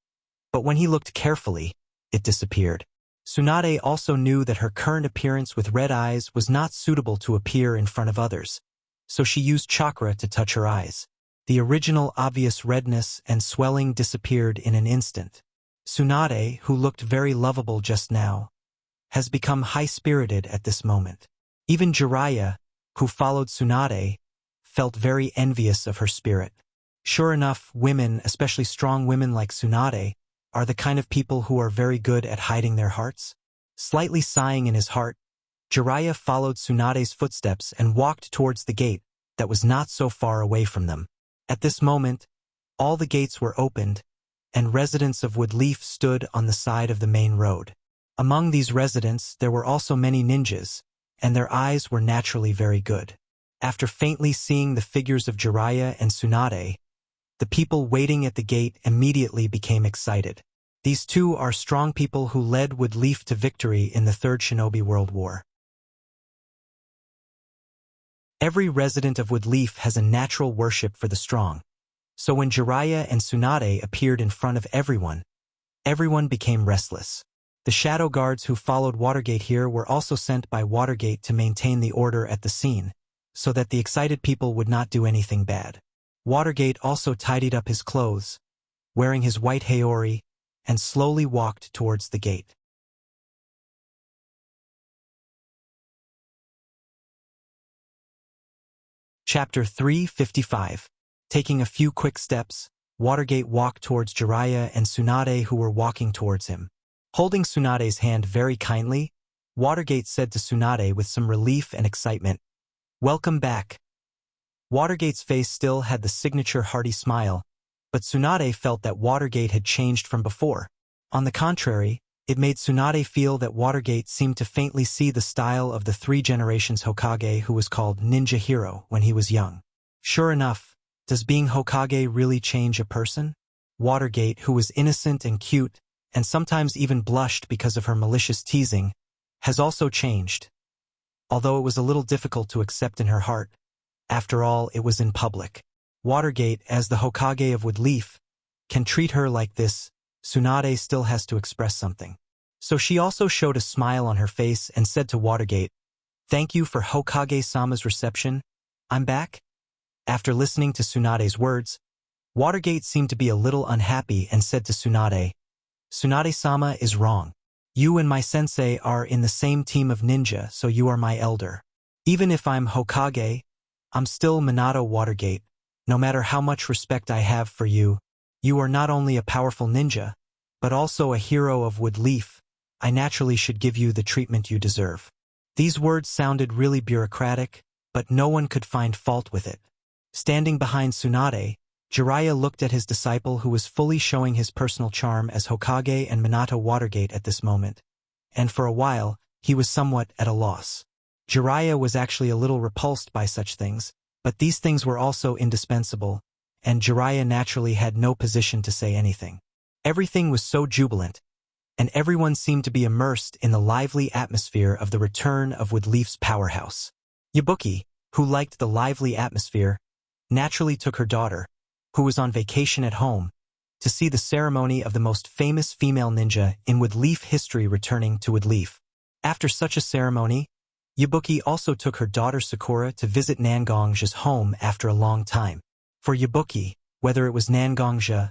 but when he looked carefully, it disappeared. Tsunade also knew that her current appearance with red eyes was not suitable to appear in front of others, so she used chakra to touch her eyes. The original obvious redness and swelling disappeared in an instant. Tsunade, who looked very lovable just now, has become high-spirited at this moment. Even Jiraiya, who followed Tsunade, felt very envious of her spirit. Sure enough, women, especially strong women like Tsunade, are the kind of people who are very good at hiding their hearts. Slightly sighing in his heart, Jiraiya followed Tsunade's footsteps and walked towards the gate that was not so far away from them. At this moment, all the gates were opened, and residents of Woodleaf stood on the side of the main road. Among these residents there were also many ninjas, and their eyes were naturally very good. After faintly seeing the figures of Jiraiya and Tsunade, the people waiting at the gate immediately became excited. These two are strong people who led Woodleaf to victory in the Third Shinobi World War. Every resident of Woodleaf has a natural worship for the strong. So when Jiraiya and Tsunade appeared in front of everyone became restless. The shadow guards who followed Watergate here were also sent by Watergate to maintain the order at the scene, so that the excited people would not do anything bad. Watergate also tidied up his clothes, wearing his white haori, and slowly walked towards the gate. Chapter 355. Taking a few quick steps, Watergate walked towards Jiraiya and Tsunade who were walking towards him. Holding Tsunade's hand very kindly, Watergate said to Tsunade with some relief and excitement, "Welcome back." Watergate's face still had the signature hearty smile, but Tsunade felt that Watergate had changed from before. On the contrary, it made Tsunade feel that Watergate seemed to faintly see the style of the 3 generations Hokage who was called Ninja Hero when he was young. Sure enough, does being Hokage really change a person? Watergate, who was innocent and cute, and sometimes even blushed because of her malicious teasing, has also changed. Although it was a little difficult to accept in her heart, after all, it was in public. Watergate, as the Hokage of Woodleaf, can treat her like this. Tsunade still has to express something. So she also showed a smile on her face and said to Watergate, "Thank you for Hokage-sama's reception. I'm back?" After listening to Tsunade's words, Watergate seemed to be a little unhappy and said to Tsunade, "Tsunade-sama is wrong. You and my sensei are in the same team of ninja, so you are my elder. Even if I'm Hokage, I'm still Minato Watergate. No matter how much respect I have for you, you are not only a powerful ninja, but also a hero of Woodleaf. I naturally should give you the treatment you deserve." These words sounded really bureaucratic, but no one could find fault with it. Standing behind Tsunade, Jiraiya looked at his disciple who was fully showing his personal charm as Hokage and Minato Watergate at this moment, and for a while, he was somewhat at a loss. Jiraiya was actually a little repulsed by such things, but these things were also indispensable, and Jiraiya naturally had no position to say anything. Everything was so jubilant, and everyone seemed to be immersed in the lively atmosphere of the return of Woodleaf's powerhouse. Yabuki, who liked the lively atmosphere, naturally took her daughter, who was on vacation at home, to see the ceremony of the most famous female ninja in Woodleaf history returning to Woodleaf. After such a ceremony, Yabuki also took her daughter Sakura to visit Nangongja's home after a long time. For Yabuki, whether it was Nangongja,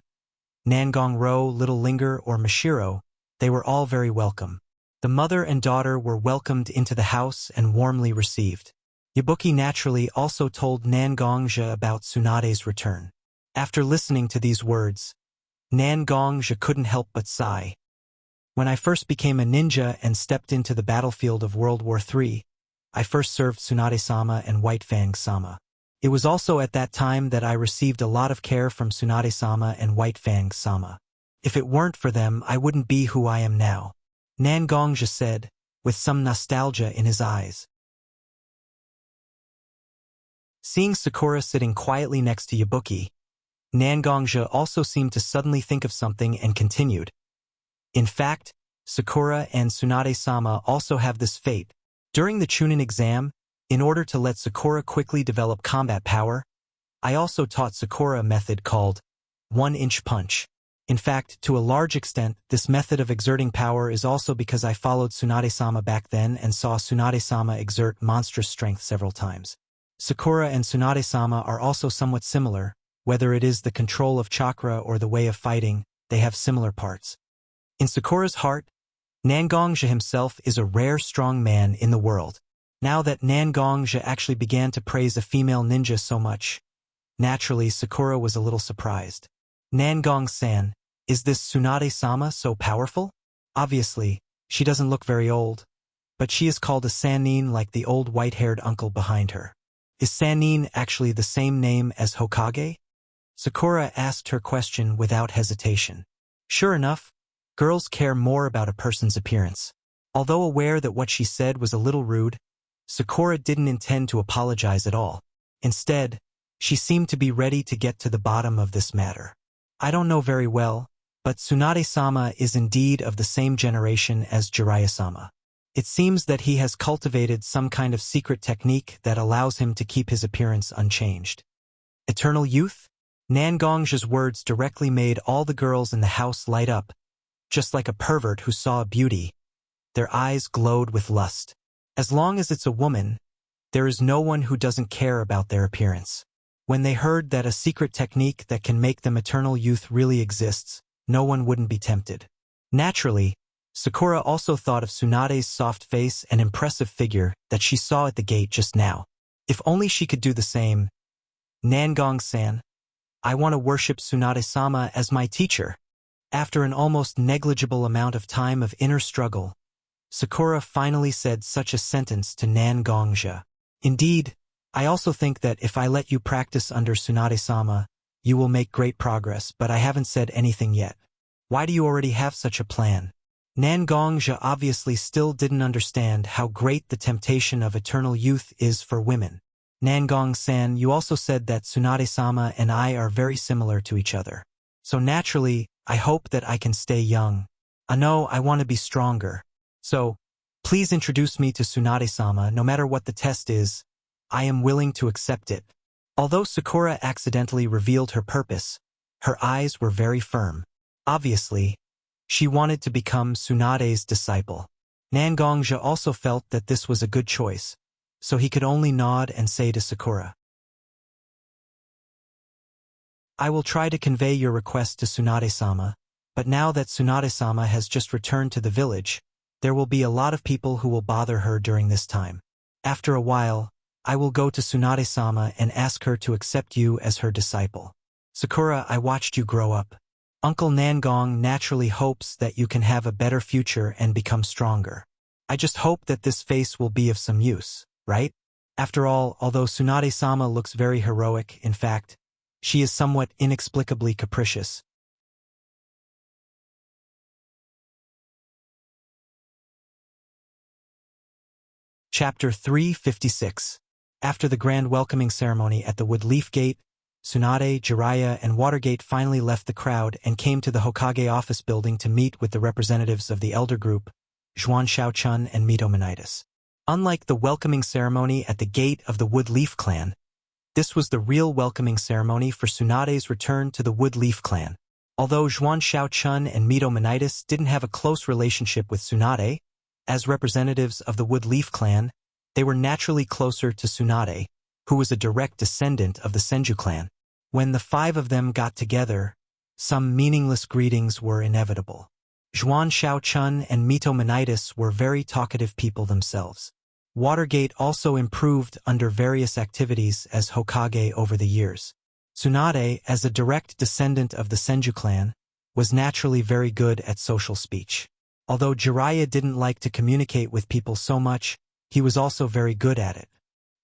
Nangongro, Little Linger, or Mashiro, they were all very welcome. The mother and daughter were welcomed into the house and warmly received. Yabuki naturally also told Nangongja about Tsunade's return. After listening to these words, Nangongja couldn't help but sigh. "When I first became a ninja and stepped into the battlefield of World War III, I first served Tsunade-sama and White Fang-sama. It was also at that time that I received a lot of care from Tsunade-sama and White Fang-sama. If it weren't for them, I wouldn't be who I am now, Nan Gongja said, with some nostalgia in his eyes. Seeing Sakura sitting quietly next to Yabuki, Nan Gongja also seemed to suddenly think of something and continued. In fact, Sakura and Tsunade-sama also have this fate. During the Chunin exam, in order to let Sakura quickly develop combat power, I also taught Sakura a method called one-inch punch. In fact, to a large extent, this method of exerting power is also because I followed Tsunade-sama back then and saw Tsunade-sama exert monstrous strength several times. Sakura and Tsunade-sama are also somewhat similar. Whether it is the control of chakra or the way of fighting, they have similar parts. In Sakura's heart, Nan Gongja himself is a rare strong man in the world. Now that Nan Gongja actually began to praise a female ninja so much, naturally Sakura was a little surprised. Nan Gong-san, is this Tsunade-sama so powerful? Obviously, she doesn't look very old, but she is called a Sannin like the old white-haired uncle behind her. Is Sannin actually the same name as Hokage? Sakura asked her question without hesitation. Sure enough, girls care more about a person's appearance. Although aware that what she said was a little rude, Sakura didn't intend to apologize at all. Instead, she seemed to be ready to get to the bottom of this matter. I don't know very well, but Tsunade-sama is indeed of the same generation as Jiraiya-sama. It seems that he has cultivated some kind of secret technique that allows him to keep his appearance unchanged. Eternal youth? Nan Gongja's words directly made all the girls in the house light up, just like a pervert who saw a beauty. Their eyes glowed with lust. As long as it's a woman, there is no one who doesn't care about their appearance. When they heard that a secret technique that can make them eternal youth really exists, no one wouldn't be tempted. Naturally, Sakura also thought of Tsunade's soft face and impressive figure that she saw at the gate just now. If only she could do the same. Nan Gong-san, I want to worship Tsunade-sama as my teacher. After an almost negligible amount of time of inner struggle, Sakura finally said such a sentence to Nan Gongja. Indeed, I also think that if I let you practice under Tsunade-sama, you will make great progress, but I haven't said anything yet. Why do you already have such a plan? Nan Gongja obviously still didn't understand how great the temptation of eternal youth is for women. Nan Gong-san, you also said that Tsunade-sama and I are very similar to each other. So naturally, I hope that I can stay young. I know I want to be stronger. So, please introduce me to Tsunade-sama no matter what the test is. I am willing to accept it. Although Sakura accidentally revealed her purpose, her eyes were very firm. Obviously, she wanted to become Tsunade's disciple. Nan Gongja also felt that this was a good choice, so he could only nod and say to Sakura, I will try to convey your request to Tsunade-sama, but now that Tsunade-sama has just returned to the village, there will be a lot of people who will bother her during this time. After a while, I will go to Tsunade-sama and ask her to accept you as her disciple. Sakura, I watched you grow up. Uncle Nangong naturally hopes that you can have a better future and become stronger. I just hope that this face will be of some use, right? After all, although Tsunade-sama looks very heroic, in fact, she is somewhat inexplicably capricious. Chapter 356. After the grand welcoming ceremony at the Wood Leaf Gate, Tsunade, Jiraiya, and Watergate finally left the crowd and came to the Hokage office building to meet with the representatives of the elder group, Zhuan Shaochun and Mito Menitis. Unlike the welcoming ceremony at the gate of the Wood Leaf clan, this was the real welcoming ceremony for Tsunade's return to the Wood Leaf clan. Although Zhuan Shaochun and Mito Menitis didn't have a close relationship with Tsunade, as representatives of the Wood Leaf clan, they were naturally closer to Tsunade, who was a direct descendant of the Senju clan. When the five of them got together, some meaningless greetings were inevitable. Zhuan Shaochun and Mito Menitis were very talkative people themselves. Watergate also improved under various activities as Hokage over the years. Tsunade, as a direct descendant of the Senju clan, was naturally very good at social speech. Although Jiraiya didn't like to communicate with people so much, he was also very good at it.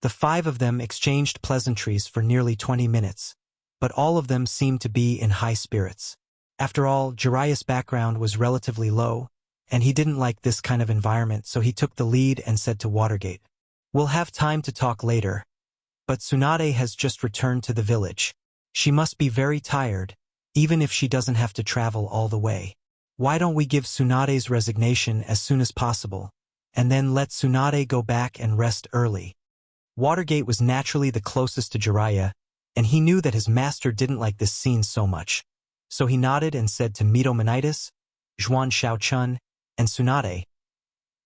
The 5 of them exchanged pleasantries for nearly 20 minutes, but all of them seemed to be in high spirits. After all, Jiraiya's background was relatively low, and he didn't like this kind of environment, so he took the lead and said to Watergate, "We'll have time to talk later, but Tsunade has just returned to the village. She must be very tired, even if she doesn't have to travel all the way. Why don't we give Tsunade's resignation as soon as possible, and then let Tsunade go back and rest early?" Watergate was naturally the closest to Jiraiya, and he knew that his master didn't like this scene so much. So he nodded and said to Mitomanitis, Zhuan Shaochun, and Tsunade,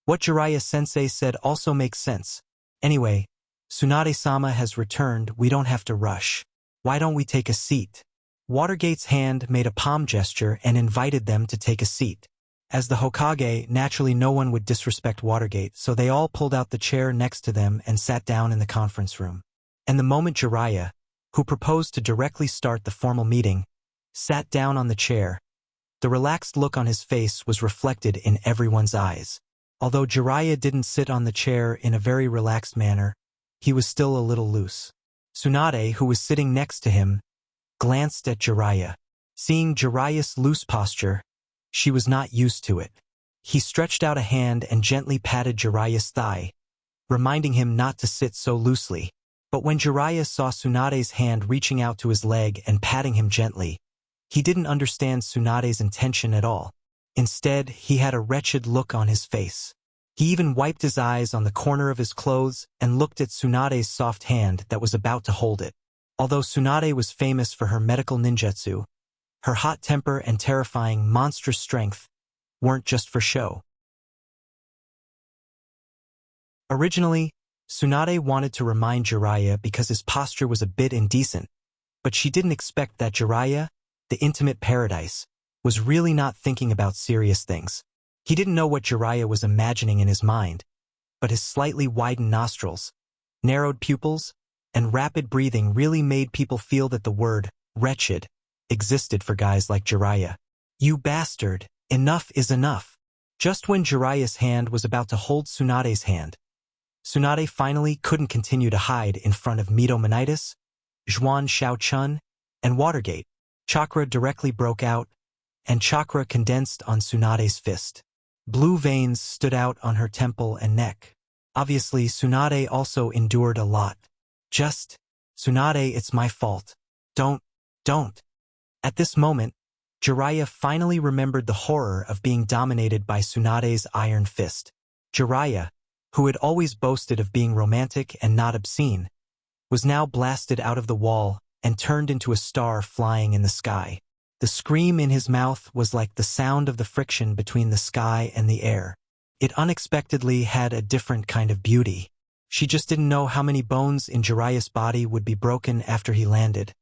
"What Jiraiya-sensei said also makes sense. Anyway, Tsunade-sama has returned, we don't have to rush. Why don't we take a seat?" Watergate's hand made a palm gesture and invited them to take a seat. As the Hokage, naturally no one would disrespect Watergate, so they all pulled out the chair next to them and sat down in the conference room. And the moment Jiraiya, who proposed to directly start the formal meeting, sat down on the chair, the relaxed look on his face was reflected in everyone's eyes. Although Jiraiya didn't sit on the chair in a very relaxed manner, he was still a little loose. Tsunade, who was sitting next to him, glanced at Jiraiya. Seeing Jiraiya's loose posture, she was not used to it. He stretched out a hand and gently patted Jiraiya's thigh, reminding him not to sit so loosely. But when Jiraiya saw Tsunade's hand reaching out to his leg and patting him gently, he didn't understand Tsunade's intention at all. Instead, he had a wretched look on his face. He even wiped his eyes on the corner of his clothes and looked at Tsunade's soft hand that was about to hold it. Although Tsunade was famous for her medical ninjutsu, her hot temper and terrifying, monstrous strength weren't just for show. Originally, Tsunade wanted to remind Jiraiya because his posture was a bit indecent, but she didn't expect that Jiraiya, the intimate paradise, was really not thinking about serious things. He didn't know what Jiraiya was imagining in his mind, but his slightly widened nostrils, narrowed pupils, and rapid breathing really made people feel that the word wretched existed for guys like Jiraiya. "You bastard, enough is enough." Just when Jiraiya's hand was about to hold Tsunade's hand, Tsunade finally couldn't continue to hide in front of Mitomanitis, Zhuan Shaochun, and Watergate. Chakra directly broke out, and chakra condensed on Tsunade's fist. Blue veins stood out on her temple and neck. Obviously, Tsunade also endured a lot. "Just, Tsunade, it's my fault. Don't. At this moment, Jiraiya finally remembered the horror of being dominated by Tsunade's iron fist. Jiraiya, who had always boasted of being romantic and not obscene, was now blasted out of the wall and turned into a star flying in the sky. The scream in his mouth was like the sound of the friction between the sky and the air. It unexpectedly had a different kind of beauty. She just didn't know how many bones in Jiraiya's body would be broken after he landed,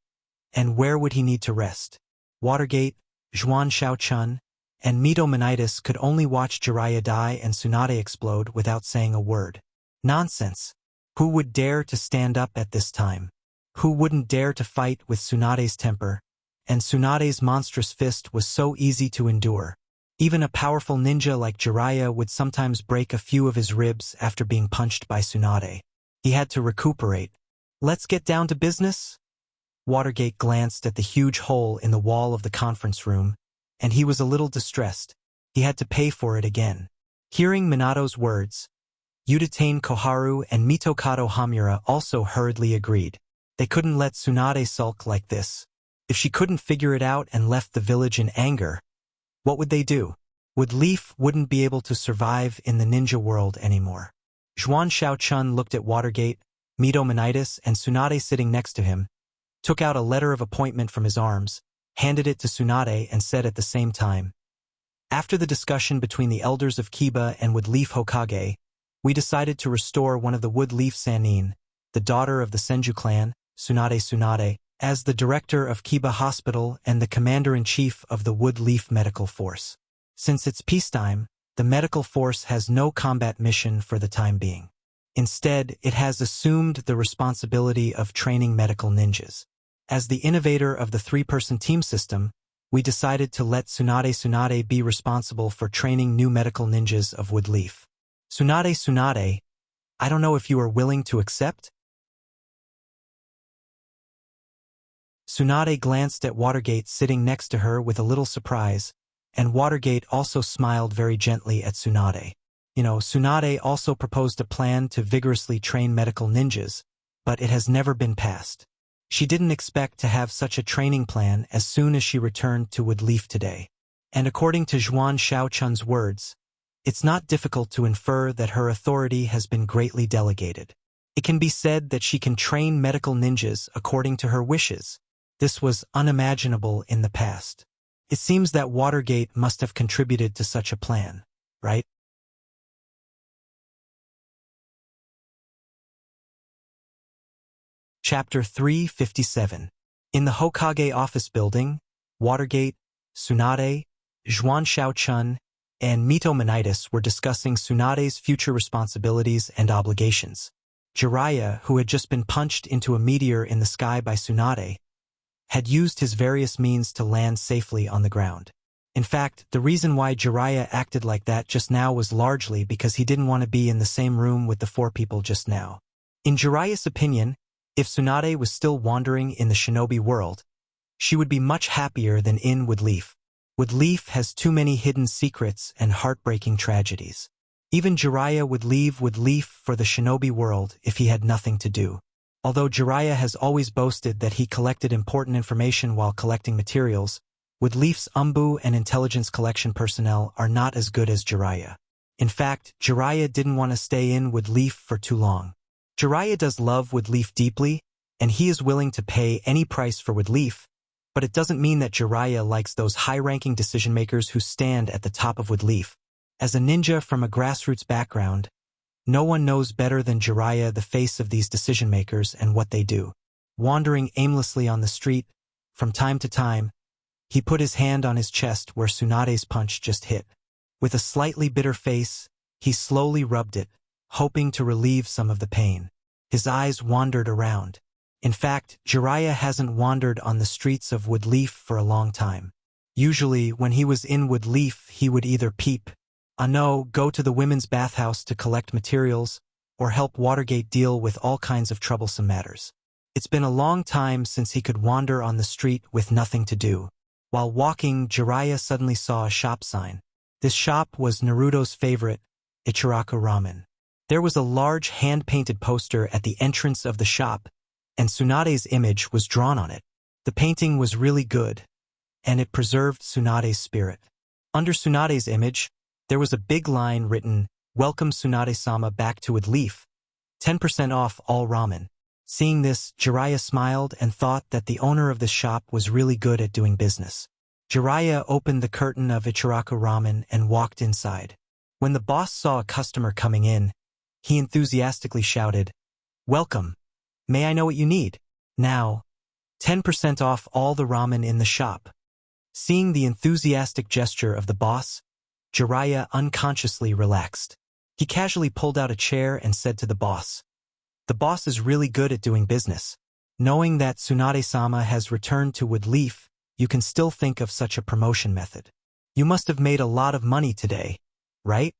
and where would he need to rest. Watergate, Zhuan Shaochun, and Mitomanitis could only watch Jiraiya die and Tsunade explode without saying a word. Nonsense. Who would dare to stand up at this time? Who wouldn't dare to fight with Tsunade's temper? And Tsunade's monstrous fist was so easy to endure. Even a powerful ninja like Jiraiya would sometimes break a few of his ribs after being punched by Tsunade. He had to recuperate. "Let's get down to business?" Watergate glanced at the huge hole in the wall of the conference room, and he was a little distressed. He had to pay for it again. Hearing Minato's words, Udatain Koharu and Mitokado Hamura also hurriedly agreed. They couldn't let Tsunade sulk like this. If she couldn't figure it out and left the village in anger, what would they do? Leaf wouldn't be able to survive in the ninja world anymore. Zhuan Shaochun looked at Watergate, Mitomanitis, and Tsunade sitting next to him, took out a letter of appointment from his arms, handed it to Tsunade, and said at the same time, "After the discussion between the elders of Kiba and Woodleaf Hokage, we decided to restore one of the Woodleaf Sannin, the daughter of the Senju clan, Tsunade, as the director of Kiba Hospital and the commander-in-chief of the Woodleaf Medical Force. Since it's peacetime, the medical force has no combat mission for the time being. Instead, it has assumed the responsibility of training medical ninjas. As the innovator of the 3-person team system, we decided to let Tsunade be responsible for training new medical ninjas of Woodleaf. Tsunade, I don't know if you are willing to accept?" Tsunade glanced at Watergate sitting next to her with a little surprise, and Watergate also smiled very gently at Tsunade. Tsunade also proposed a plan to vigorously train medical ninjas, but it has never been passed. She didn't expect to have such a training plan as soon as she returned to Woodleaf today. And according to Zhuan Shaochun's words, it's not difficult to infer that her authority has been greatly delegated. It can be said that she can train medical ninjas according to her wishes. This was unimaginable in the past. It seems that Watergate must have contributed to such a plan, right? Chapter 357. In the Hokage office building, Watergate, Tsunade, Zhuan Shaochun, and Mito Menitis were discussing Tsunade's future responsibilities and obligations. Jiraiya, who had just been punched into a meteor in the sky by Tsunade, had used his various means to land safely on the ground. In fact, the reason why Jiraiya acted like that just now was largely because he didn't want to be in the same room with the four people just now. In Jiraiya's opinion, if Tsunade was still wandering in the shinobi world, she would be much happier than in Woodleaf. Woodleaf has too many hidden secrets and heartbreaking tragedies. Even Jiraiya would leave Woodleaf for the shinobi world if he had nothing to do. Although Jiraiya has always boasted that he collected important information while collecting materials, Woodleaf's Umbu and intelligence collection personnel are not as good as Jiraiya. In fact, Jiraiya didn't want to stay in Woodleaf for too long. Jiraiya does love Woodleaf deeply, and he is willing to pay any price for Woodleaf, but it doesn't mean that Jiraiya likes those high-ranking decision-makers who stand at the top of Woodleaf. As a ninja from a grassroots background, no one knows better than Jiraiya the face of these decision-makers and what they do. Wandering aimlessly on the street, from time to time, he put his hand on his chest where Tsunade's punch just hit. With a slightly bitter face, he slowly rubbed it, hoping to relieve some of the pain. His eyes wandered around. In fact, Jiraiya hasn't wandered on the streets of Woodleaf for a long time. Usually, when he was in Woodleaf, he would either peep, go to the women's bathhouse to collect materials, or help Watergate deal with all kinds of troublesome matters. It's been a long time since he could wander on the street with nothing to do. While walking, Jiraiya suddenly saw a shop sign. This shop was Naruto's favorite, Ichiraku Ramen. There was a large hand-painted poster at the entrance of the shop, and Tsunade's image was drawn on it. The painting was really good, and it preserved Tsunade's spirit. Under Tsunade's image, there was a big line written, "Welcome Tsunade-sama back to Woodleaf, 10% off all ramen." Seeing this, Jiraiya smiled and thought that the owner of the shop was really good at doing business. Jiraiya opened the curtain of Ichiraku Ramen and walked inside. When the boss saw a customer coming in, he enthusiastically shouted, "Welcome. May I know what you need?" Now, 10% off all the ramen in the shop. Seeing the enthusiastic gesture of the boss, Jiraiya unconsciously relaxed. He casually pulled out a chair and said to the boss, "The boss is really good at doing business. Knowing that Tsunade-sama has returned to Woodleaf, you can still think of such a promotion method. You must have made a lot of money today, right?"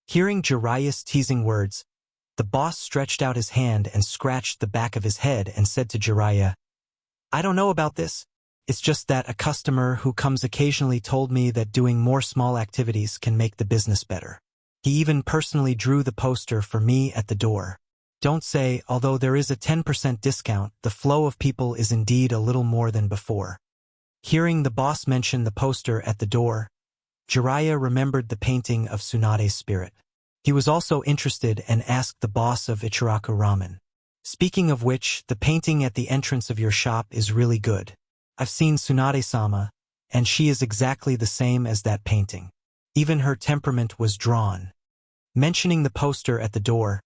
Hearing Jiraiya's teasing words, the boss stretched out his hand and scratched the back of his head and said to Jiraiya, "I don't know about this. It's just that a customer who comes occasionally told me that doing more small activities can make the business better. He even personally drew the poster for me at the door. Don't say, although there is a 10% discount, the flow of people is indeed a little more than before." Hearing the boss mention the poster at the door, Jiraiya remembered the painting of Tsunade's spirit. He was also interested and asked the boss of Ichiraku Ramen, "Speaking of which, the painting at the entrance of your shop is really good. I've seen Tsunade-sama, and she is exactly the same as that painting. Even her temperament was drawn." Mentioning the poster at the door,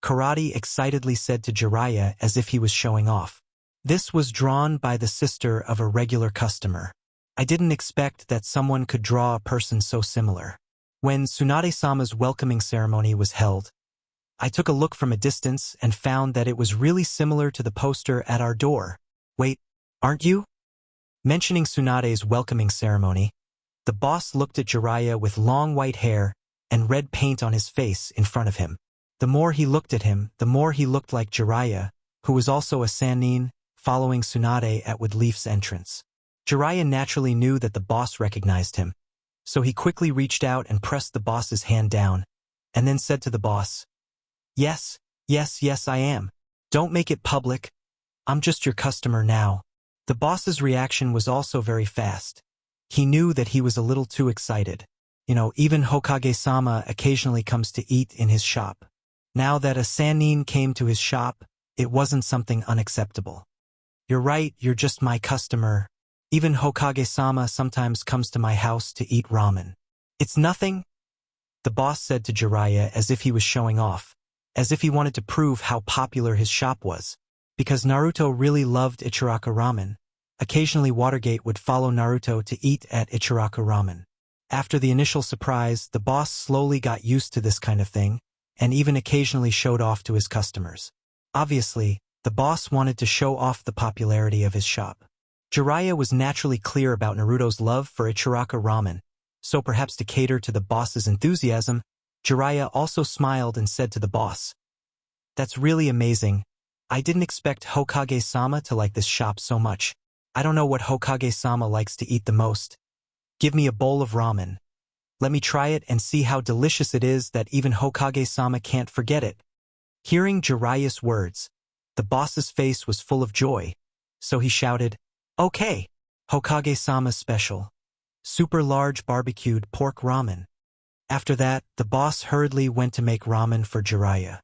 Karate excitedly said to Jiraiya as if he was showing off, "This was drawn by the sister of a regular customer. I didn't expect that someone could draw a person so similar." When Tsunade-sama's welcoming ceremony was held, I took a look from a distance and found that it was really similar to the poster at our door. Wait, aren't you? Mentioning Tsunade's welcoming ceremony, the boss looked at Jiraiya with long white hair and red paint on his face in front of him. The more he looked at him, the more he looked like Jiraiya, who was also a sannin, following Tsunade at Woodleaf's entrance. Jiraiya naturally knew that the boss recognized him, so he quickly reached out and pressed the boss's hand down, and then said to the boss, "Yes, yes, yes, I am. Don't make it public. I'm just your customer now." The boss's reaction was also very fast. He knew that he was a little too excited. Even Hokage-sama occasionally comes to eat in his shop. Now that a sannin came to his shop, it wasn't something unacceptable. "You're right, you're just my customer. Even Hokage-sama sometimes comes to my house to eat ramen. It's nothing," the boss said to Jiraiya as if he was showing off, as if he wanted to prove how popular his shop was. Because Naruto really loved Ichiraka ramen, occasionally Watergate would follow Naruto to eat at Ichiraka ramen. After the initial surprise, the boss slowly got used to this kind of thing, and even occasionally showed off to his customers. Obviously, the boss wanted to show off the popularity of his shop. Jiraiya was naturally clear about Naruto's love for Ichiraka ramen, so perhaps to cater to the boss's enthusiasm, Jiraiya also smiled and said to the boss, "That's really amazing. I didn't expect Hokage-sama to like this shop so much. I don't know what Hokage-sama likes to eat the most. Give me a bowl of ramen. Let me try it and see how delicious it is that even Hokage-sama can't forget it." Hearing Jiraiya's words, the boss's face was full of joy, so he shouted, "Okay, Hokage-sama's special. Super large barbecued pork ramen." After that, the boss hurriedly went to make ramen for Jiraiya.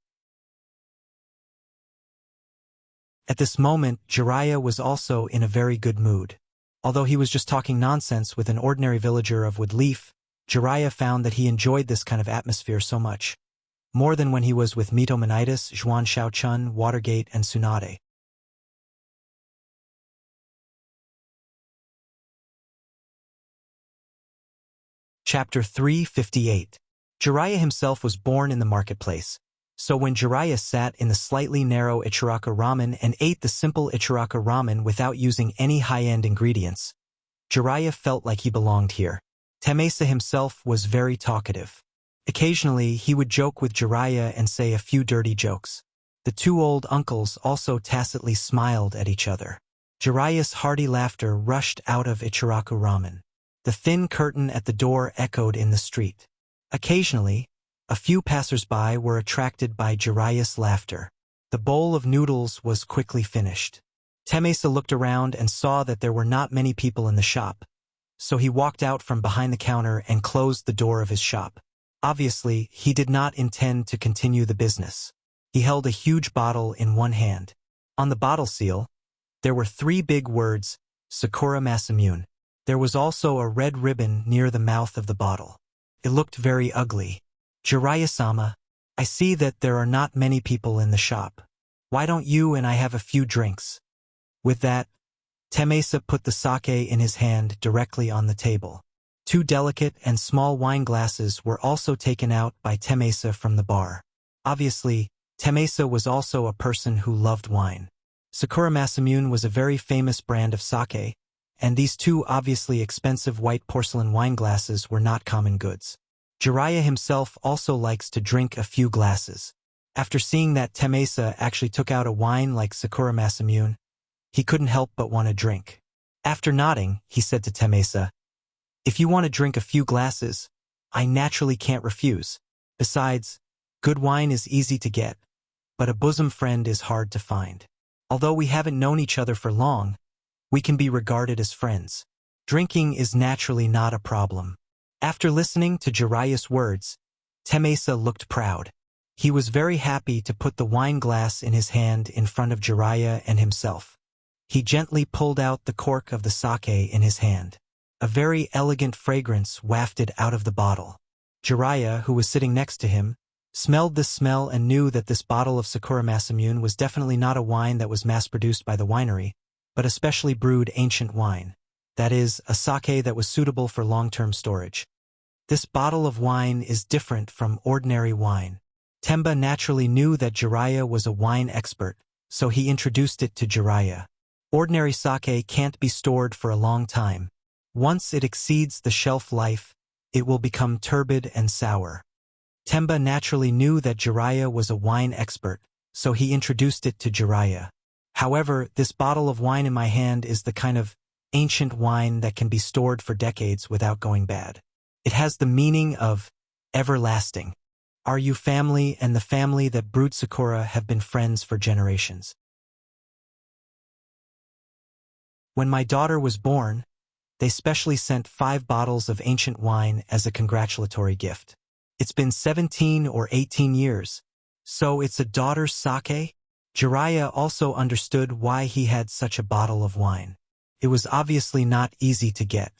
At this moment, Jiraiya was also in a very good mood. Although he was just talking nonsense with an ordinary villager of Woodleaf, Jiraiya found that he enjoyed this kind of atmosphere so much. More than when he was with Mito Monitis, Zhuan Shaochun, Watergate, and Tsunade. Chapter 358. Jiraiya himself was born in the marketplace, so when Jiraiya sat in the slightly narrow Ichiraka ramen and ate the simple Ichiraka ramen without using any high-end ingredients, Jiraiya felt like he belonged here. Temesa himself was very talkative. Occasionally, he would joke with Jiraiya and say a few dirty jokes. The two old uncles also tacitly smiled at each other. Jiraiya's hearty laughter rushed out of Ichiraku ramen. The thin curtain at the door echoed in the street. Occasionally, a few passers-by were attracted by Jiraiya's laughter. The bowl of noodles was quickly finished. Temesa looked around and saw that there were not many people in the shop, so he walked out from behind the counter and closed the door of his shop. Obviously, he did not intend to continue the business. He held a huge bottle in one hand. On the bottle seal, there were 3 big words, Sakura Masamune. There was also a red ribbon near the mouth of the bottle. It looked very ugly. "Jiraiya-sama, I see that there are not many people in the shop. Why don't you and I have a few drinks?" With that, Temesa put the sake in his hand directly on the table. 2 delicate and small wine glasses were also taken out by Temesa from the bar. Obviously, Temesa was also a person who loved wine. Sakura Masamune was a very famous brand of sake, and these 2 obviously expensive white porcelain wine glasses were not common goods. Jiraiya himself also likes to drink a few glasses. After seeing that Temesa actually took out a wine like Sakura Masamune, he couldn't help but want to drink. After nodding, he said to Temesa, "If you want to drink a few glasses, I naturally can't refuse. Besides, good wine is easy to get, but a bosom friend is hard to find. Although we haven't known each other for long, we can be regarded as friends. Drinking is naturally not a problem." After listening to Jiraiya's words, Temesa looked proud. He was very happy to put the wine glass in his hand in front of Jiraiya and himself. He gently pulled out the cork of the sake in his hand. A very elegant fragrance wafted out of the bottle. Jiraiya, who was sitting next to him, smelled this smell and knew that this bottle of Sakura Masamune was definitely not a wine that was mass-produced by the winery, but a specially brewed ancient wine. That is, a sake that was suitable for long-term storage. This bottle of wine is different from ordinary wine. Temba naturally knew that Jiraiya was a wine expert, so he introduced it to Jiraiya. Ordinary sake can't be stored for a long time. Once it exceeds the shelf life, it will become turbid and sour. Temba naturally knew that Jiraiya was a wine expert, so he introduced it to Jiraiya. However, this bottle of wine in my hand is the kind of ancient wine that can be stored for decades without going bad. It has the meaning of everlasting. Are you family and the family that brewed Sakura have been friends for generations? When my daughter was born, they specially sent 5 bottles of ancient wine as a congratulatory gift. It's been 17 or 18 years. So it's a daughter's sake? Jiraiya also understood why he had such a bottle of wine. It was obviously not easy to get.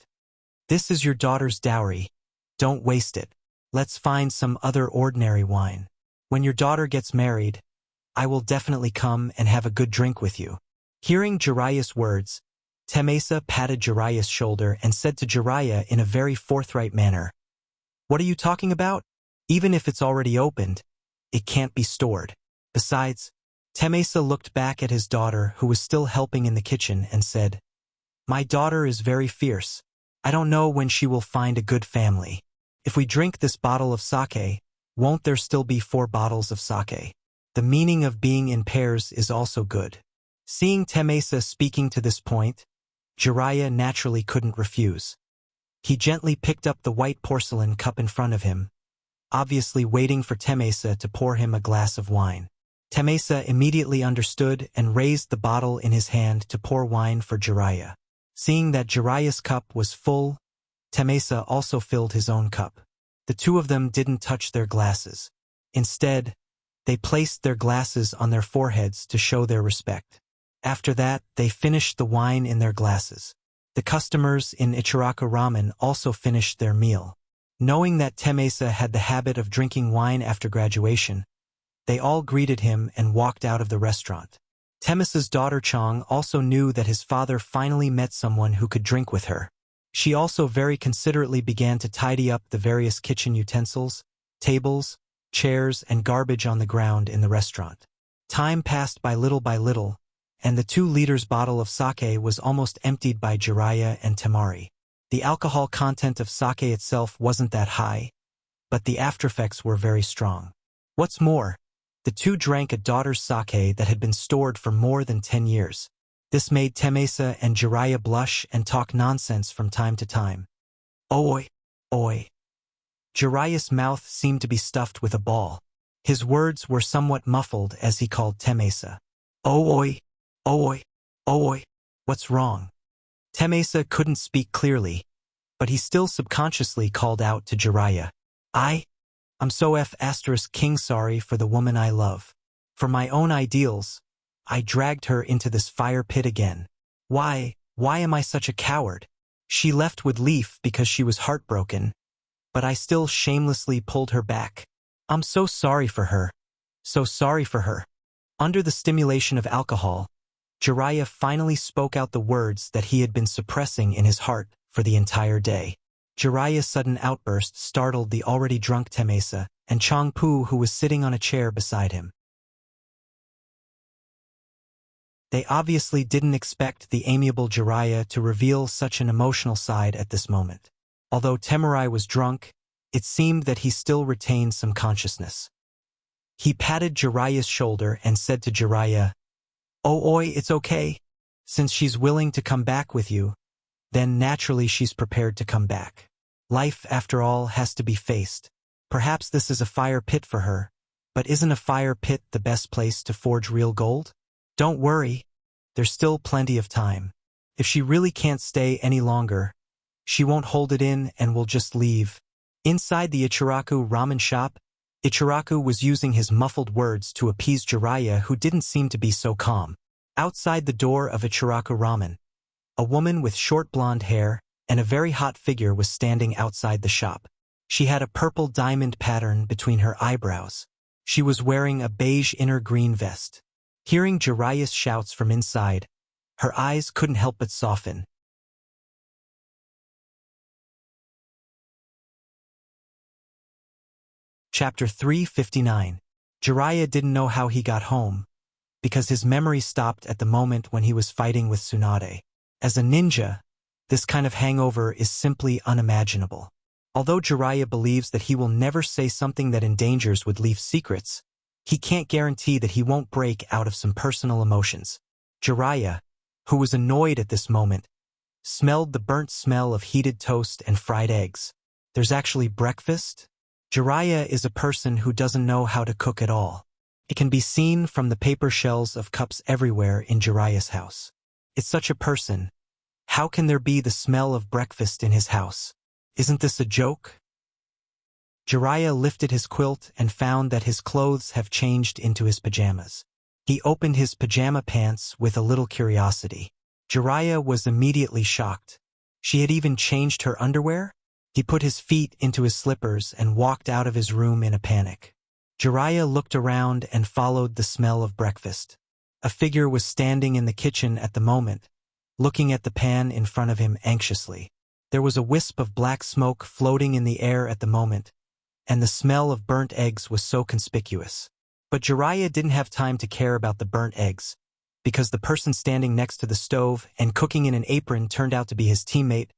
This is your daughter's dowry. Don't waste it. Let's find some other ordinary wine. When your daughter gets married, I will definitely come and have a good drink with you. Hearing Jiraiya's words, Temesa patted Jiraiya's shoulder and said to Jiraiya in a very forthright manner, "What are you talking about? Even if it's already opened, it can't be stored." Besides, Temesa looked back at his daughter who was still helping in the kitchen and said, "My daughter is very fierce. I don't know when she will find a good family. If we drink this bottle of sake, won't there still be 4 bottles of sake?" The meaning of being in pairs is also good. Seeing Temesa speaking to this point, Jiraiya naturally couldn't refuse. He gently picked up the white porcelain cup in front of him, obviously waiting for Temesa to pour him a glass of wine. Temesa immediately understood and raised the bottle in his hand to pour wine for Jiraiya. Seeing that Jiraiya's cup was full, Temesa also filled his own cup. The two of them didn't touch their glasses. Instead, they placed their glasses on their foreheads to show their respect. After that, they finished the wine in their glasses. The customers in Ichiraku Ramen also finished their meal. Knowing that Temesa had the habit of drinking wine after graduation, they all greeted him and walked out of the restaurant. Temesa's daughter Chong also knew that his father finally met someone who could drink with her. She also very considerately began to tidy up the various kitchen utensils, tables, chairs, and garbage on the ground in the restaurant. Time passed by little, and the 2-liter bottle of sake was almost emptied by Jiraiya and Temari. The alcohol content of sake itself wasn't that high, but the aftereffects were very strong. What's more, the two drank a daughter's sake that had been stored for more than 10 years. This made Temesa and Jiraiya blush and talk nonsense from time to time. Oi, oi. Jiraiya's mouth seemed to be stuffed with a ball. His words were somewhat muffled as he called Temesa. Oi, oi, oi. What's wrong? Temesa couldn't speak clearly, but he still subconsciously called out to Jiraiya. I'm so king sorry for the woman I love. For my own ideals, I dragged her into this fire pit again. Why am I such a coward? She left with Leaf because she was heartbroken, but I still shamelessly pulled her back. I'm so sorry for her. So sorry for her. Under the stimulation of alcohol, Jiraiya finally spoke out the words that he had been suppressing in his heart for the entire day. Jiraiya's sudden outburst startled the already drunk Temesa and Changpu, who was sitting on a chair beside him. They obviously didn't expect the amiable Jiraiya to reveal such an emotional side at this moment. Although Temurai was drunk, it seemed that he still retained some consciousness. He patted Jiraiya's shoulder and said to Jiraiya, "Oh, oi, it's okay. Since she's willing to come back with you, then naturally she's prepared to come back. Life, after all, has to be faced. Perhaps this is a fire pit for her, but isn't a fire pit the best place to forge real gold? Don't worry, there's still plenty of time. If she really can't stay any longer, she won't hold it in and will just leave." Inside the Ichiraku ramen shop, Ichiraku was using his muffled words to appease Jiraiya, who didn't seem to be so calm. Outside the door of Ichiraku ramen, a woman with short blonde hair and a very hot figure was standing outside the shop. She had a purple diamond pattern between her eyebrows. She was wearing a beige inner green vest. Hearing Jiraiya's shouts from inside, her eyes couldn't help but soften. Chapter 359. Jiraiya didn't know how he got home, because his memory stopped at the moment when he was fighting with Tsunade. As a ninja, this kind of hangover is simply unimaginable. Although Jiraiya believes that he will never say something that endangers with Leaf's secrets, he can't guarantee that he won't break out of some personal emotions. Jiraiya, who was annoyed at this moment, smelled the burnt smell of heated toast and fried eggs. There's actually breakfast? Jiraiya is a person who doesn't know how to cook at all. It can be seen from the paper shells of cups everywhere in Jiraiya's house. It's such a person. How can there be the smell of breakfast in his house? Isn't this a joke? Jiraiya lifted his quilt and found that his clothes have changed into his pajamas. He opened his pajama pants with a little curiosity. Jiraiya was immediately shocked. She had even changed her underwear? He put his feet into his slippers and walked out of his room in a panic. Jiraiya looked around and followed the smell of breakfast. A figure was standing in the kitchen at the moment, looking at the pan in front of him anxiously. There was a wisp of black smoke floating in the air at the moment, and the smell of burnt eggs was so conspicuous. But Jiraiya didn't have time to care about the burnt eggs, because the person standing next to the stove and cooking in an apron turned out to be his teammate,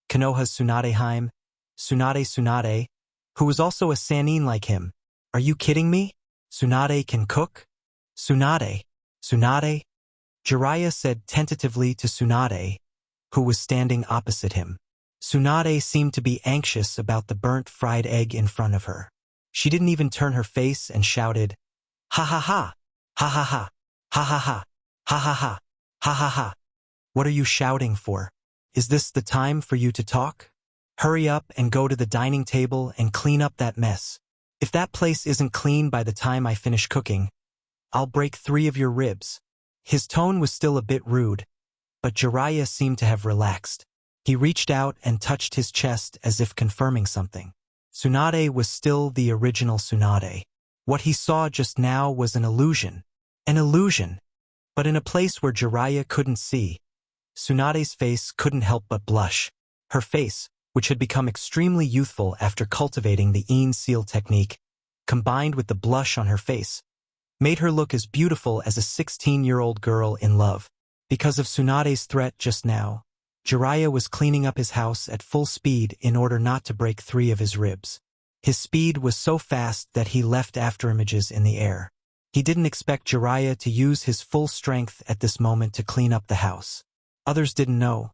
Konoha's Tsunade, who was also a Sannin like him. Are you kidding me? Tsunade can cook? Tsunade? Jiraiya said tentatively to Tsunade, who was standing opposite him. Tsunade seemed to be anxious about the burnt fried egg in front of her. She didn't even turn her face and shouted, "Ha ha ha! Ha ha ha! Ha ha ha! Ha ha ha! Ha ha ha! What are you shouting for? Is this the time for you to talk? Hurry up and go to the dining table and clean up that mess. If that place isn't clean by the time I finish cooking, I'll break 3 of your ribs." His tone was still a bit rude, but Jiraiya seemed to have relaxed. He reached out and touched his chest as if confirming something. Tsunade was still the original Tsunade. What he saw just now was an illusion. An illusion, but in a place where Jiraiya couldn't see. Tsunade's face couldn't help but blush. Her face, which had become extremely youthful after cultivating the Een Seal technique, combined with the blush on her face, made her look as beautiful as a 16-year-old girl in love. Because of Tsunade's threat just now, Jiraiya was cleaning up his house at full speed in order not to break 3 of his ribs. His speed was so fast that he left afterimages in the air. He didn't expect Jiraiya to use his full strength at this moment to clean up the house. Others didn't know,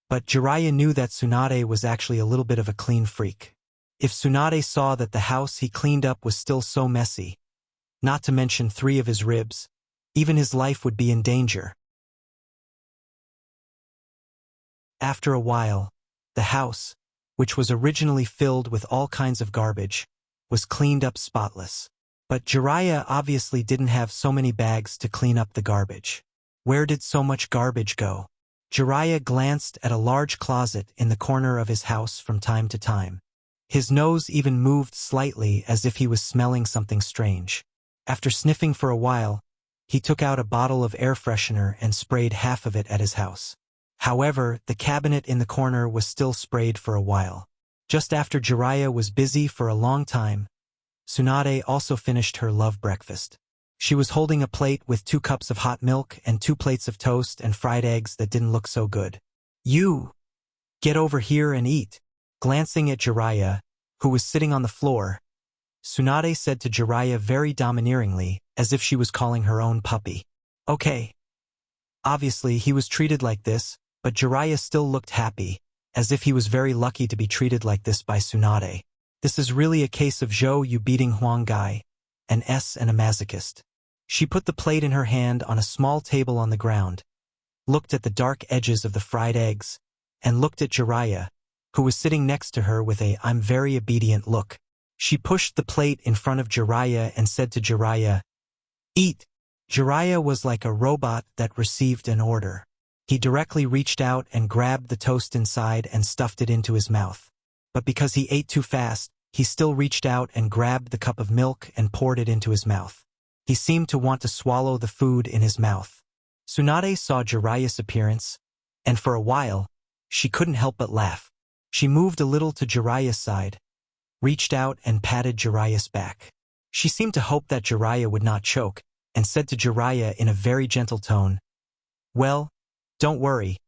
but Jiraiya knew that Tsunade was actually a little bit of a clean freak. If Tsunade saw that the house he cleaned up was still so messy, not to mention 3 of his ribs, even his life would be in danger. After a while, the house, which was originally filled with all kinds of garbage, was cleaned up spotless. But Jiraiya obviously didn't have so many bags to clean up the garbage. Where did so much garbage go? Jiraiya glanced at a large closet in the corner of his house from time to time. His nose even moved slightly as if he was smelling something strange. After sniffing for a while, he took out a bottle of air freshener and sprayed half of it at his house. However, the cabinet in the corner was still sprayed for a while. Just after Jiraiya was busy for a long time, Tsunade also finished her love breakfast. She was holding a plate with 2 cups of hot milk and 2 plates of toast and fried eggs that didn't look so good. "You! Get over here and eat." Glancing at Jiraiya, who was sitting on the floor, Tsunade said to Jiraiya very domineeringly, as if she was calling her own puppy. Okay. Obviously, he was treated like this, but Jiraiya still looked happy, as if he was very lucky to be treated like this by Tsunade. This is really a case of Zhou Yu beating Huang Gai, an S and a masochist. She put the plate in her hand on a small table on the ground, looked at the dark edges of the fried eggs, and looked at Jiraiya, who was sitting next to her with a "I'm very obedient" look. She pushed the plate in front of Jiraiya and said to Jiraiya, "Eat." Jiraiya was like a robot that received an order. He directly reached out and grabbed the toast inside and stuffed it into his mouth. But because he ate too fast, he still reached out and grabbed the cup of milk and poured it into his mouth. He seemed to want to swallow the food in his mouth. Tsunade saw Jiraiya's appearance, and for a while, she couldn't help but laugh. She moved a little to Jiraiya's side, reached out and patted Jiraiya's back. She seemed to hope that Jiraiya would not choke, and said to Jiraiya in a very gentle tone, "Well, don't worry.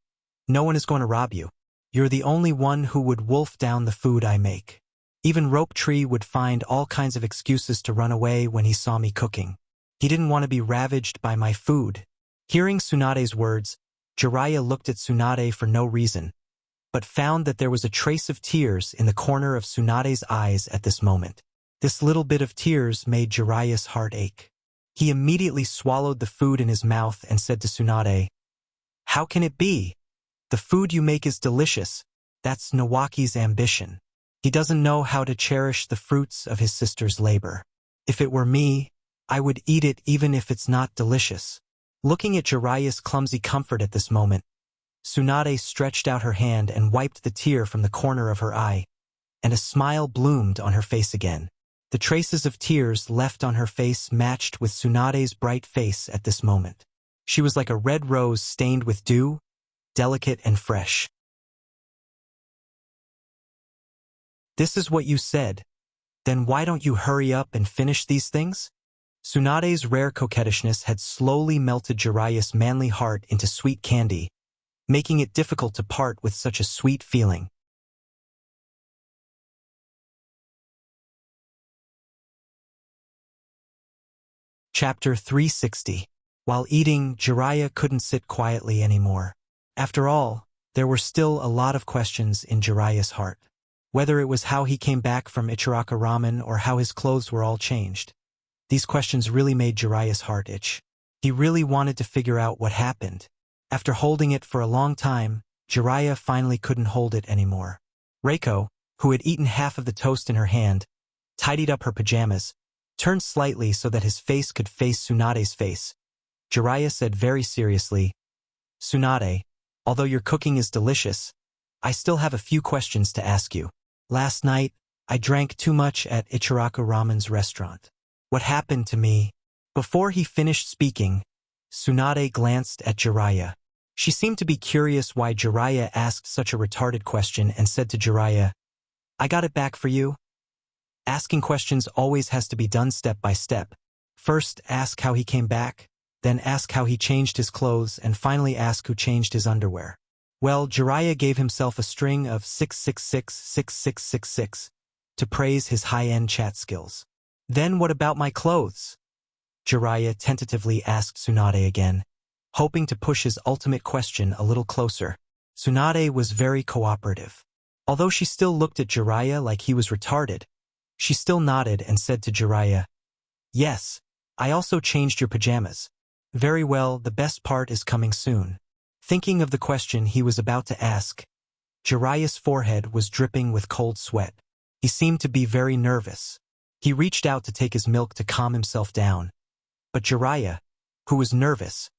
No one is going to rob you. You're the only one who would wolf down the food I make." Even Rope Tree would find all kinds of excuses to run away when he saw me cooking. He didn't want to be ravaged by my food. Hearing Tsunade's words, Jiraiya looked at Tsunade for no reason, but found that there was a trace of tears in the corner of Tsunade's eyes at this moment. This little bit of tears made Jiraiya's heart ache. He immediately swallowed the food in his mouth and said to Tsunade, "How can it be? The food you make is delicious. That's Nawaki's ambition. He doesn't know how to cherish the fruits of his sister's labor. If it were me, I would eat it even if it's not delicious." Looking at Jiraiya's clumsy comfort at this moment, Tsunade stretched out her hand and wiped the tear from the corner of her eye, and a smile bloomed on her face again. The traces of tears left on her face matched with Tsunade's bright face at this moment. She was like a red rose stained with dew, delicate and fresh. "This is what you said. Then why don't you hurry up and finish these things?" Tsunade's rare coquettishness had slowly melted Jiraiya's manly heart into sweet candy, making it difficult to part with such a sweet feeling. Chapter 360. While eating, Jiraiya couldn't sit quietly anymore. After all, there were still a lot of questions in Jiraiya's heart. Whether it was how he came back from Ichiraka Ramen or how his clothes were all changed. These questions really made Jiraiya's heart itch. He really wanted to figure out what happened. After holding it for a long time, Jiraiya finally couldn't hold it anymore. Reiko, who had eaten half of the toast in her hand, tidied up her pajamas, turned slightly so that his face could face Tsunade's face. Jiraiya said very seriously, "Tsunade, although your cooking is delicious, I still have a few questions to ask you. Last night, I drank too much at Ichiraka Ramen's restaurant. What happened to me?" Before he finished speaking, Tsunade glanced at Jiraiya. She seemed to be curious why Jiraiya asked such a retarded question and said to Jiraiya, "I got it back for you." Asking questions always has to be done step by step. First, ask how he came back, then ask how he changed his clothes, and finally ask who changed his underwear. Well, Jiraiya gave himself a string of 6666666 to praise his high-end chat skills. "Then what about my clothes?" Jiraiya tentatively asked Tsunade again, hoping to push his ultimate question a little closer. Tsunade was very cooperative. Although she still looked at Jiraiya like he was retarded, she still nodded and said to Jiraiya, "Yes, I also changed your pajamas. Very well, the best part is coming soon." Thinking of the question he was about to ask, Jiraiya's forehead was dripping with cold sweat. He seemed to be very nervous. He reached out to take his milk to calm himself down. But Jiraiya, who was nervous,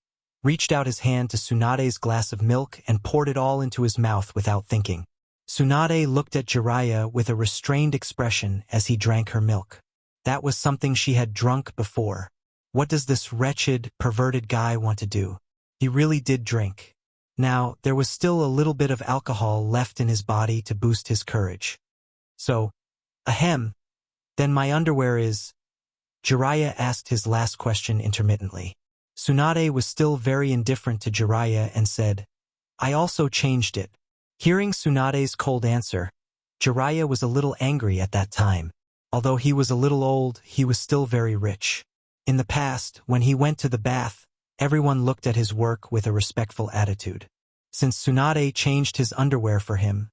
reached out his hand to Tsunade's glass of milk and poured it all into his mouth without thinking. Tsunade looked at Jiraiya with a restrained expression as he drank her milk. That was something she had drunk before. What does this wretched, perverted guy want to do? He really did drink. Now, there was still a little bit of alcohol left in his body to boost his courage. So, ahem, then my underwear is... Jiraiya asked his last question intermittently. Tsunade was still very indifferent to Jiraiya and said, "I also changed it." Hearing Tsunade's cold answer, Jiraiya was a little angry at that time. Although he was a little old, he was still very rich. In the past, when he went to the bath, everyone looked at his work with a respectful attitude. Since Tsunade changed his underwear for him,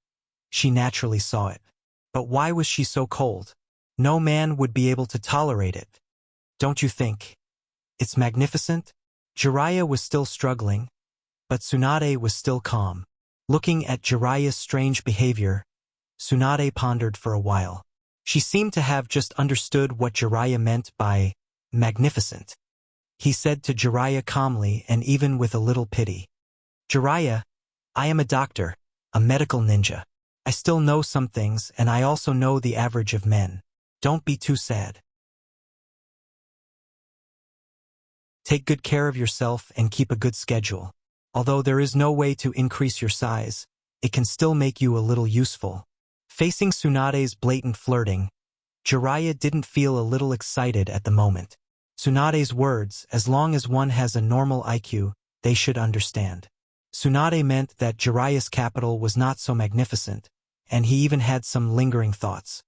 she naturally saw it. But why was she so cold? No man would be able to tolerate it. Don't you think? It's magnificent? Jiraiya was still struggling, but Tsunade was still calm. Looking at Jiraiya's strange behavior, Tsunade pondered for a while. She seemed to have just understood what Jiraiya meant by magnificent. He said to Jiraiya calmly and even with a little pity, "Jiraiya, I am a doctor, a medical ninja. I still know some things, and I also know the average of men. Don't be too sad. Take good care of yourself and keep a good schedule. Although there is no way to increase your size, it can still make you a little useful." Facing Tsunade's blatant flirting, Jiraiya didn't feel a little excited at the moment. Tsunade's words, as long as one has a normal IQ, they should understand. Tsunade meant that Jiraiya's capital was not so magnificent, and he even had some lingering thoughts.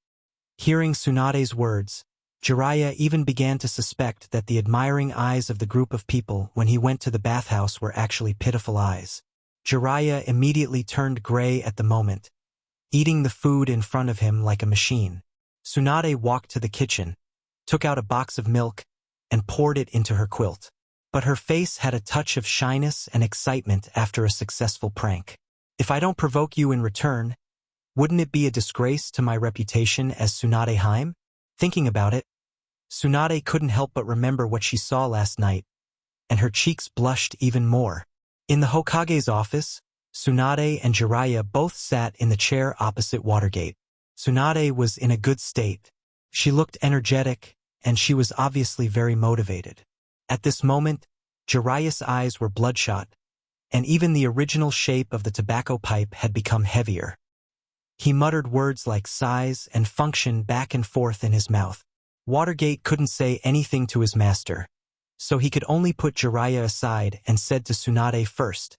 Hearing Tsunade's words, Jiraiya even began to suspect that the admiring eyes of the group of people when he went to the bathhouse were actually pitiful eyes. Jiraiya immediately turned gray at the moment, eating the food in front of him like a machine. Tsunade walked to the kitchen, took out a box of milk, and poured it into her quilt. But her face had a touch of shyness and excitement after a successful prank. If I don't provoke you in return, wouldn't it be a disgrace to my reputation as Tsunade Haim? Thinking about it, Tsunade couldn't help but remember what she saw last night, and her cheeks blushed even more. In the Hokage's office, Tsunade and Jiraiya both sat in the chair opposite Watergate. Tsunade was in a good state. She looked energetic, and she was obviously very motivated. At this moment, Jiraiya's eyes were bloodshot, and even the original shape of the tobacco pipe had become heavier. He muttered words like size and function back and forth in his mouth. Watergate couldn't say anything to his master, so he could only put Jiraiya aside and said to Tsunade first,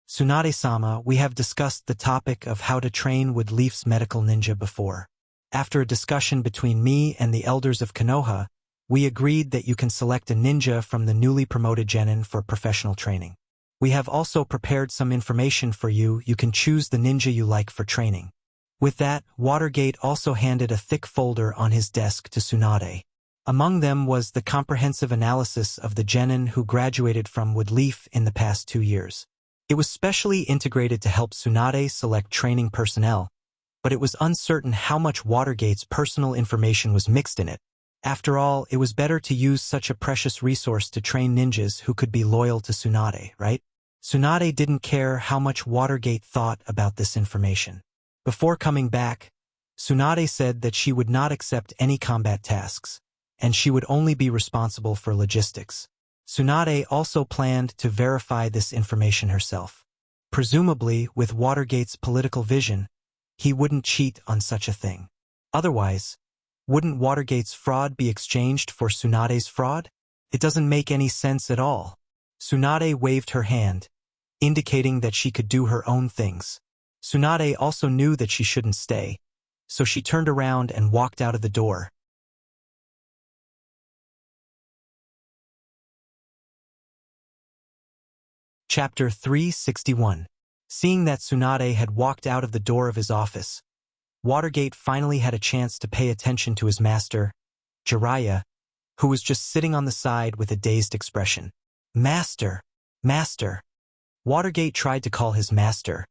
"Tsunade-sama, we have discussed the topic of how to train with Leaf's medical ninja before. After a discussion between me and the elders of Konoha, we agreed that you can select a ninja from the newly promoted genin for professional training. We have also prepared some information for you. You can choose the ninja you like for training." With that, Watergate also handed a thick folder on his desk to Tsunade. Among them was the comprehensive analysis of the genin who graduated from Wood Leaf in the past 2 years. It was specially integrated to help Tsunade select training personnel, but it was uncertain how much Watergate's personal information was mixed in it. After all, it was better to use such a precious resource to train ninjas who could be loyal to Tsunade, right? Tsunade didn't care how much Watergate thought about this information. Before coming back, Tsunade said that she would not accept any combat tasks, and she would only be responsible for logistics. Tsunade also planned to verify this information herself. Presumably, with Watergate's political vision, he wouldn't cheat on such a thing. Otherwise, wouldn't Watergate's fraud be exchanged for Tsunade's fraud? It doesn't make any sense at all. Tsunade waved her hand, indicating that she could do her own things. Tsunade also knew that she shouldn't stay, so she turned around and walked out of the door. Chapter 361. Seeing that Tsunade had walked out of the door of his office, Watergate finally had a chance to pay attention to his master, Jiraiya, who was just sitting on the side with a dazed expression. "Master! Master!" Watergate tried to call his master,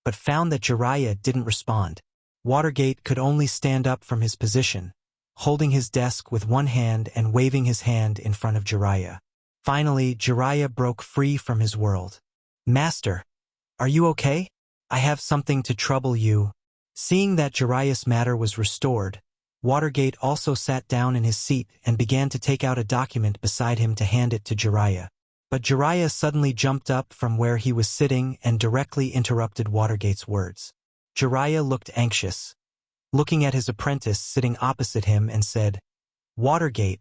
but found that Jiraiya didn't respond. Watergate could only stand up from his position, holding his desk with one hand and waving his hand in front of Jiraiya. Finally, Jiraiya broke free from his world. "Master, are you okay? I have something to trouble you." Seeing that Jiraiya's matter was restored, Watergate also sat down in his seat and began to take out a document beside him to hand it to Jiraiya. But Jiraiya suddenly jumped up from where he was sitting and directly interrupted Watergate's words. Jiraiya looked anxious, looking at his apprentice sitting opposite him, and said, "Watergate,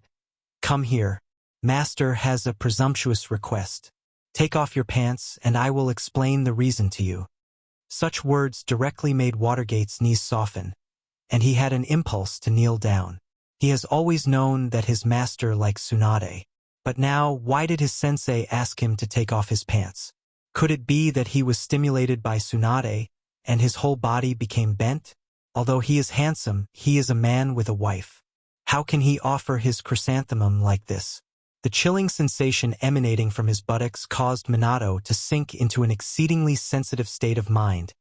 come here. Master has a presumptuous request. Take off your pants and I will explain the reason to you." Such words directly made Watergate's knees soften, and he had an impulse to kneel down. He has always known that his master likes Tsunade. But now, why did his sensei ask him to take off his pants? Could it be that he was stimulated by Tsunade, and his whole body became bent? Although he is handsome, he is a man with a wife. How can he offer his chrysanthemum like this? The chilling sensation emanating from his buttocks caused Minato to sink into an exceedingly sensitive state of mind,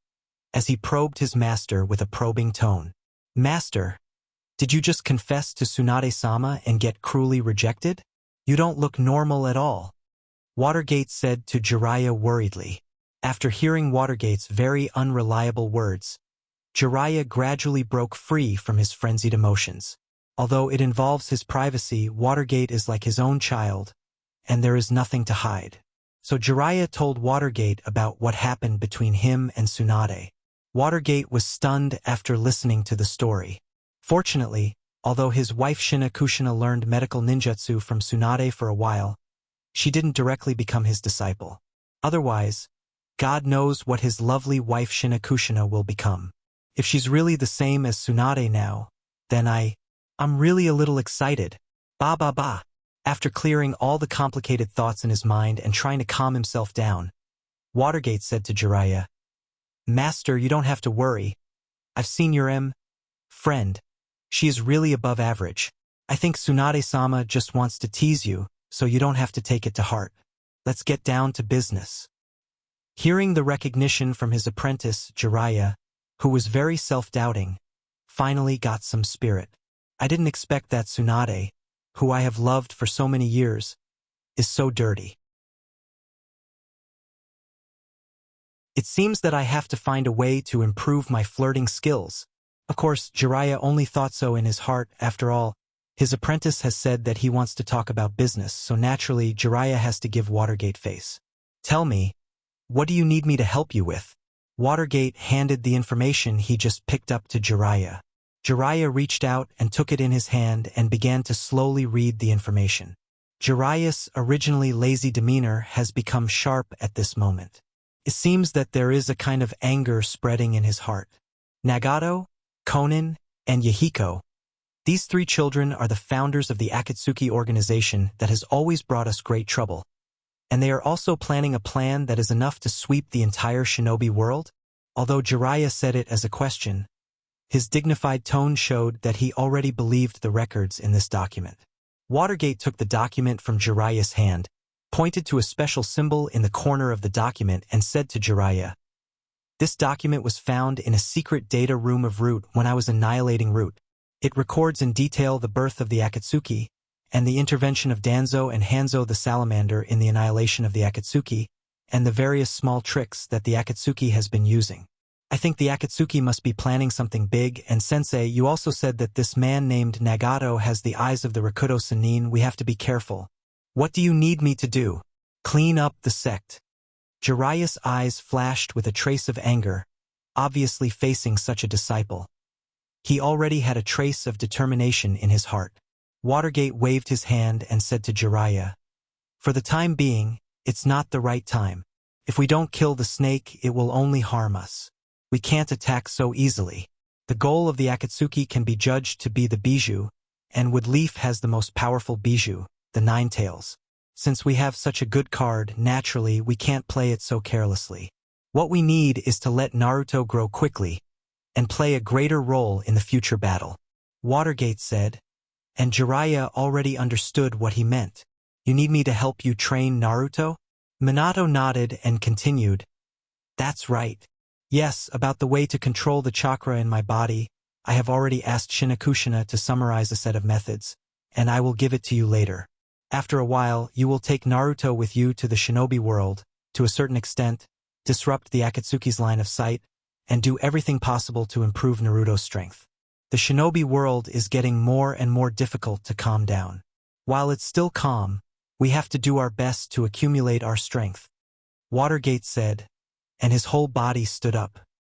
as he probed his master with a probing tone. "Master, did you just confess to Tsunade-sama and get cruelly rejected? You don't look normal at all," Watergate said to Jiraiya worriedly. After hearing Watergate's very unreliable words, Jiraiya gradually broke free from his frenzied emotions. Although it involves his privacy, Watergate is like his own child, and there is nothing to hide. So Jiraiya told Watergate about what happened between him and Tsunade. Watergate was stunned after listening to the story. Fortunately, although his wife Shina Kushina learned medical ninjutsu from Tsunade for a while, she didn't directly become his disciple. Otherwise, God knows what his lovely wife Shina Kushina will become. If she's really the same as Tsunade now, Then I'm really a little excited. Ba ba ba. After clearing all the complicated thoughts in his mind and trying to calm himself down, Watergate said to Jiraiya, Master, you don't have to worry. I've seen your friend. She is really above average. I think Tsunade-sama just wants to tease you, so you don't have to take it to heart. Let's get down to business. Hearing the recognition from his apprentice, Jiraiya, who was very self-doubting, finally got some spirit. I didn't expect that Tsunade, who I have loved for so many years, is so dirty. It seems that I have to find a way to improve my flirting skills. Of course, Jiraiya only thought so in his heart. After all, his apprentice has said that he wants to talk about business, so naturally Jiraiya has to give Watergate face. Tell me, what do you need me to help you with? Watergate handed the information he just picked up to Jiraiya. Jiraiya reached out and took it in his hand and began to slowly read the information. Jiraiya's originally lazy demeanor has become sharp at this moment. It seems that there is a kind of anger spreading in his heart. Nagato, Konin, and Yahiko. These three children are the founders of the Akatsuki organization that has always brought us great trouble. And they are also planning a plan that is enough to sweep the entire shinobi world? Although Jiraiya said it as a question, his dignified tone showed that he already believed the records in this document. Watergate took the document from Jiraiya's hand, pointed to a special symbol in the corner of the document and said to Jiraiya, This document was found in a secret data room of Root when I was annihilating Root. It records in detail the birth of the Akatsuki, and the intervention of Danzo and Hanzo the Salamander in the annihilation of the Akatsuki, and the various small tricks that the Akatsuki has been using. I think the Akatsuki must be planning something big, and Sensei, you also said that this man named Nagato has the eyes of the Rakuto Sannin. We have to be careful. What do you need me to do? Clean up the sect. Jiraiya's eyes flashed with a trace of anger, obviously facing such a disciple. He already had a trace of determination in his heart. Watergate waved his hand and said to Jiraiya, For the time being, it's not the right time. If we don't kill the snake, it will only harm us. We can't attack so easily. The goal of the Akatsuki can be judged to be the bijou, and Woodleaf has the most powerful bijou, the Nine Tails. Since we have such a good card, naturally we can't play it so carelessly. What we need is to let Naruto grow quickly, and play a greater role in the future battle. Watergate said, and Jiraiya already understood what he meant. You need me to help you train Naruto? Minato nodded and continued, That's right. Yes, about the way to control the chakra in my body, I have already asked Shinakushina to summarize a set of methods, and I will give it to you later. After a while, you will take Naruto with you to the shinobi world, to a certain extent, disrupt the Akatsuki's line of sight, and do everything possible to improve Naruto's strength. The shinobi world is getting more and more difficult to calm down. While it's still calm, we have to do our best to accumulate our strength. Watergate said, and his whole body stood up.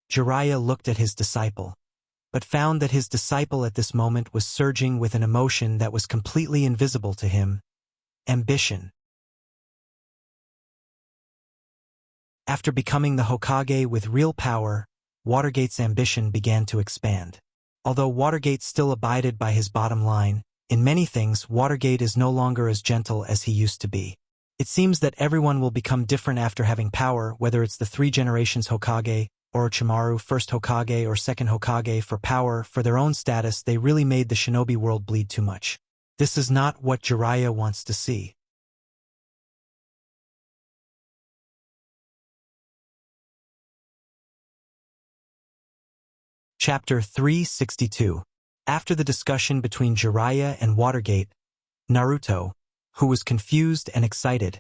Jiraiya looked at his disciple, but found that his disciple at this moment was surging with an emotion that was completely invisible to him: ambition. After becoming the Hokage with real power, Watergate's ambition began to expand. Although Watergate still abided by his bottom line, in many things Watergate is no longer as gentle as he used to be. It seems that everyone will become different after having power, whether it's the 3 generations Hokage, Orochimaru, first Hokage or second Hokage. For power, for their own status, they really made the shinobi world bleed too much. This is not what Jiraiya wants to see. Chapter 362. After the discussion between Jiraiya and Watergate, Naruto, who was confused and excited,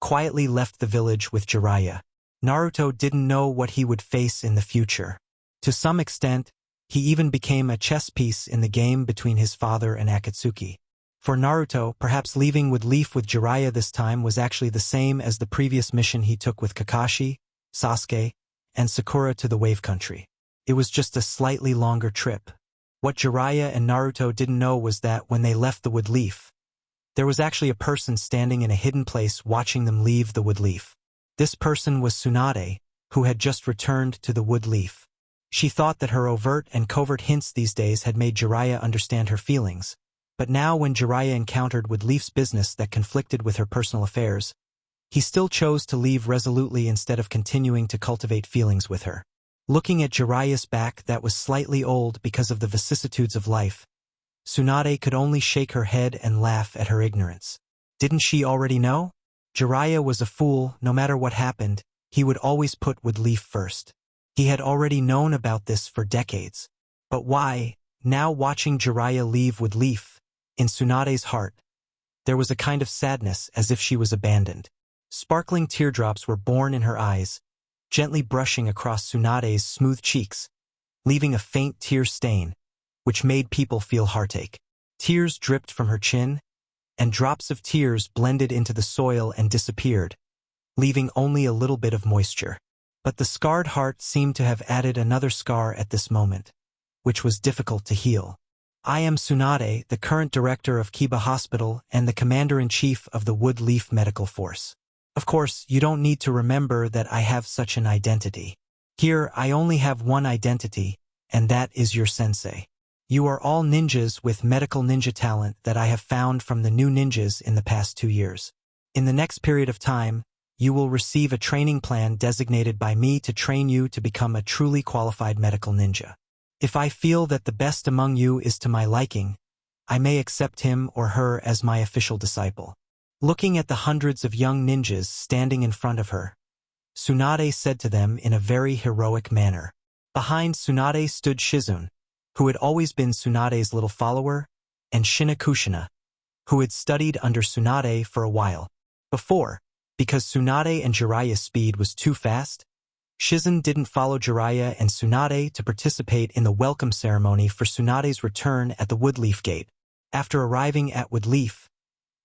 quietly left the village with Jiraiya. Naruto didn't know what he would face in the future. To some extent, he even became a chess piece in the game between his father and Akatsuki. For Naruto, perhaps leaving Woodleaf with Jiraiya this time was actually the same as the previous mission he took with Kakashi, Sasuke, and Sakura to the Wave Country. It was just a slightly longer trip. What Jiraiya and Naruto didn't know was that when they left the Woodleaf, there was actually a person standing in a hidden place watching them leave the Woodleaf. This person was Tsunade, who had just returned to the Woodleaf. She thought that her overt and covert hints these days had made Jiraiya understand her feelings, but now when Jiraiya encountered Woodleaf's business that conflicted with her personal affairs, he still chose to leave resolutely instead of continuing to cultivate feelings with her. Looking at Jiraiya's back that was slightly old because of the vicissitudes of life, Tsunade could only shake her head and laugh at her ignorance. Didn't she already know? Jiraiya was a fool. No matter what happened, he would always put Woodleaf first. He had already known about this for decades. But why, now watching Jiraiya leave Woodleaf, in Tsunade's heart, there was a kind of sadness as if she was abandoned. Sparkling teardrops were born in her eyes, gently brushing across Tsunade's smooth cheeks, leaving a faint tear stain, which made people feel heartache. Tears dripped from her chin, and drops of tears blended into the soil and disappeared, leaving only a little bit of moisture. But the scarred heart seemed to have added another scar at this moment, which was difficult to heal. I am Tsunade, the current director of Kiba Hospital and the commander-in-chief of the Woodleaf Medical Force. Of course, you don't need to remember that I have such an identity. Here, I only have one identity, and that is your sensei. You are all ninjas with medical ninja talent that I have found from the new ninjas in the past 2 years. In the next period of time, you will receive a training plan designated by me to train you to become a truly qualified medical ninja. If I feel that the best among you is to my liking, I may accept him or her as my official disciple. Looking at the hundreds of young ninjas standing in front of her, Tsunade said to them in a very heroic manner. Behind Tsunade stood Shizune, who had always been Tsunade's little follower, and Shinakushina, who had studied under Tsunade for a while. Before, because Tsunade and Jiraiya's speed was too fast, Shizune didn't follow Jiraiya and Tsunade to participate in the welcome ceremony for Tsunade's return at the Woodleaf Gate. After arriving at Woodleaf,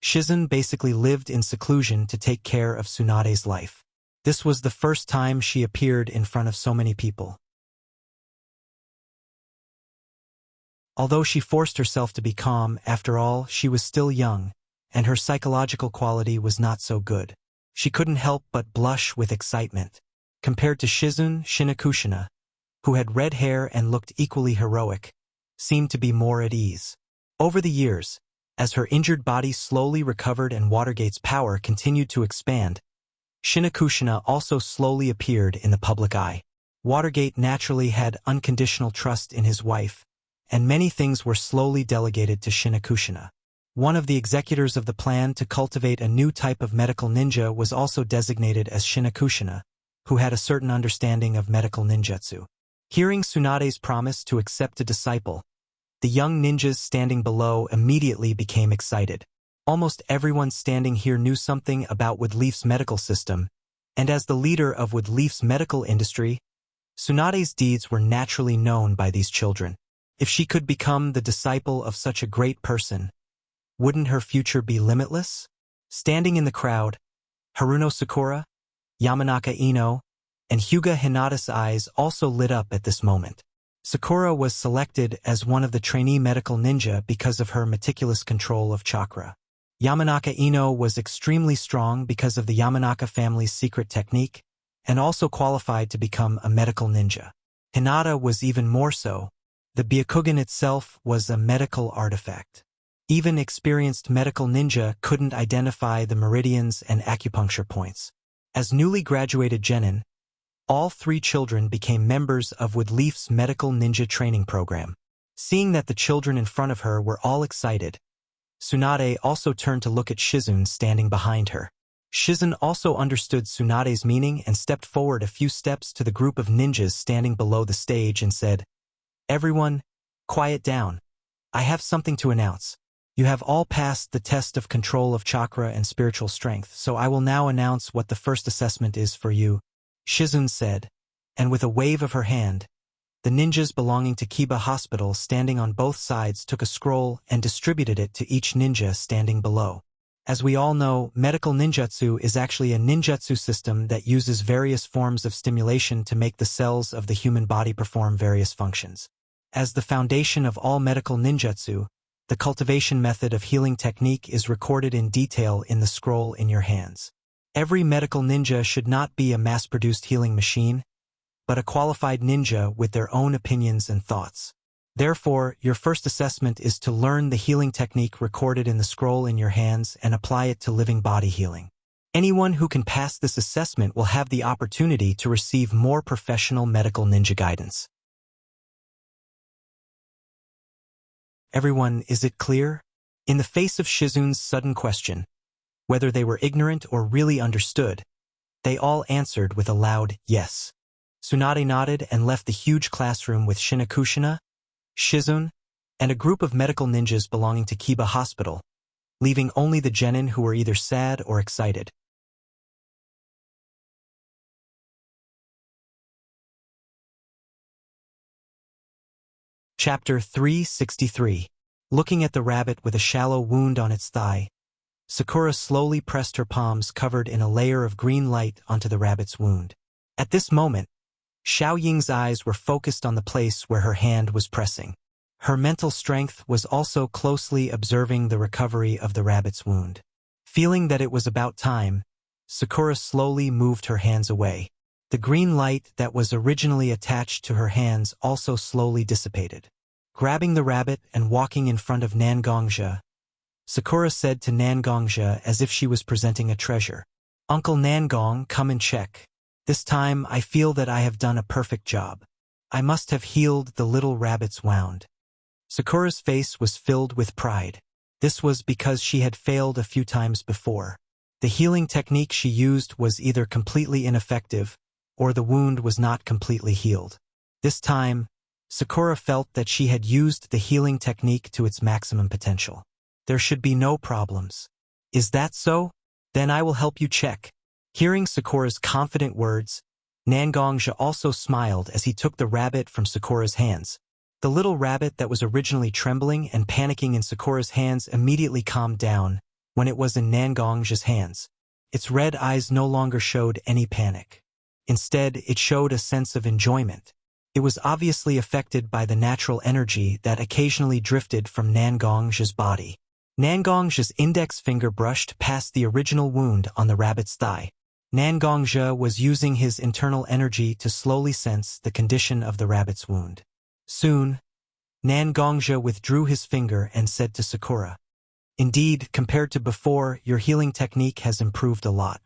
Shizune basically lived in seclusion to take care of Tsunade's life. This was the first time she appeared in front of so many people. Although she forced herself to be calm, after all, she was still young, and her psychological quality was not so good. She couldn't help but blush with excitement. Compared to Shizune, Shinakushina, who had red hair and looked equally heroic, seemed to be more at ease. Over the years, as her injured body slowly recovered and Watergate's power continued to expand, Shinakushina also slowly appeared in the public eye. Watergate naturally had unconditional trust in his wife, and many things were slowly delegated to Shinakushina. One of the executors of the plan to cultivate a new type of medical ninja was also designated as Shinakushina, who had a certain understanding of medical ninjutsu. Hearing Tsunade's promise to accept a disciple, the young ninjas standing below immediately became excited. Almost everyone standing here knew something about Woodleaf's medical system, and as the leader of Woodleaf's medical industry, Tsunade's deeds were naturally known by these children. If she could become the disciple of such a great person, wouldn't her future be limitless? Standing in the crowd, Haruno Sakura, Yamanaka Ino, and Hyuga Hinata's eyes also lit up at this moment. Sakura was selected as one of the trainee medical ninja because of her meticulous control of chakra. Yamanaka Ino was extremely strong because of the Yamanaka family's secret technique, and also qualified to become a medical ninja. Hinata was even more so. The Byakugan itself was a medical artifact. Even experienced medical ninja couldn't identify the meridians and acupuncture points. As newly graduated genin, all 3 children became members of Woodleaf's medical ninja training program. Seeing that the children in front of her were all excited, Tsunade also turned to look at Shizune standing behind her. Shizune also understood Tsunade's meaning and stepped forward a few steps to the group of ninjas standing below the stage and said, "Everyone, quiet down. I have something to announce. You have all passed the test of control of chakra and spiritual strength, so I will now announce what the first assessment is for you," Shizune said, and with a wave of her hand, the ninjas belonging to Kiba Hospital standing on both sides took a scroll and distributed it to each ninja standing below. As we all know, medical ninjutsu is actually a ninjutsu system that uses various forms of stimulation to make the cells of the human body perform various functions. As the foundation of all medical ninjutsu, the cultivation method of healing technique is recorded in detail in the scroll in your hands. Every medical ninja should not be a mass-produced healing machine, but a qualified ninja with their own opinions and thoughts. Therefore, your first assessment is to learn the healing technique recorded in the scroll in your hands and apply it to living body healing. Anyone who can pass this assessment will have the opportunity to receive more professional medical ninja guidance. Everyone, is it clear? In the face of Shizun's sudden question, whether they were ignorant or really understood, they all answered with a loud yes. Tsunade nodded and left the huge classroom with Shinakushina, Shizun, and a group of medical ninjas belonging to Kiba Hospital, leaving only the genin who were either sad or excited. Chapter 363. Looking at the rabbit with a shallow wound on its thigh, Sakura slowly pressed her palms covered in a layer of green light onto the rabbit's wound. At this moment, Xiao Ying's eyes were focused on the place where her hand was pressing. Her mental strength was also closely observing the recovery of the rabbit's wound. Feeling that it was about time, Sakura slowly moved her hands away. The green light that was originally attached to her hands also slowly dissipated. Grabbing the rabbit and walking in front of Nangongja, Sakura said to Nangongja as if she was presenting a treasure, "Uncle Nangong, come and check. This time I feel that I have done a perfect job. I must have healed the little rabbit's wound." Sakura's face was filled with pride. This was because she had failed a few times before. The healing technique she used was either completely ineffective, or the wound was not completely healed. This time, Sakura felt that she had used the healing technique to its maximum potential. There should be no problems. Is that so? Then I will help you check. Hearing Sakura's confident words, Nangongja also smiled as he took the rabbit from Sakura's hands. The little rabbit that was originally trembling and panicking in Sakura's hands immediately calmed down when it was in Nangongja's hands. Its red eyes no longer showed any panic. Instead, it showed a sense of enjoyment. It was obviously affected by the natural energy that occasionally drifted from Nangongja's body. Nangongja's index finger brushed past the original wound on the rabbit's thigh. Nangongja was using his internal energy to slowly sense the condition of the rabbit's wound. Soon, Nangongja withdrew his finger and said to Sakura, "Indeed, compared to before, your healing technique has improved a lot.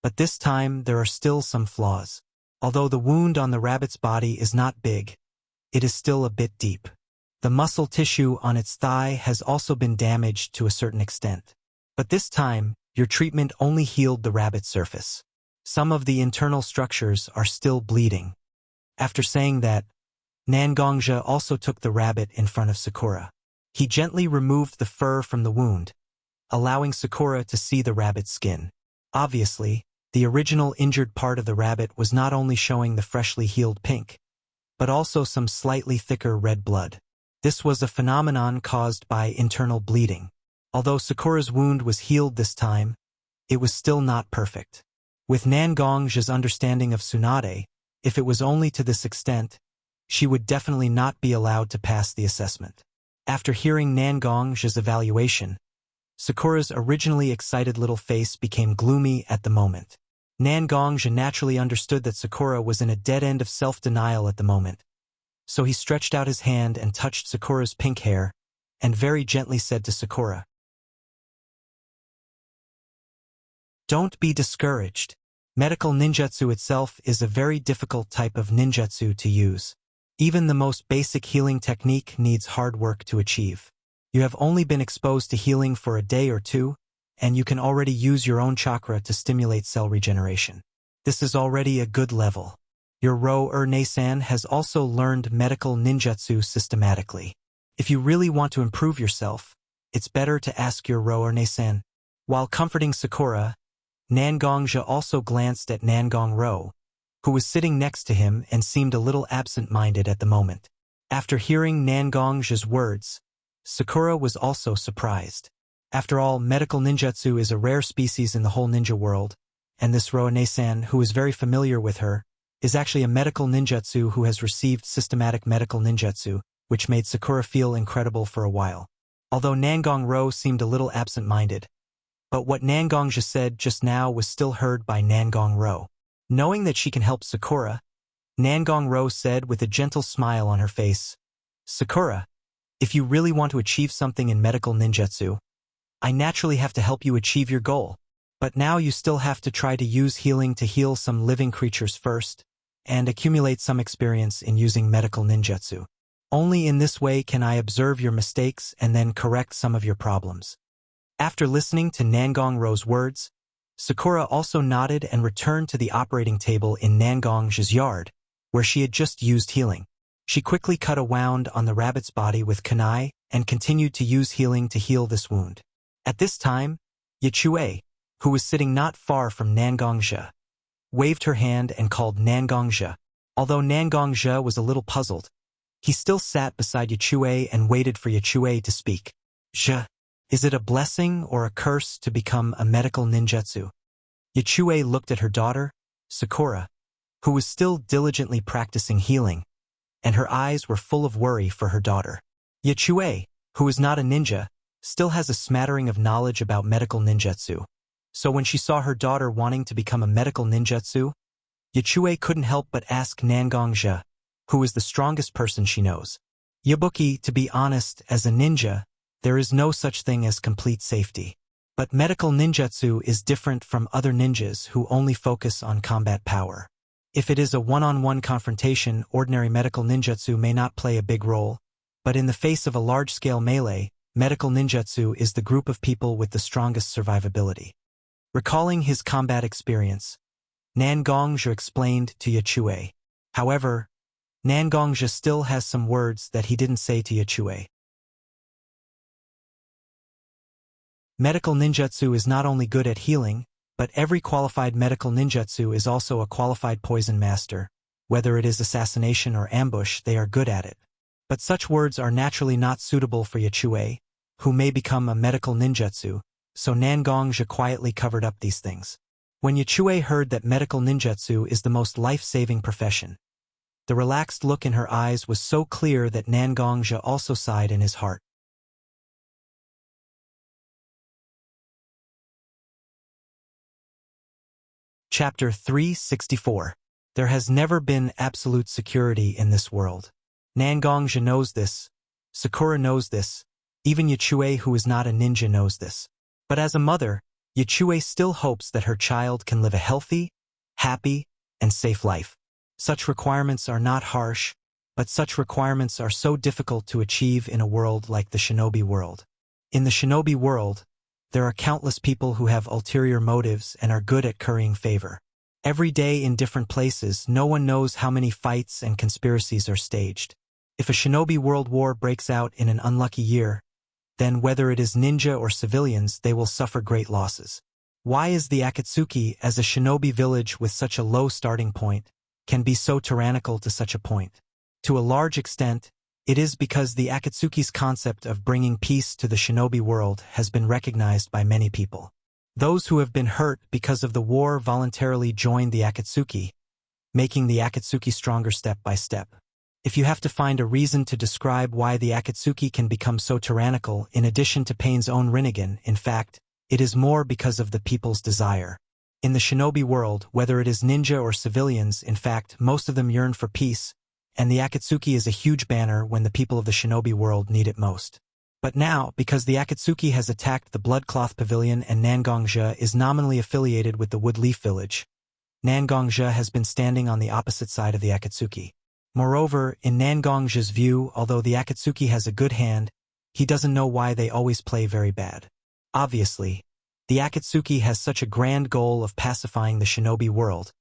But this time, there are still some flaws. Although the wound on the rabbit's body is not big, it is still a bit deep. The muscle tissue on its thigh has also been damaged to a certain extent. But this time, your treatment only healed the rabbit's surface. Some of the internal structures are still bleeding." After saying that, Nangongja also took the rabbit in front of Sakura. He gently removed the fur from the wound, allowing Sakura to see the rabbit's skin. Obviously, the original injured part of the rabbit was not only showing the freshly healed pink, but also some slightly thicker red blood. This was a phenomenon caused by internal bleeding. Although Sakura's wound was healed this time, it was still not perfect. With Nangongja's understanding of Tsunade, if it was only to this extent, she would definitely not be allowed to pass the assessment. After hearing Nangongja's evaluation, Sakura's originally excited little face became gloomy at the moment. Nangongja naturally understood that Sakura was in a dead end of self-denial at the moment, so he stretched out his hand and touched Sakura's pink hair, and very gently said to Sakura, "Don't be discouraged. Medical ninjutsu itself is a very difficult type of ninjutsu to use. Even the most basic healing technique needs hard work to achieve. You have only been exposed to healing for a day or two, and you can already use your own chakra to stimulate cell regeneration. This is already a good level. Your Ro-Er-Ne-san has also learned medical ninjutsu systematically. If you really want to improve yourself, it's better to ask your Ro-Er-Ne-san." While comforting Sakura, Nangongja also glanced at Nangong-ro, who was sitting next to him and seemed a little absent-minded at the moment. After hearing Nangongja's words, Sakura was also surprised. After all, medical ninjutsu is a rare species in the whole ninja world, and this Ro-Ne-san, who is very familiar with her, is actually a medical ninjutsu who has received systematic medical ninjutsu, which made Sakura feel incredible for a while. Although Nangong-ro seemed a little absent-minded, but what Nangongja said just now was still heard by Nangong-ro. Knowing that she can help Sakura, Nangong said with a gentle smile on her face. Sakura, if you really want to achieve something in medical ninjutsu, I naturally have to help you achieve your goal. But now you still have to try to use healing to heal some living creatures first, and accumulate some experience in using medical ninjutsu. Only in this way can I observe your mistakes and then correct some of your problems. After listening to Nangong's words, Sakura also nodded and returned to the operating table in Nangong's yard, where she had just used healing. She quickly cut a wound on the rabbit's body with kunai and continued to use healing to heal this wound. At this time, Yichue, who was sitting not far from Nangong, waved her hand and called Nangong. Although Nangong was a little puzzled, he still sat beside Yichue and waited for Yichue to speak. Is it a blessing or a curse to become a medical ninjutsu? Yichue looked at her daughter, Sakura, who was still diligently practicing healing, and her eyes were full of worry for her daughter. Yichue, who is not a ninja, still has a smattering of knowledge about medical ninjutsu. So when she saw her daughter wanting to become a medical ninjutsu, Yichue couldn't help but ask Nangong, who is the strongest person she knows. Yabuki, to be honest, as a ninja, there is no such thing as complete safety. But medical ninjutsu is different from other ninjas who only focus on combat power. If it is a one-on-one confrontation, ordinary medical ninjutsu may not play a big role, but in the face of a large-scale melee, medical ninjutsu is the group of people with the strongest survivability. Recalling his combat experience, Nangong explained to Yichue. However, Nangong still has some words that he didn't say to Yichue. Medical ninjutsu is not only good at healing, but every qualified medical ninjutsu is also a qualified poison master. Whether it is assassination or ambush, they are good at it. But such words are naturally not suitable for Yichue, who may become a medical ninjutsu, so Nangong quietly covered up these things. When Yichue heard that medical ninjutsu is the most life-saving profession, the relaxed look in her eyes was so clear that Nangong also sighed in his heart. Chapter 364. There has never been absolute security in this world. Nangong knows this, Sakura knows this, even Yichue, who is not a ninja, knows this. But as a mother, Yichue still hopes that her child can live a healthy, happy, and safe life. Such requirements are not harsh, but such requirements are so difficult to achieve in a world like the shinobi world. In the shinobi world, there are countless people who have ulterior motives and are good at currying favor. Every day in different places, no one knows how many fights and conspiracies are staged. If a shinobi world war breaks out in an unlucky year, then whether it is ninja or civilians, they will suffer great losses. Why is the Akatsuki, as a shinobi village with such a low starting point, can be so tyrannical to such a point? To a large extent, it is because the Akatsuki's concept of bringing peace to the shinobi world has been recognized by many people. Those who have been hurt because of the war voluntarily joined the Akatsuki, making the Akatsuki stronger step by step. If you have to find a reason to describe why the Akatsuki can become so tyrannical, in addition to Pain's own Rinnegan, in fact, it is more because of the people's desire. In the shinobi world, whether it is ninja or civilians, in fact, most of them yearn for peace, and the Akatsuki is a huge banner when the people of the shinobi world need it most. But now, because the Akatsuki has attacked the Bloodcloth Pavilion and Nangong is nominally affiliated with the Woodleaf Village, Nangong has been standing on the opposite side of the Akatsuki. Moreover, in Nangong's view, although the Akatsuki has a good hand, he doesn't know why they always play very bad. Obviously, the Akatsuki has such a grand goal of pacifying the shinobi world,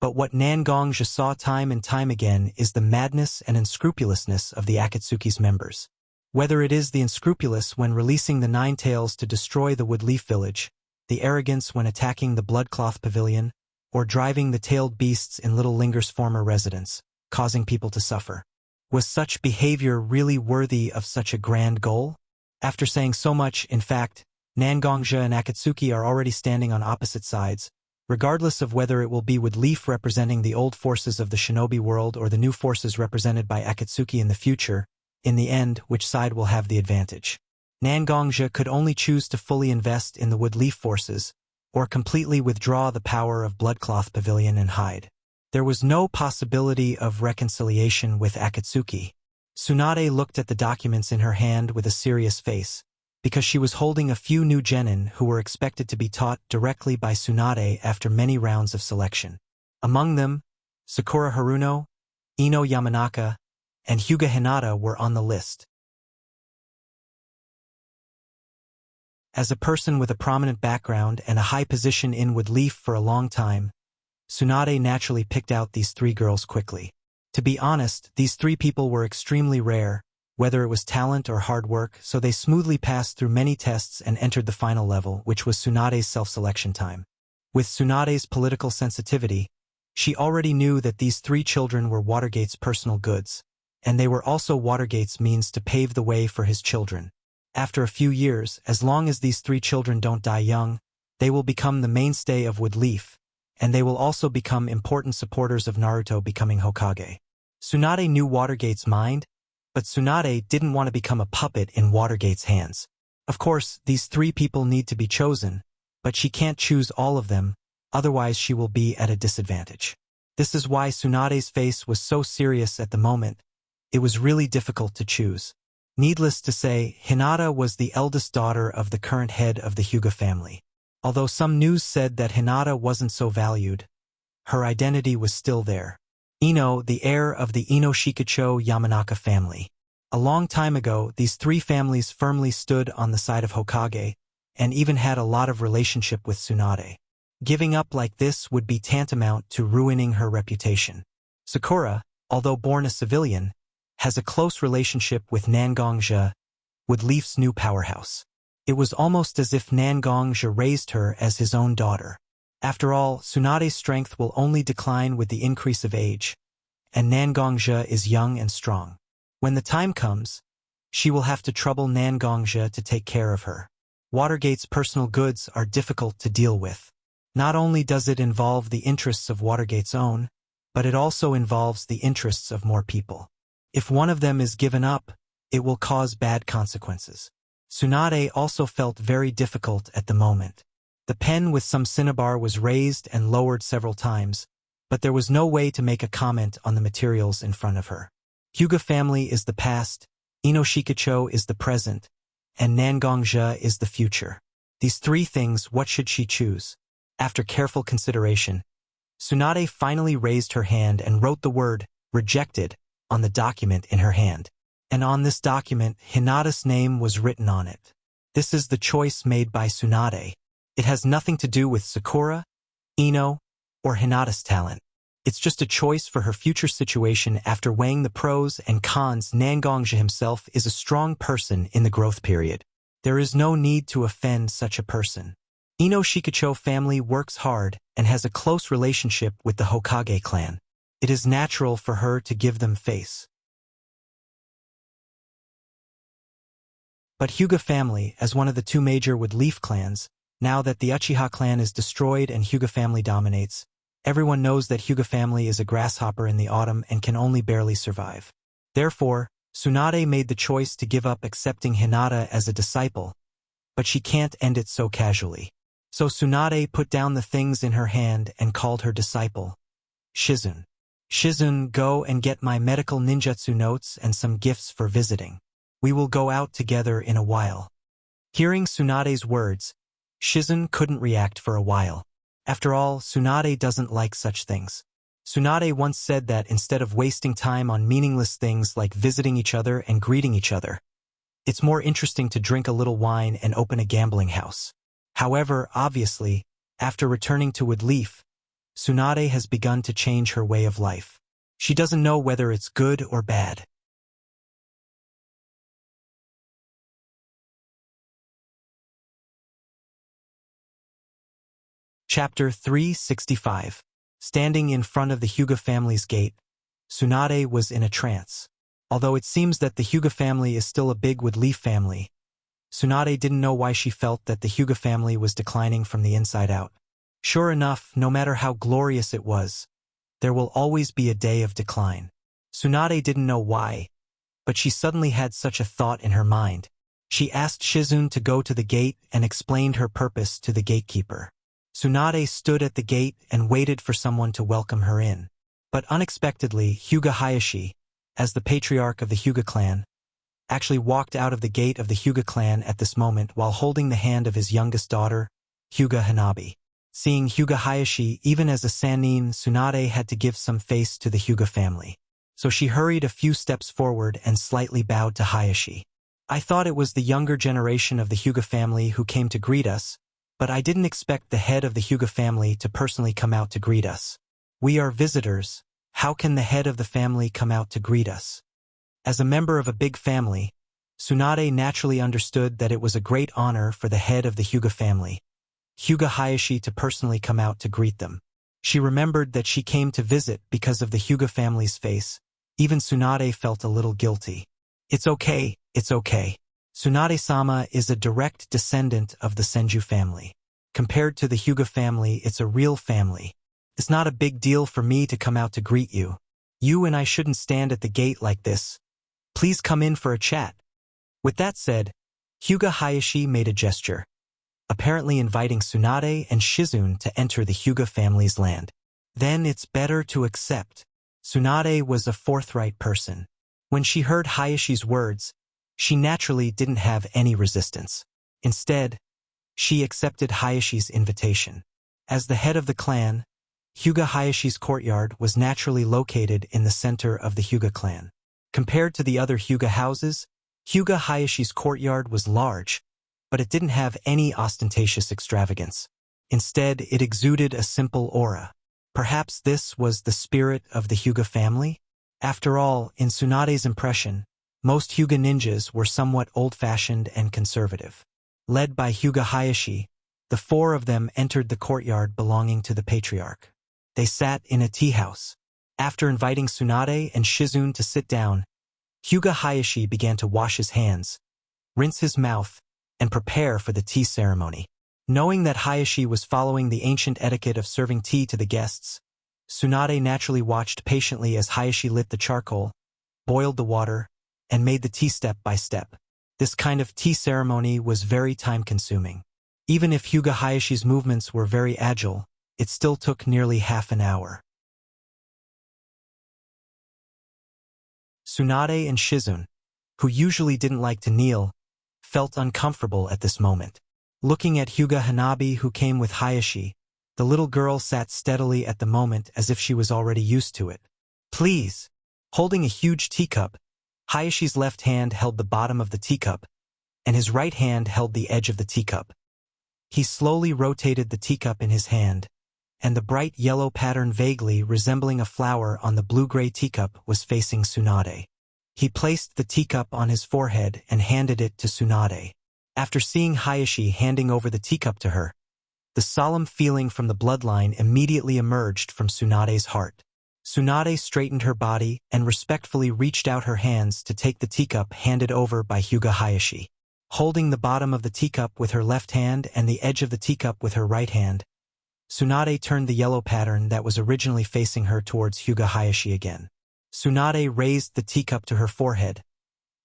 but what Nangong saw time and time again is the madness and unscrupulousness of the Akatsuki's members. Whether it is the unscrupulous when releasing the Nine Tails to destroy the Woodleaf Village, the arrogance when attacking the Bloodcloth Pavilion, or driving the tailed beasts in Little Linger's former residence, causing people to suffer. Was such behavior really worthy of such a grand goal? After saying so much, in fact, Nangong and Akatsuki are already standing on opposite sides, regardless of whether it will be Woodleaf representing the old forces of the shinobi world or the new forces represented by Akatsuki in the future. In the end, which side will have the advantage? Nangong could only choose to fully invest in the Woodleaf forces, or completely withdraw the power of Bloodcloth Pavilion and hide. There was no possibility of reconciliation with Akatsuki. Tsunade looked at the documents in her hand with a serious face, because she was holding a few new genin who were expected to be taught directly by Tsunade after many rounds of selection. Among them, Sakura Haruno, Ino Yamanaka, and Hyuga Hinata were on the list. As a person with a prominent background and a high position in Woodleaf for a long time, Tsunade naturally picked out these three girls quickly. To be honest, these three people were extremely rare, whether it was talent or hard work, so they smoothly passed through many tests and entered the final level, which was Tsunade's self-selection time. With Tsunade's political sensitivity, she already knew that these three children were Watergate's personal goods, and they were also Watergate's means to pave the way for his children. After a few years, as long as these three children don't die young, they will become the mainstay of Woodleaf, and they will also become important supporters of Naruto becoming Hokage. Tsunade knew Watergate's mind, but Tsunade didn't want to become a puppet in Watergate's hands. Of course, these three people need to be chosen, but she can't choose all of them, otherwise she will be at a disadvantage. This is why Tsunade's face was so serious at the moment. It was really difficult to choose. Needless to say, Hinata was the eldest daughter of the current head of the Hyuga family. Although some news said that Hinata wasn't so valued, her identity was still there. Ino, the heir of the Ino Shikacho Yamanaka family. A long time ago, these three families firmly stood on the side of Hokage, and even had a lot of relationship with Tsunade. Giving up like this would be tantamount to ruining her reputation. Sakura, although born a civilian, has a close relationship with Nangongja, Woodleaf's new powerhouse. It was almost as if Nangongja raised her as his own daughter. After all, Tsunade's strength will only decline with the increase of age, and Nangongja is young and strong. When the time comes, she will have to trouble Nangongja to take care of her. Watergate's personal goods are difficult to deal with. Not only does it involve the interests of Watergate's own, but it also involves the interests of more people. If one of them is given up, it will cause bad consequences. Tsunade also felt very difficult at the moment. The pen with some cinnabar was raised and lowered several times, but there was no way to make a comment on the materials in front of her. Hyuga family is the past, Ino Shikacho is the present, and Nangongja is the future. These three things, what should she choose? After careful consideration, Tsunade finally raised her hand and wrote the word, rejected, on the document in her hand. And on this document, Hinata's name was written on it. This is the choice made by Tsunade. It has nothing to do with Sakura, Ino, or Hinata's talent. It's just a choice for her future situation after weighing the pros and cons. Nangongja himself is a strong person in the growth period. There is no need to offend such a person. Ino Shikacho family works hard and has a close relationship with the Hokage clan. It is natural for her to give them face. But Hyuga family, as one of the two major Woodleaf clans, now that the Uchiha clan is destroyed and Hyuga family dominates, everyone knows that Hyuga family is a grasshopper in the autumn and can only barely survive. Therefore, Tsunade made the choice to give up accepting Hinata as a disciple, but she can't end it so casually. So Tsunade put down the things in her hand and called her disciple, Shizune. Shizune, go and get my medical ninjutsu notes and some gifts for visiting. We will go out together in a while. Hearing Tsunade's words, Shizune couldn't react for a while. After all, Tsunade doesn't like such things. Tsunade once said that instead of wasting time on meaningless things like visiting each other and greeting each other, it's more interesting to drink a little wine and open a gambling house. However, obviously, after returning to Woodleaf, Tsunade has begun to change her way of life. She doesn't know whether it's good or bad. Chapter 365. Standing in front of the Hyuga family's gate, Tsunade was in a trance. Although it seems that the Hyuga family is still a big Woodleaf family, Tsunade didn't know why she felt that the Hyuga family was declining from the inside out. Sure enough, no matter how glorious it was, there will always be a day of decline. Tsunade didn't know why, but she suddenly had such a thought in her mind. She asked Shizune to go to the gate and explained her purpose to the gatekeeper. Tsunade stood at the gate and waited for someone to welcome her in. But unexpectedly, Hyuga Hayashi, as the patriarch of the Hyuga clan, actually walked out of the gate of the Hyuga clan at this moment while holding the hand of his youngest daughter, Hyuga Hanabi. Seeing Hyuga Hayashi, even as a Sannin, Tsunade had to give some face to the Hyuga family. So she hurried a few steps forward and slightly bowed to Hayashi. I thought it was the younger generation of the Hyuga family who came to greet us, but I didn't expect the head of the Hyuga family to personally come out to greet us. We are visitors. How can the head of the family come out to greet us? As a member of a big family, Tsunade naturally understood that it was a great honor for the head of the Hyuga family, Hyuga Hayashi, to personally come out to greet them. She remembered that she came to visit because of the Hyuga family's face. Even Tsunade felt a little guilty. It's okay, it's okay. Tsunade-sama is a direct descendant of the Senju family. Compared to the Hyuga family, it's a real family. It's not a big deal for me to come out to greet you. You and I shouldn't stand at the gate like this. Please come in for a chat. With that said, Hyuga Hayashi made a gesture, apparently inviting Tsunade and Shizune to enter the Hyuga family's land. Then it's better to accept. Tsunade was a forthright person. When she heard Hayashi's words, she naturally didn't have any resistance. Instead, she accepted Hayashi's invitation. As the head of the clan, Hyuga Hayashi's courtyard was naturally located in the center of the Hyuga clan. Compared to the other Hyuga houses, Hyuga Hayashi's courtyard was large, but it didn't have any ostentatious extravagance. Instead, it exuded a simple aura. Perhaps this was the spirit of the Hyuga family? After all, in Tsunade's impression, most Hyuga ninjas were somewhat old-fashioned and conservative. Led by Hyuga Hayashi, the four of them entered the courtyard belonging to the patriarch. They sat in a tea house. After inviting Tsunade and Shizune to sit down, Hyuga Hayashi began to wash his hands, rinse his mouth, and prepare for the tea ceremony. Knowing that Hayashi was following the ancient etiquette of serving tea to the guests, Tsunade naturally watched patiently as Hayashi lit the charcoal, boiled the water, and made the tea step by step. This kind of tea ceremony was very time-consuming. Even if Hyuga Hayashi's movements were very agile, it still took nearly half an hour. Tsunade and Shizune, who usually didn't like to kneel, felt uncomfortable at this moment. Looking at Hyuga Hanabi, who came with Hayashi, the little girl sat steadily at the moment as if she was already used to it. Please. Holding a huge teacup, Hayashi's left hand held the bottom of the teacup, and his right hand held the edge of the teacup. He slowly rotated the teacup in his hand, and the bright yellow pattern vaguely resembling a flower on the blue-gray teacup was facing Tsunade. He placed the teacup on his forehead and handed it to Tsunade. After seeing Hayashi handing over the teacup to her, the solemn feeling from the bloodline immediately emerged from Tsunade's heart. Tsunade straightened her body and respectfully reached out her hands to take the teacup handed over by Hyuga Hayashi. Holding the bottom of the teacup with her left hand and the edge of the teacup with her right hand, Tsunade turned the yellow pattern that was originally facing her towards Hyuga Hayashi again. Tsunade raised the teacup to her forehead,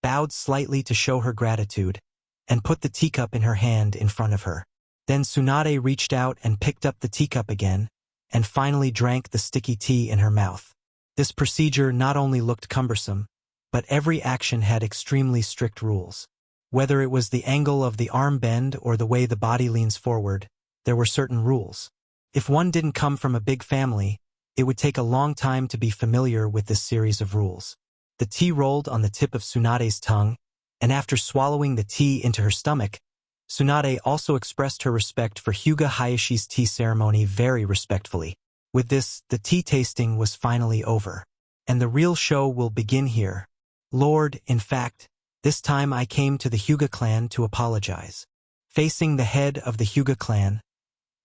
bowed slightly to show her gratitude, and put the teacup in her hand in front of her. Then Tsunade reached out and picked up the teacup again, and finally drank the sticky tea in her mouth. This procedure not only looked cumbersome, but every action had extremely strict rules. Whether it was the angle of the arm bend or the way the body leans forward, there were certain rules. If one didn't come from a big family, it would take a long time to be familiar with this series of rules. The tea rolled on the tip of Tsunade's tongue, and after swallowing the tea into her stomach, Tsunade also expressed her respect for Hyuga Hayashi's tea ceremony very respectfully. With this, the tea tasting was finally over. And the real show will begin here. Lord, in fact, this time I came to the Hyuga clan to apologize. Facing the head of the Hyuga clan,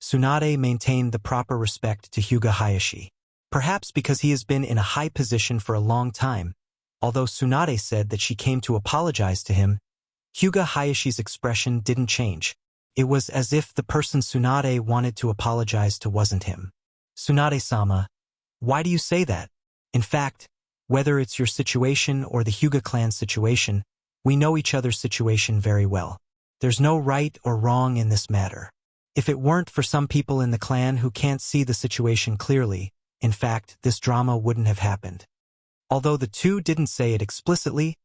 Tsunade maintained the proper respect to Hyuga Hayashi. Perhaps because he has been in a high position for a long time. Although Tsunade said that she came to apologize to him, Hyuga Hayashi's expression didn't change. It was as if the person Tsunade wanted to apologize to wasn't him. Tsunade-sama, why do you say that? In fact, whether it's your situation or the Hyuga clan's situation, we know each other's situation very well. There's no right or wrong in this matter. If it weren't for some people in the clan who can't see the situation clearly, in fact, this drama wouldn't have happened. Although the two didn't say it explicitly,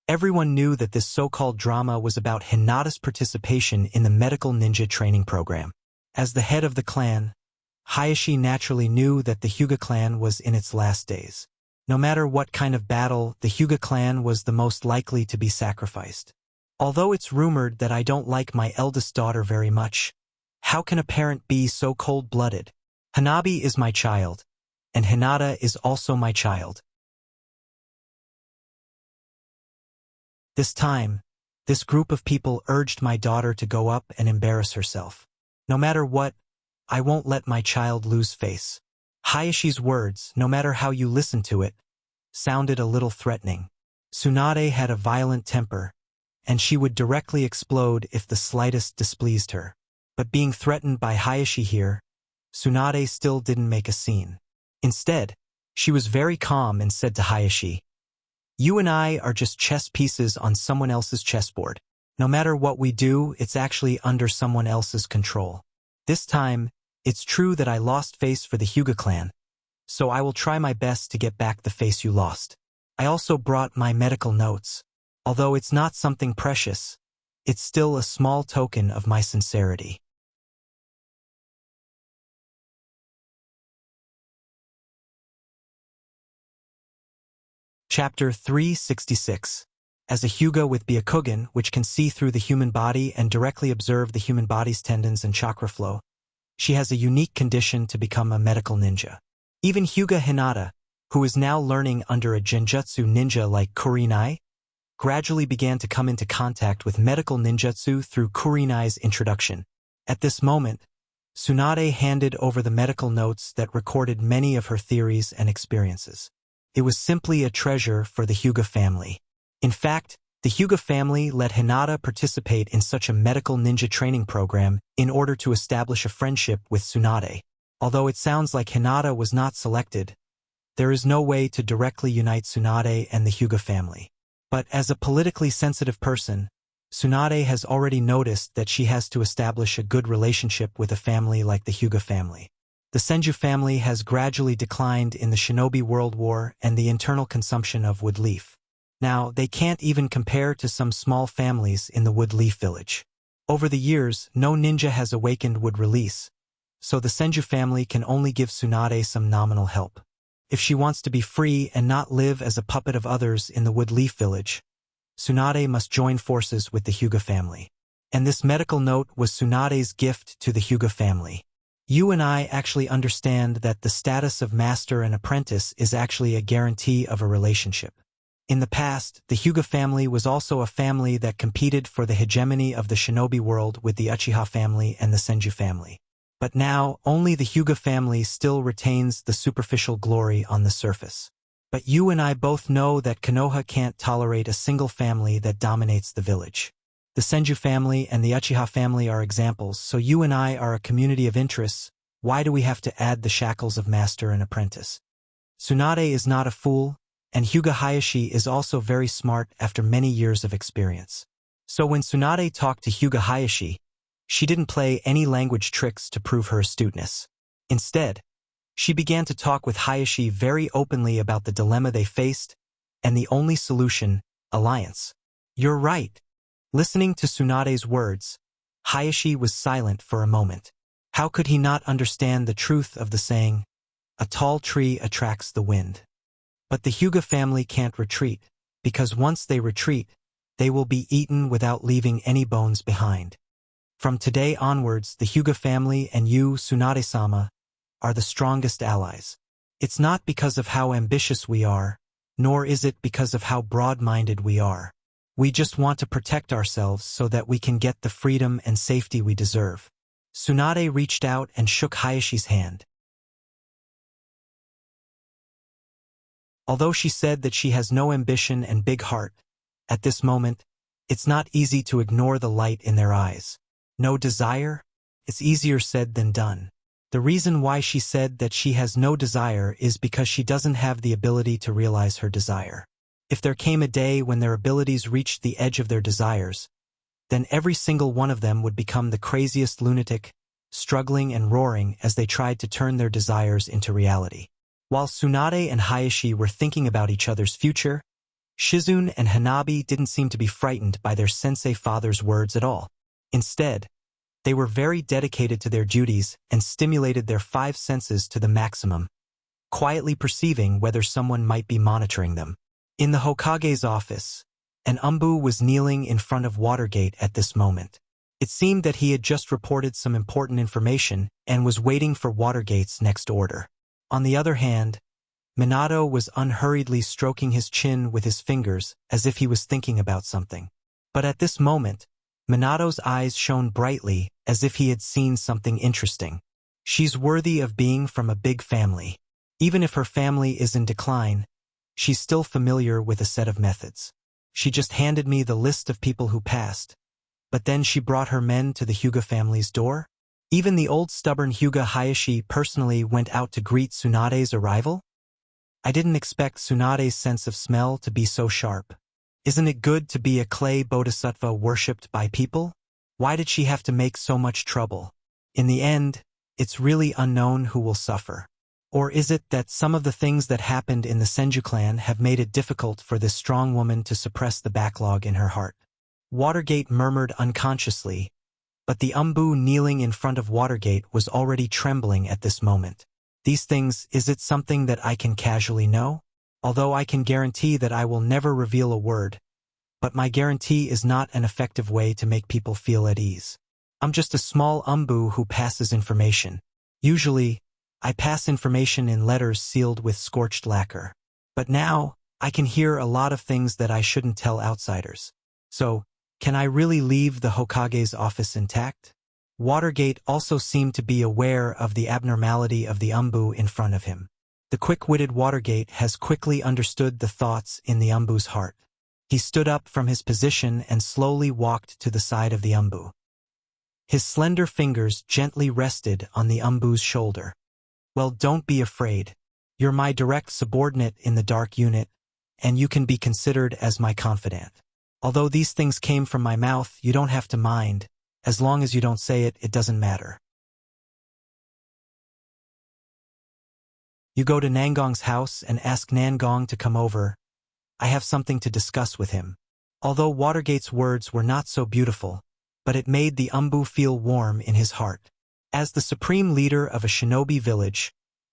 everyone knew that this so-called drama was about Hinata's participation in the medical ninja training program. As the head of the clan, Hayashi naturally knew that the Hyuga clan was in its last days. No matter what kind of battle, the Hyuga clan was the most likely to be sacrificed. Although it's rumored that I don't like my eldest daughter very much, how can a parent be so cold-blooded? Hanabi is my child, and Hinata is also my child. This time, this group of people urged my daughter to go up and embarrass herself. No matter what, I won't let my child lose face. Hayashi's words, no matter how you listen to it, sounded a little threatening. Tsunade had a violent temper, and she would directly explode if the slightest displeased her. But being threatened by Hayashi here, Tsunade still didn't make a scene. Instead, she was very calm and said to Hayashi, "You and I are just chess pieces on someone else's chessboard. No matter what we do, it's actually under someone else's control. This time, it's true that I lost face for the Hyuga clan, so I will try my best to get back the face you lost. I also brought my medical notes. Although it's not something precious, it's still a small token of my sincerity." Chapter 366. As a Hyuga with Byakugan, which can see through the human body and directly observe the human body's tendons and chakra flow, she has a unique condition to become a medical ninja. Even Hyuga Hinata, who is now learning under a genjutsu ninja like Kurinai, gradually began to come into contact with medical ninjutsu through Kurinai's introduction. At this moment, Tsunade handed over the medical notes that recorded many of her theories and experiences. It was simply a treasure for the Hyuga family. In fact, the Hyuga family let Hinata participate in such a medical ninja training program in order to establish a friendship with Tsunade. Although it sounds like Hinata was not selected, there is no way to directly unite Tsunade and the Hyuga family. But as a politically sensitive person, Tsunade has already noticed that she has to establish a good relationship with a family like the Hyuga family. The Senju family has gradually declined in the Shinobi World War and the internal consumption of wood leaf. Now, they can't even compare to some small families in the wood leaf village. Over the years, no ninja has awakened wood release, so the Senju family can only give Tsunade some nominal help. If she wants to be free and not live as a puppet of others in the wood leaf village, Tsunade must join forces with the Hyuga family. And this medical note was Tsunade's gift to the Hyuga family. You and I actually understand that the status of master and apprentice is actually a guarantee of a relationship. In the past, the Hyuga family was also a family that competed for the hegemony of the shinobi world with the Uchiha family and the Senju family. But now, only the Hyuga family still retains the superficial glory on the surface. But you and I both know that Konoha can't tolerate a single family that dominates the village. The Senju family and the Uchiha family are examples, so you and I are a community of interests. Why do we have to add the shackles of master and apprentice? Tsunade is not a fool, and Hyuga Hayashi is also very smart after many years of experience. So when Tsunade talked to Hyuga Hayashi, she didn't play any language tricks to prove her astuteness. Instead, she began to talk with Hayashi very openly about the dilemma they faced, and the only solution, alliance. You're right. Listening to Tsunade's words, Hayashi was silent for a moment. How could he not understand the truth of the saying, "A tall tree attracts the wind"? But the Hyuga family can't retreat, because once they retreat, they will be eaten without leaving any bones behind. From today onwards, the Hyuga family and you, Tsunade-sama, are the strongest allies. It's not because of how ambitious we are, nor is it because of how broad-minded we are. We just want to protect ourselves so that we can get the freedom and safety we deserve. Tsunade reached out and shook Hayashi's hand. Although she said that she has no ambition and big heart, at this moment, it's not easy to ignore the light in their eyes. No desire? It's easier said than done. The reason why she said that she has no desire is because she doesn't have the ability to realize her desire. If there came a day when their abilities reached the edge of their desires, then every single one of them would become the craziest lunatic, struggling and roaring as they tried to turn their desires into reality. While Tsunade and Hayashi were thinking about each other's future, Shizune and Hanabi didn't seem to be frightened by their sensei father's words at all. Instead, they were very dedicated to their duties and stimulated their five senses to the maximum, quietly perceiving whether someone might be monitoring them. In the Hokage's office, an Umbu was kneeling in front of Watergate at this moment. It seemed that he had just reported some important information and was waiting for Watergate's next order. On the other hand, Minato was unhurriedly stroking his chin with his fingers as if he was thinking about something. But at this moment, Minato's eyes shone brightly as if he had seen something interesting. She's worthy of being from a big family. Even if her family is in decline, she's still familiar with a set of methods. She just handed me the list of people who passed, but then she brought her men to the Hyuga family's door? Even the old stubborn Hyuga Hayashi personally went out to greet Tsunade's arrival? I didn't expect Tsunade's sense of smell to be so sharp. Isn't it good to be a clay bodhisattva worshipped by people? Why did she have to make so much trouble? In the end, it's really unknown who will suffer. Or is it that some of the things that happened in the Senju clan have made it difficult for this strong woman to suppress the backlog in her heart? Watergate murmured unconsciously, but the Umbu kneeling in front of Watergate was already trembling at this moment. These things, is it something that I can casually know? Although I can guarantee that I will never reveal a word, but my guarantee is not an effective way to make people feel at ease. I'm just a small Umbu who passes information. Usually, I pass information in letters sealed with scorched lacquer. But now, I can hear a lot of things that I shouldn't tell outsiders. So, can I really leave the Hokage's office intact? Watergate also seemed to be aware of the abnormality of the Umbu in front of him. The quick-witted Watergate has quickly understood the thoughts in the Umbu's heart. He stood up from his position and slowly walked to the side of the Umbu. His slender fingers gently rested on the Umbu's shoulder. Well, don't be afraid. You're my direct subordinate in the Dark Unit, and you can be considered as my confidant. Although these things came from my mouth, you don't have to mind. As long as you don't say it, it doesn't matter. You go to Nangong's house and ask Nangong to come over. I have something to discuss with him. Although Watergate's words were not so beautiful, but it made the Umbu feel warm in his heart. As the supreme leader of a shinobi village,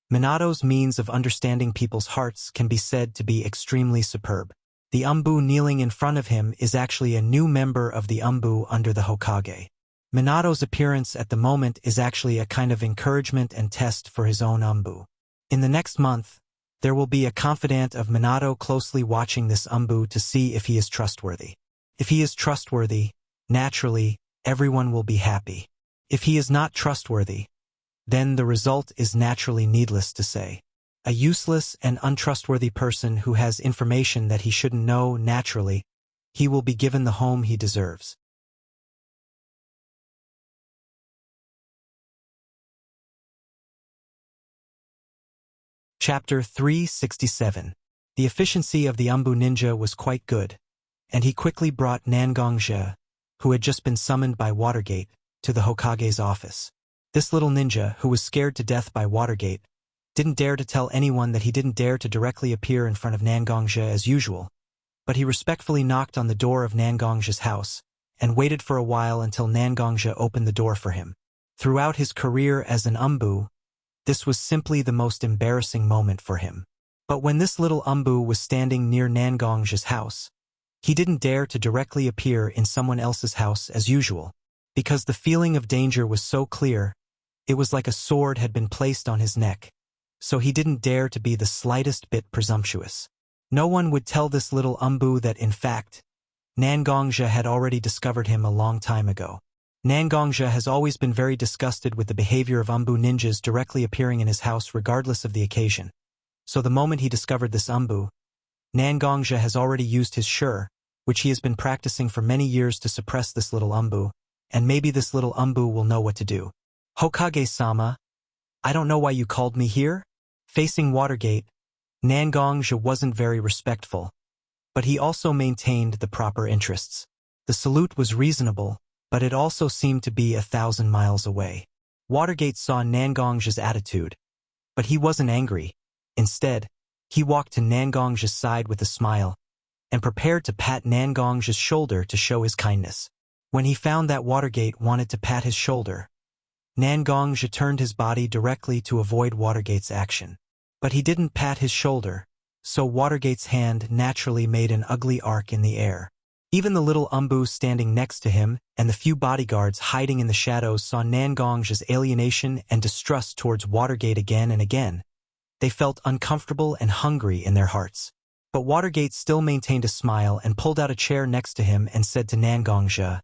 Minato's means of understanding people's hearts can be said to be extremely superb. The Umbu kneeling in front of him is actually a new member of the Umbu under the Hokage. Minato's appearance at the moment is actually a kind of encouragement and test for his own Umbu. In the next month, there will be a confidant of Minato closely watching this Umbu to see if he is trustworthy. If he is trustworthy, naturally, everyone will be happy. If he is not trustworthy, then the result is naturally needless to say. A useless and untrustworthy person who has information that he shouldn't know naturally, he will be given the home he deserves. Chapter 367. The efficiency of the Umbu ninja was quite good, and he quickly brought Nangongja, who had just been summoned by Watergate, to the Hokage's office. This little ninja, who was scared to death by Watergate, didn't dare to tell anyone that he didn't dare to directly appear in front of Nangongja as usual, but he respectfully knocked on the door of Nangongja's house and waited for a while until Nangongja opened the door for him. Throughout his career as an Umbu, this was simply the most embarrassing moment for him. But when this little Umbu was standing near Nangongja's house, he didn't dare to directly appear in someone else's house as usual, because the feeling of danger was so clear, it was like a sword had been placed on his neck, so he didn't dare to be the slightest bit presumptuous. No one would tell this little Umbu that, in fact, Nangongja had already discovered him a long time ago. Nangongja has always been very disgusted with the behavior of Umbu ninjas directly appearing in his house regardless of the occasion. So the moment he discovered this Umbu, Nangongja has already used his sure, which he has been practicing for many years to suppress this little Umbu, and maybe this little Umbu will know what to do. Hokage-sama, I don't know why you called me here? Facing Watergate, Nangongja wasn't very respectful, but he also maintained the proper interests. The salute was reasonable, but it also seemed to be 1,000 miles away. Watergate saw Nangongja's attitude, but he wasn't angry. Instead, he walked to Nangong's side with a smile and prepared to pat Nangong's shoulder to show his kindness. When he found that Watergate wanted to pat his shoulder, Nangong turned his body directly to avoid Watergate's action. But he didn't pat his shoulder, so Watergate's hand naturally made an ugly arc in the air. Even the little Umbu standing next to him and the few bodyguards hiding in the shadows saw Nangong's alienation and distrust towards Watergate again and again. They felt uncomfortable and hungry in their hearts. But Watergate still maintained a smile and pulled out a chair next to him and said to Nangong,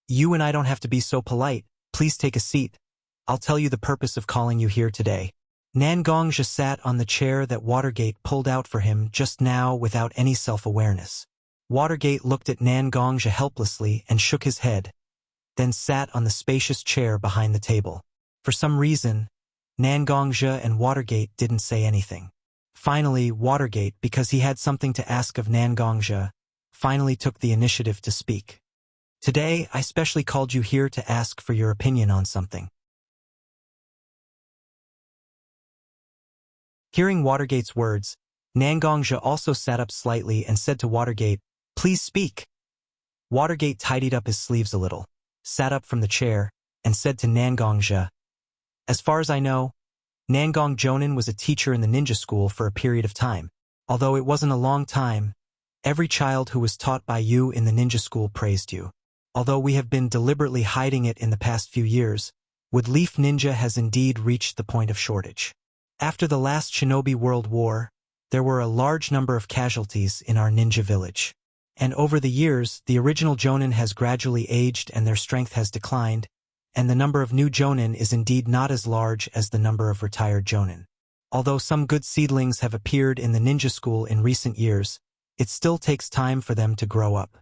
"You and I don't have to be so polite. Please take a seat. I'll tell you the purpose of calling you here today." Nangong sat on the chair that Watergate pulled out for him just now without any self-awareness. Watergate looked at Nangong helplessly and shook his head, then sat on the spacious chair behind the table. For some reason, Nangong and Watergate didn't say anything. Finally, Watergate, because he had something to ask of Nangong, finally took the initiative to speak. "Today, I specially called you here to ask for your opinion on something." Hearing Watergate's words, Nangong also sat up slightly and said to Watergate, "Please speak." Watergate tidied up his sleeves a little, sat up from the chair, and said to Nangong, "As far as I know, Nangong Jonin was a teacher in the ninja school for a period of time. Although it wasn't a long time, every child who was taught by you in the ninja school praised you. Although we have been deliberately hiding it in the past few years, Woodleaf Ninja has indeed reached the point of shortage. After the last Shinobi World War, there were a large number of casualties in our ninja village. And over the years, the original Jonin has gradually aged and their strength has declined, and the number of new Jonin is indeed not as large as the number of retired Jonin. Although some good seedlings have appeared in the ninja school in recent years, it still takes time for them to grow up.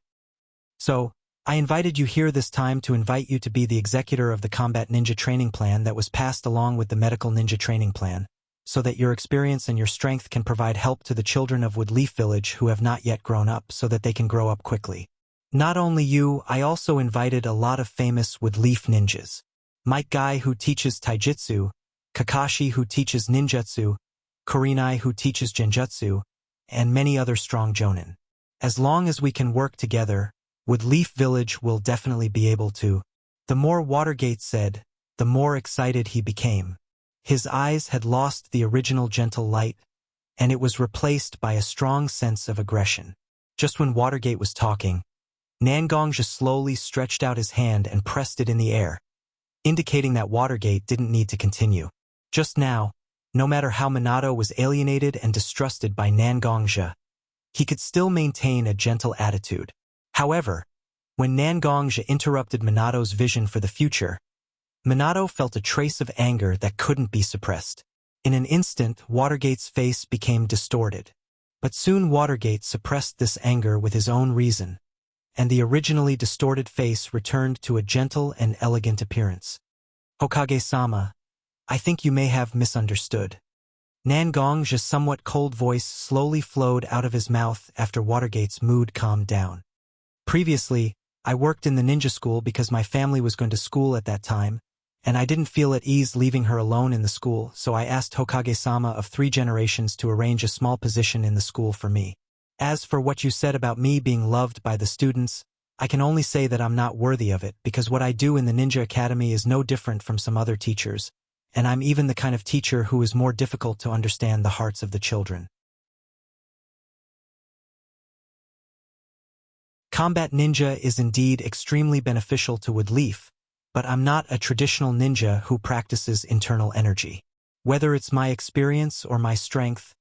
So, I invited you here this time to invite you to be the executor of the Combat Ninja Training Plan that was passed along with the Medical Ninja Training Plan, so that your experience and your strength can provide help to the children of Woodleaf Village who have not yet grown up so that they can grow up quickly. Not only you, I also invited a lot of famous Woodleaf ninjas. Mike Guy who teaches Taijutsu, Kakashi who teaches ninjutsu, Kurenai who teaches genjutsu, and many other strong Jonin. As long as we can work together, Woodleaf Village will definitely be able to. The more Watergate said, the more excited he became. His eyes had lost the original gentle light, and it was replaced by a strong sense of aggression. Just when Watergate was talking, Nangong slowly stretched out his hand and pressed it in the air, indicating that Watergate didn't need to continue. Just now, no matter how Minato was alienated and distrusted by Nangong, he could still maintain a gentle attitude. However, when Nangong interrupted Minato's vision for the future, Minato felt a trace of anger that couldn't be suppressed. In an instant, Watergate's face became distorted. But soon Watergate suppressed this anger with his own reason, and the originally distorted face returned to a gentle and elegant appearance. "Hokage-sama, I think you may have misunderstood." Nangong's somewhat cold voice slowly flowed out of his mouth after Watergate's mood calmed down. "Previously, I worked in the ninja school because my family was going to school at that time, and I didn't feel at ease leaving her alone in the school, so I asked Hokage-sama of 3 generations to arrange a small position in the school for me. As for what you said about me being loved by the students, I can only say that I'm not worthy of it because what I do in the Ninja Academy is no different from some other teachers, and I'm even the kind of teacher who is more difficult to understand the hearts of the children." Combat ninja is indeed extremely beneficial to Woodleaf, but I'm not a traditional ninja who practices internal energy. Whether it's my experience or my strength,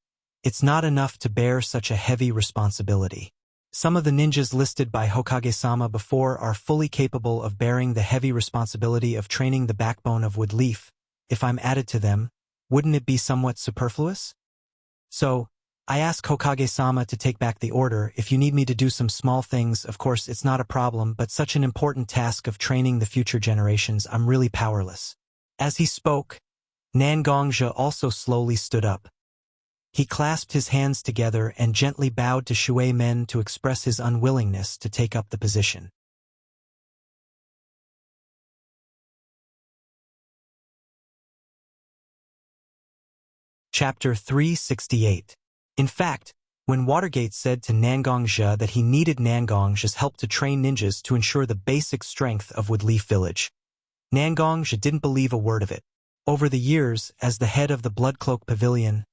it's not enough to bear such a heavy responsibility. Some of the ninjas listed by Hokage-sama before are fully capable of bearing the heavy responsibility of training the backbone of Woodleaf. If I'm added to them, wouldn't it be somewhat superfluous? So, I ask Hokage-sama to take back the order. If you need me to do some small things, of course it's not a problem, but such an important task of training the future generations, I'm really powerless. As he spoke, Nangong also slowly stood up. He clasped his hands together and gently bowed to Shui Men to express his unwillingness to take up the position. Chapter 368. In fact, when Watergate said to Nangongja that he needed Nangongja's help to train ninjas to ensure the basic strength of Woodleaf Village, Nangongja didn't believe a word of it. Over the years, as the head of the Bloodcloak Pavilion,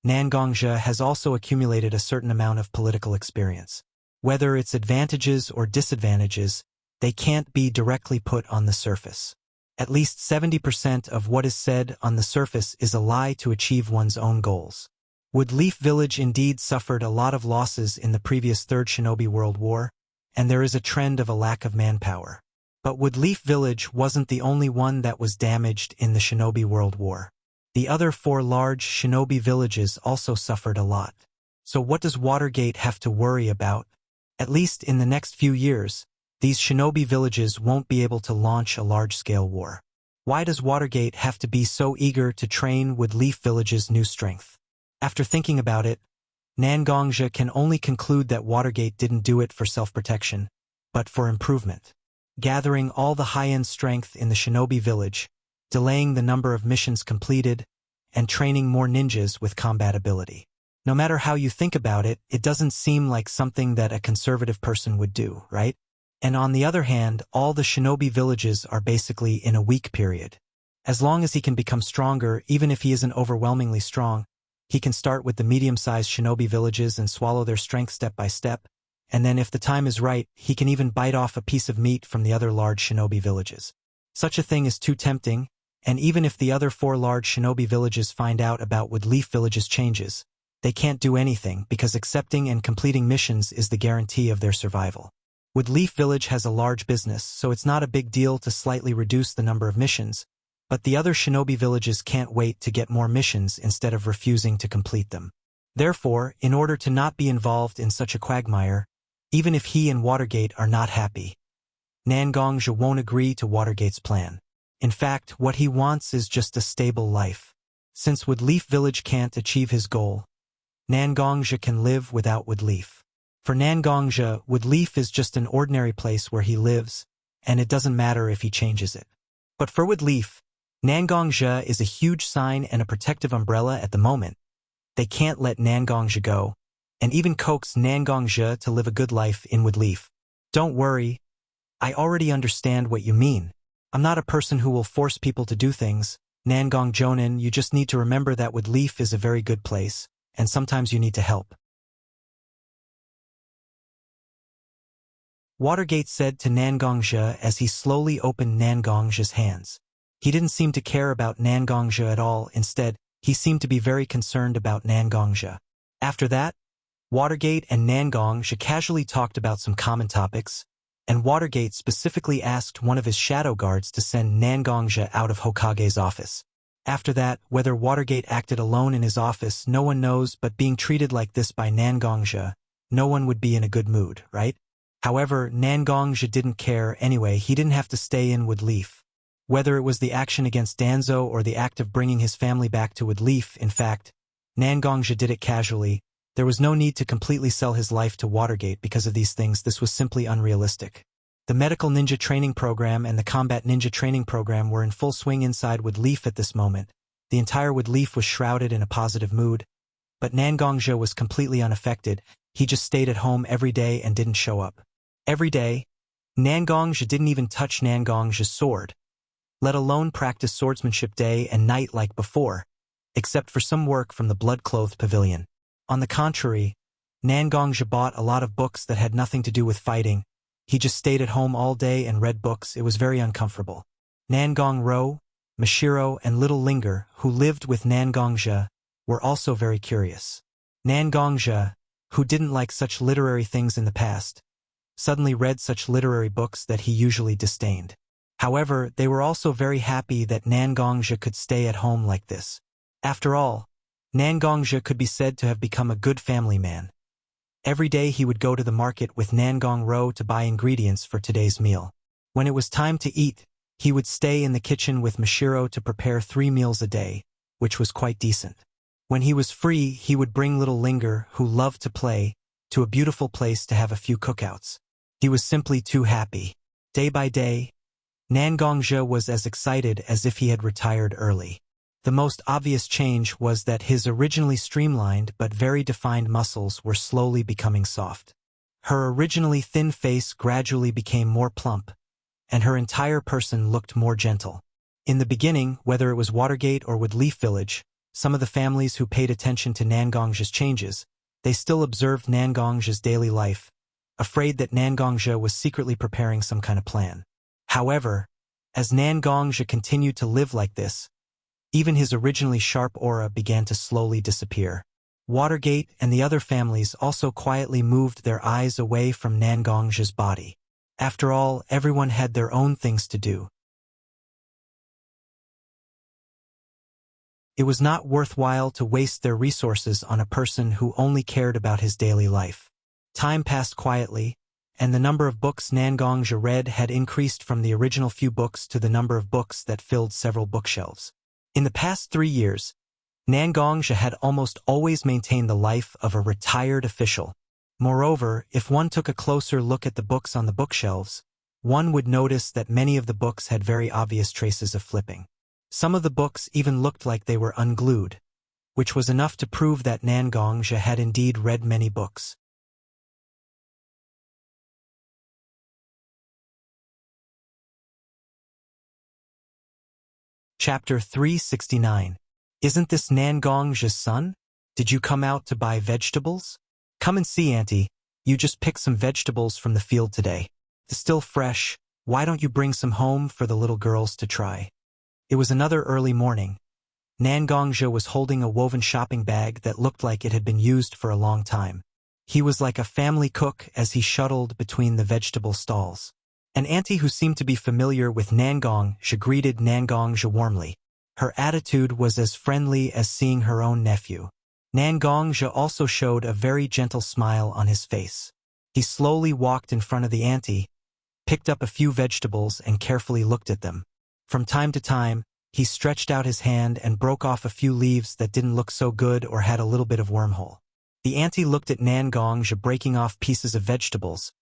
Nangongja has also accumulated a certain amount of political experience. Whether it's advantages or disadvantages, they can't be directly put on the surface. At least 70% of what is said on the surface is a lie to achieve one's own goals. Woodleaf Village indeed suffered a lot of losses in the previous Third Shinobi World War, and there is a trend of a lack of manpower. But Woodleaf Village wasn't the only one that was damaged in the Shinobi World War. The other 4 large shinobi villages also suffered a lot. So what does Watergate have to worry about? At least in the next few years, these shinobi villages won't be able to launch a large-scale war. Why does Watergate have to be so eager to train Woodleaf Village's new strength? After thinking about it, Nangongja can only conclude that Watergate didn't do it for self-protection, but for improvement. Gathering all the high-end strength in the shinobi village, delaying the number of missions completed, and training more ninjas with combat ability. No matter how you think about it, it doesn't seem like something that a conservative person would do, right? And on the other hand, all the shinobi villages are basically in a weak period. As long as he can become stronger, even if he isn't overwhelmingly strong, he can start with the medium-sized shinobi villages and swallow their strength step by step, and then if the time is right, he can even bite off a piece of meat from the other large shinobi villages. Such a thing is too tempting, and even if the other 4 large shinobi villages find out about Woodleaf Village's changes, they can't do anything because accepting and completing missions is the guarantee of their survival. Woodleaf Village has a large business, so it's not a big deal to slightly reduce the number of missions, but the other shinobi villages can't wait to get more missions instead of refusing to complete them. Therefore, in order to not be involved in such a quagmire, even if he and Watergate are not happy, Nangongja won't agree to Watergate's plan. In fact, what he wants is just a stable life. Since Woodleaf Village can't achieve his goal, Nangongja can live without Woodleaf. For Nangongja, Woodleaf is just an ordinary place where he lives, and it doesn't matter if he changes it. But for Woodleaf, Nangongja is a huge sign and a protective umbrella at the moment. They can't let Nangongja go, and even coax Nangongja to live a good life in Woodleaf. Don't worry, I already understand what you mean. I'm not a person who will force people to do things. Nangongjonin, you just need to remember that Woodleaf is a very good place, and sometimes you need to help. Watergate said to Nangongja as he slowly opened Nangongja's hands. He didn't seem to care about Nangongja at all. Instead, he seemed to be very concerned about Nangongja. After that, Watergate and Nangongja casually talked about some common topics, and Watergate specifically asked one of his shadow guards to send Nangongja out of Hokage's office. After that, whether Watergate acted alone in his office, no one knows, but being treated like this by Nangongja, no one would be in a good mood, right? However, Nangongja didn't care anyway. He didn't have to stay in Woodleaf. Whether it was the action against Danzo or the act of bringing his family back to Woodleaf, in fact, Nangongja did it casually. There was no need to completely sell his life to Watergate because of these things. This was simply unrealistic. The medical ninja training program and the combat ninja training program were in full swing inside Woodleaf at this moment. The entire Woodleaf was shrouded in a positive mood, but Nangongja was completely unaffected. He just stayed at home every day and didn't show up. Every day, Nangongja didn't even touch Nangongja's sword, let alone practice swordsmanship day and night like before, except for some work from the blood-clothed pavilion. On the contrary, Nangongja bought a lot of books that had nothing to do with fighting. He just stayed at home all day and read books. It was very uncomfortable. Nangong-ro, Mashiro, and Little Linger, who lived with Nangongja, were also very curious. Nangongja, who didn't like such literary things in the past, suddenly read such literary books that he usually disdained. However, they were also very happy that Nangongja could stay at home like this. After all, Nangongja could be said to have become a good family man. Every day he would go to the market with Nangong-ro to buy ingredients for today's meal. When it was time to eat, he would stay in the kitchen with Mashiro to prepare 3 meals a day, which was quite decent. When he was free, he would bring Little Linger, who loved to play, to a beautiful place to have a few cookouts. He was simply too happy. Day by day, Nangongja was as excited as if he had retired early. The most obvious change was that his originally streamlined but very defined muscles were slowly becoming soft. Her originally thin face gradually became more plump, and her entire person looked more gentle. In the beginning, whether it was Watergate or Woodleaf Village, some of the families who paid attention to Nangong's changes, they still observed Nangong's daily life, afraid that Nangongja was secretly preparing some kind of plan. However, as Nangongja continued to live like this, even his originally sharp aura began to slowly disappear. Watergate and the other families also quietly moved their eyes away from Nangongja's body. After all, everyone had their own things to do. It was not worthwhile to waste their resources on a person who only cared about his daily life. Time passed quietly, and the number of books Nangongja read had increased from the original few books to the number of books that filled several bookshelves. In the past 3 years, Nangongja had almost always maintained the life of a retired official. Moreover, if one took a closer look at the books on the bookshelves, one would notice that many of the books had very obvious traces of flipping. Some of the books even looked like they were unglued, which was enough to prove that Nangongja had indeed read many books. Chapter 369. Isn't this Nangongja's son? Did you come out to buy vegetables? Come and see, Auntie. You just picked some vegetables from the field today. They're still fresh. Why don't you bring some home for the little girls to try? It was another early morning. Nangongja was holding a woven shopping bag that looked like it had been used for a long time. He was like a family cook as he shuttled between the vegetable stalls. An auntie who seemed to be familiar with Nangongja greeted Nangongja warmly. Her attitude was as friendly as seeing her own nephew. Nangongja also showed a very gentle smile on his face. He slowly walked in front of the auntie, picked up a few vegetables and carefully looked at them. From time to time, he stretched out his hand and broke off a few leaves that didn't look so good or had a little bit of wormhole. The auntie looked at Nangongja breaking off pieces of vegetables,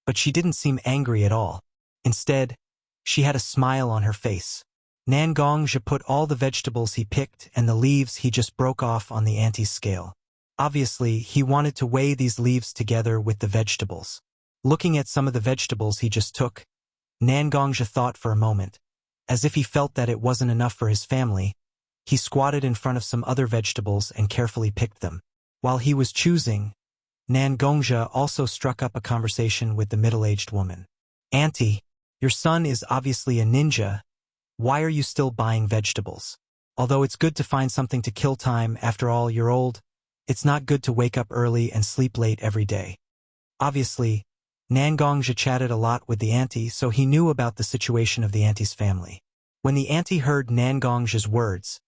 but she didn't seem angry at all. Instead, she had a smile on her face. Nangongja put all the vegetables he picked and the leaves he just broke off on the auntie's scale. Obviously, he wanted to weigh these leaves together with the vegetables. Looking at some of the vegetables he just took, Nangongja thought for a moment. As if he felt that it wasn't enough for his family, he squatted in front of some other vegetables and carefully picked them. While he was choosing, Nangongja also struck up a conversation with the middle-aged woman. Auntie, your son is obviously a ninja. Why are you still buying vegetables? Although it's good to find something to kill time, after all, you're old, it's not good to wake up early and sleep late every day. Obviously, Nangongja chatted a lot with the auntie, so he knew about the situation of the auntie's family. When the auntie heard Nangongja's words,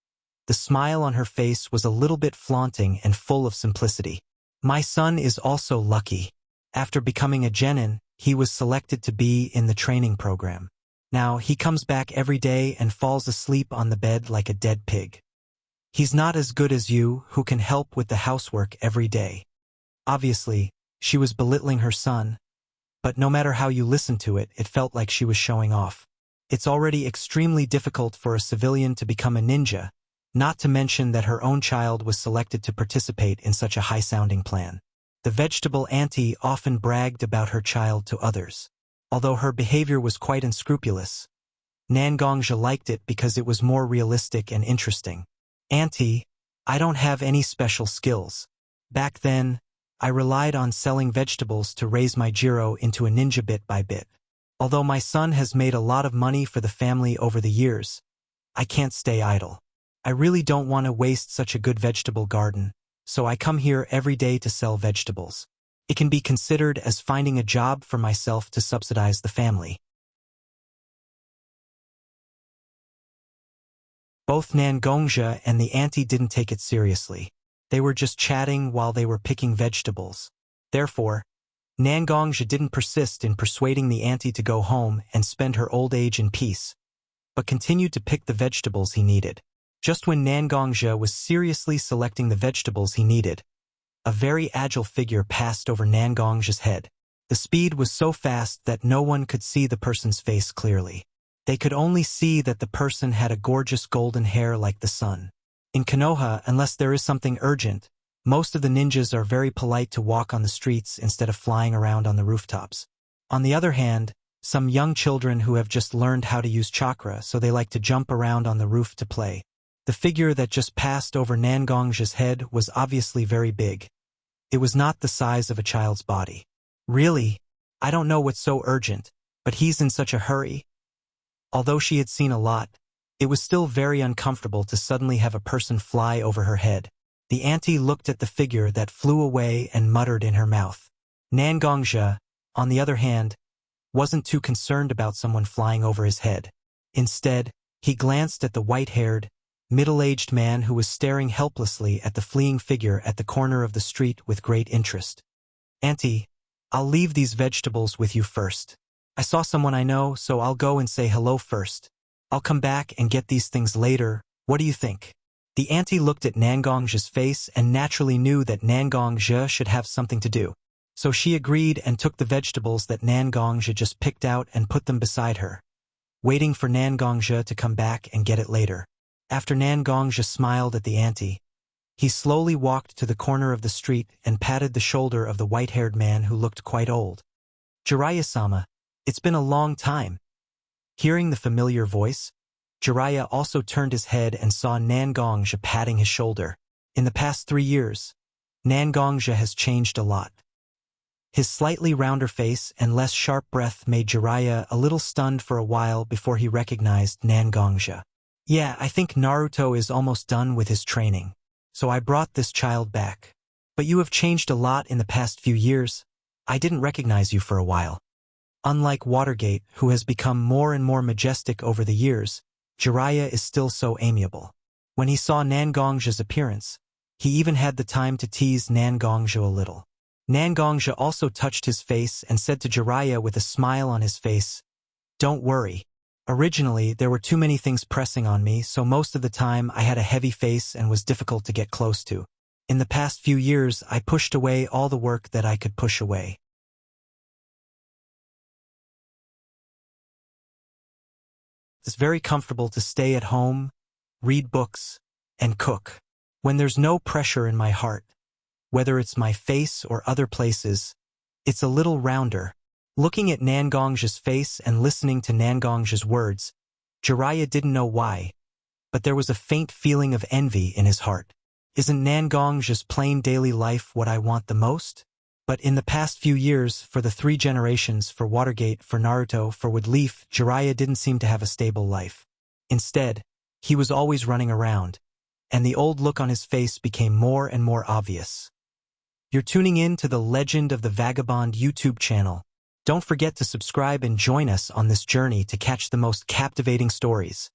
the smile on her face was a little bit flaunting and full of simplicity. My son is also lucky. After becoming a genin, he was selected to be in the training program. Now, he comes back every day and falls asleep on the bed like a dead pig. He's not as good as you, who can help with the housework every day. Obviously, she was belittling her son, but no matter how you listened to it, it felt like she was showing off. It's already extremely difficult for a civilian to become a ninja, not to mention that her own child was selected to participate in such a high-sounding plan. The vegetable auntie often bragged about her child to others. Although her behavior was quite unscrupulous, Nangongja liked it because it was more realistic and interesting. Auntie, I don't have any special skills. Back then, I relied on selling vegetables to raise my Jiro into a ninja bit by bit. Although my son has made a lot of money for the family over the years, I can't stay idle. I really don't want to waste such a good vegetable garden, so I come here every day to sell vegetables. It can be considered as finding a job for myself to subsidize the family. Both Nangongja and the auntie didn't take it seriously. They were just chatting while they were picking vegetables. Therefore, Nangongja didn't persist in persuading the auntie to go home and spend her old age in peace, but continued to pick the vegetables he needed. Just when Nangongja was seriously selecting the vegetables he needed, a very agile figure passed over Nangongja's head. The speed was so fast that no one could see the person's face clearly. They could only see that the person had a gorgeous golden hair like the sun. In Konoha, unless there is something urgent, most of the ninjas are very polite to walk on the streets instead of flying around on the rooftops. On the other hand, some young children who have just learned how to use chakra, so they like to jump around on the roof to play. The figure that just passed over Nangong's head was obviously very big. It was not the size of a child's body. Really? I don't know what's so urgent, but he's in such a hurry. Although she had seen a lot, it was still very uncomfortable to suddenly have a person fly over her head. The auntie looked at the figure that flew away and muttered in her mouth. Nangongja, on the other hand, wasn't too concerned about someone flying over his head. Instead, he glanced at the white-haired, middle-aged man who was staring helplessly at the fleeing figure at the corner of the street with great interest. "Auntie, I'll leave these vegetables with you first. I saw someone I know, so I'll go and say hello first. I'll come back and get these things later. What do you think?" The auntie looked at Nangongja's face and naturally knew that Nangongja should have something to do. So she agreed and took the vegetables that Nangongja just picked out and put them beside her, waiting for Nangongja to come back and get it later. After Nangongja smiled at the auntie, he slowly walked to the corner of the street and patted the shoulder of the white-haired man who looked quite old. "Jiraiya-sama, it's been a long time." Hearing the familiar voice, Jiraiya also turned his head and saw Nangongja patting his shoulder. In the past 3 years, Nangongja has changed a lot. His slightly rounder face and less sharp breath made Jiraiya a little stunned for a while before he recognized Nangongja. "Yeah, I think Naruto is almost done with his training, so I brought this child back. But you have changed a lot in the past few years. I didn't recognize you for a while." Unlike Watergate, who has become more and more majestic over the years, Jiraiya is still so amiable. When he saw Nangongja's appearance, he even had the time to tease Nangongja a little. Nangongja also touched his face and said to Jiraiya with a smile on his face, "Don't worry. Originally, there were too many things pressing on me, so most of the time I had a heavy face and was difficult to get close to. In the past few years, I pushed away all the work that I could push away. It's very comfortable to stay at home, read books, and cook. When there's no pressure in my heart, whether it's my face or other places, it's a little rounder." Looking at Nangongja's face and listening to Nangongja's words, Jiraiya didn't know why, but there was a faint feeling of envy in his heart. Isn't Nangongja's plain daily life what I want the most? But in the past few years, for the 3 generations, for Watergate, for Naruto, for Woodleaf, Jiraiya didn't seem to have a stable life. Instead, he was always running around, and the old look on his face became more and more obvious. You're tuning in to the Legend of the Vagabond YouTube channel. Don't forget to subscribe and join us on this journey to catch the most captivating stories.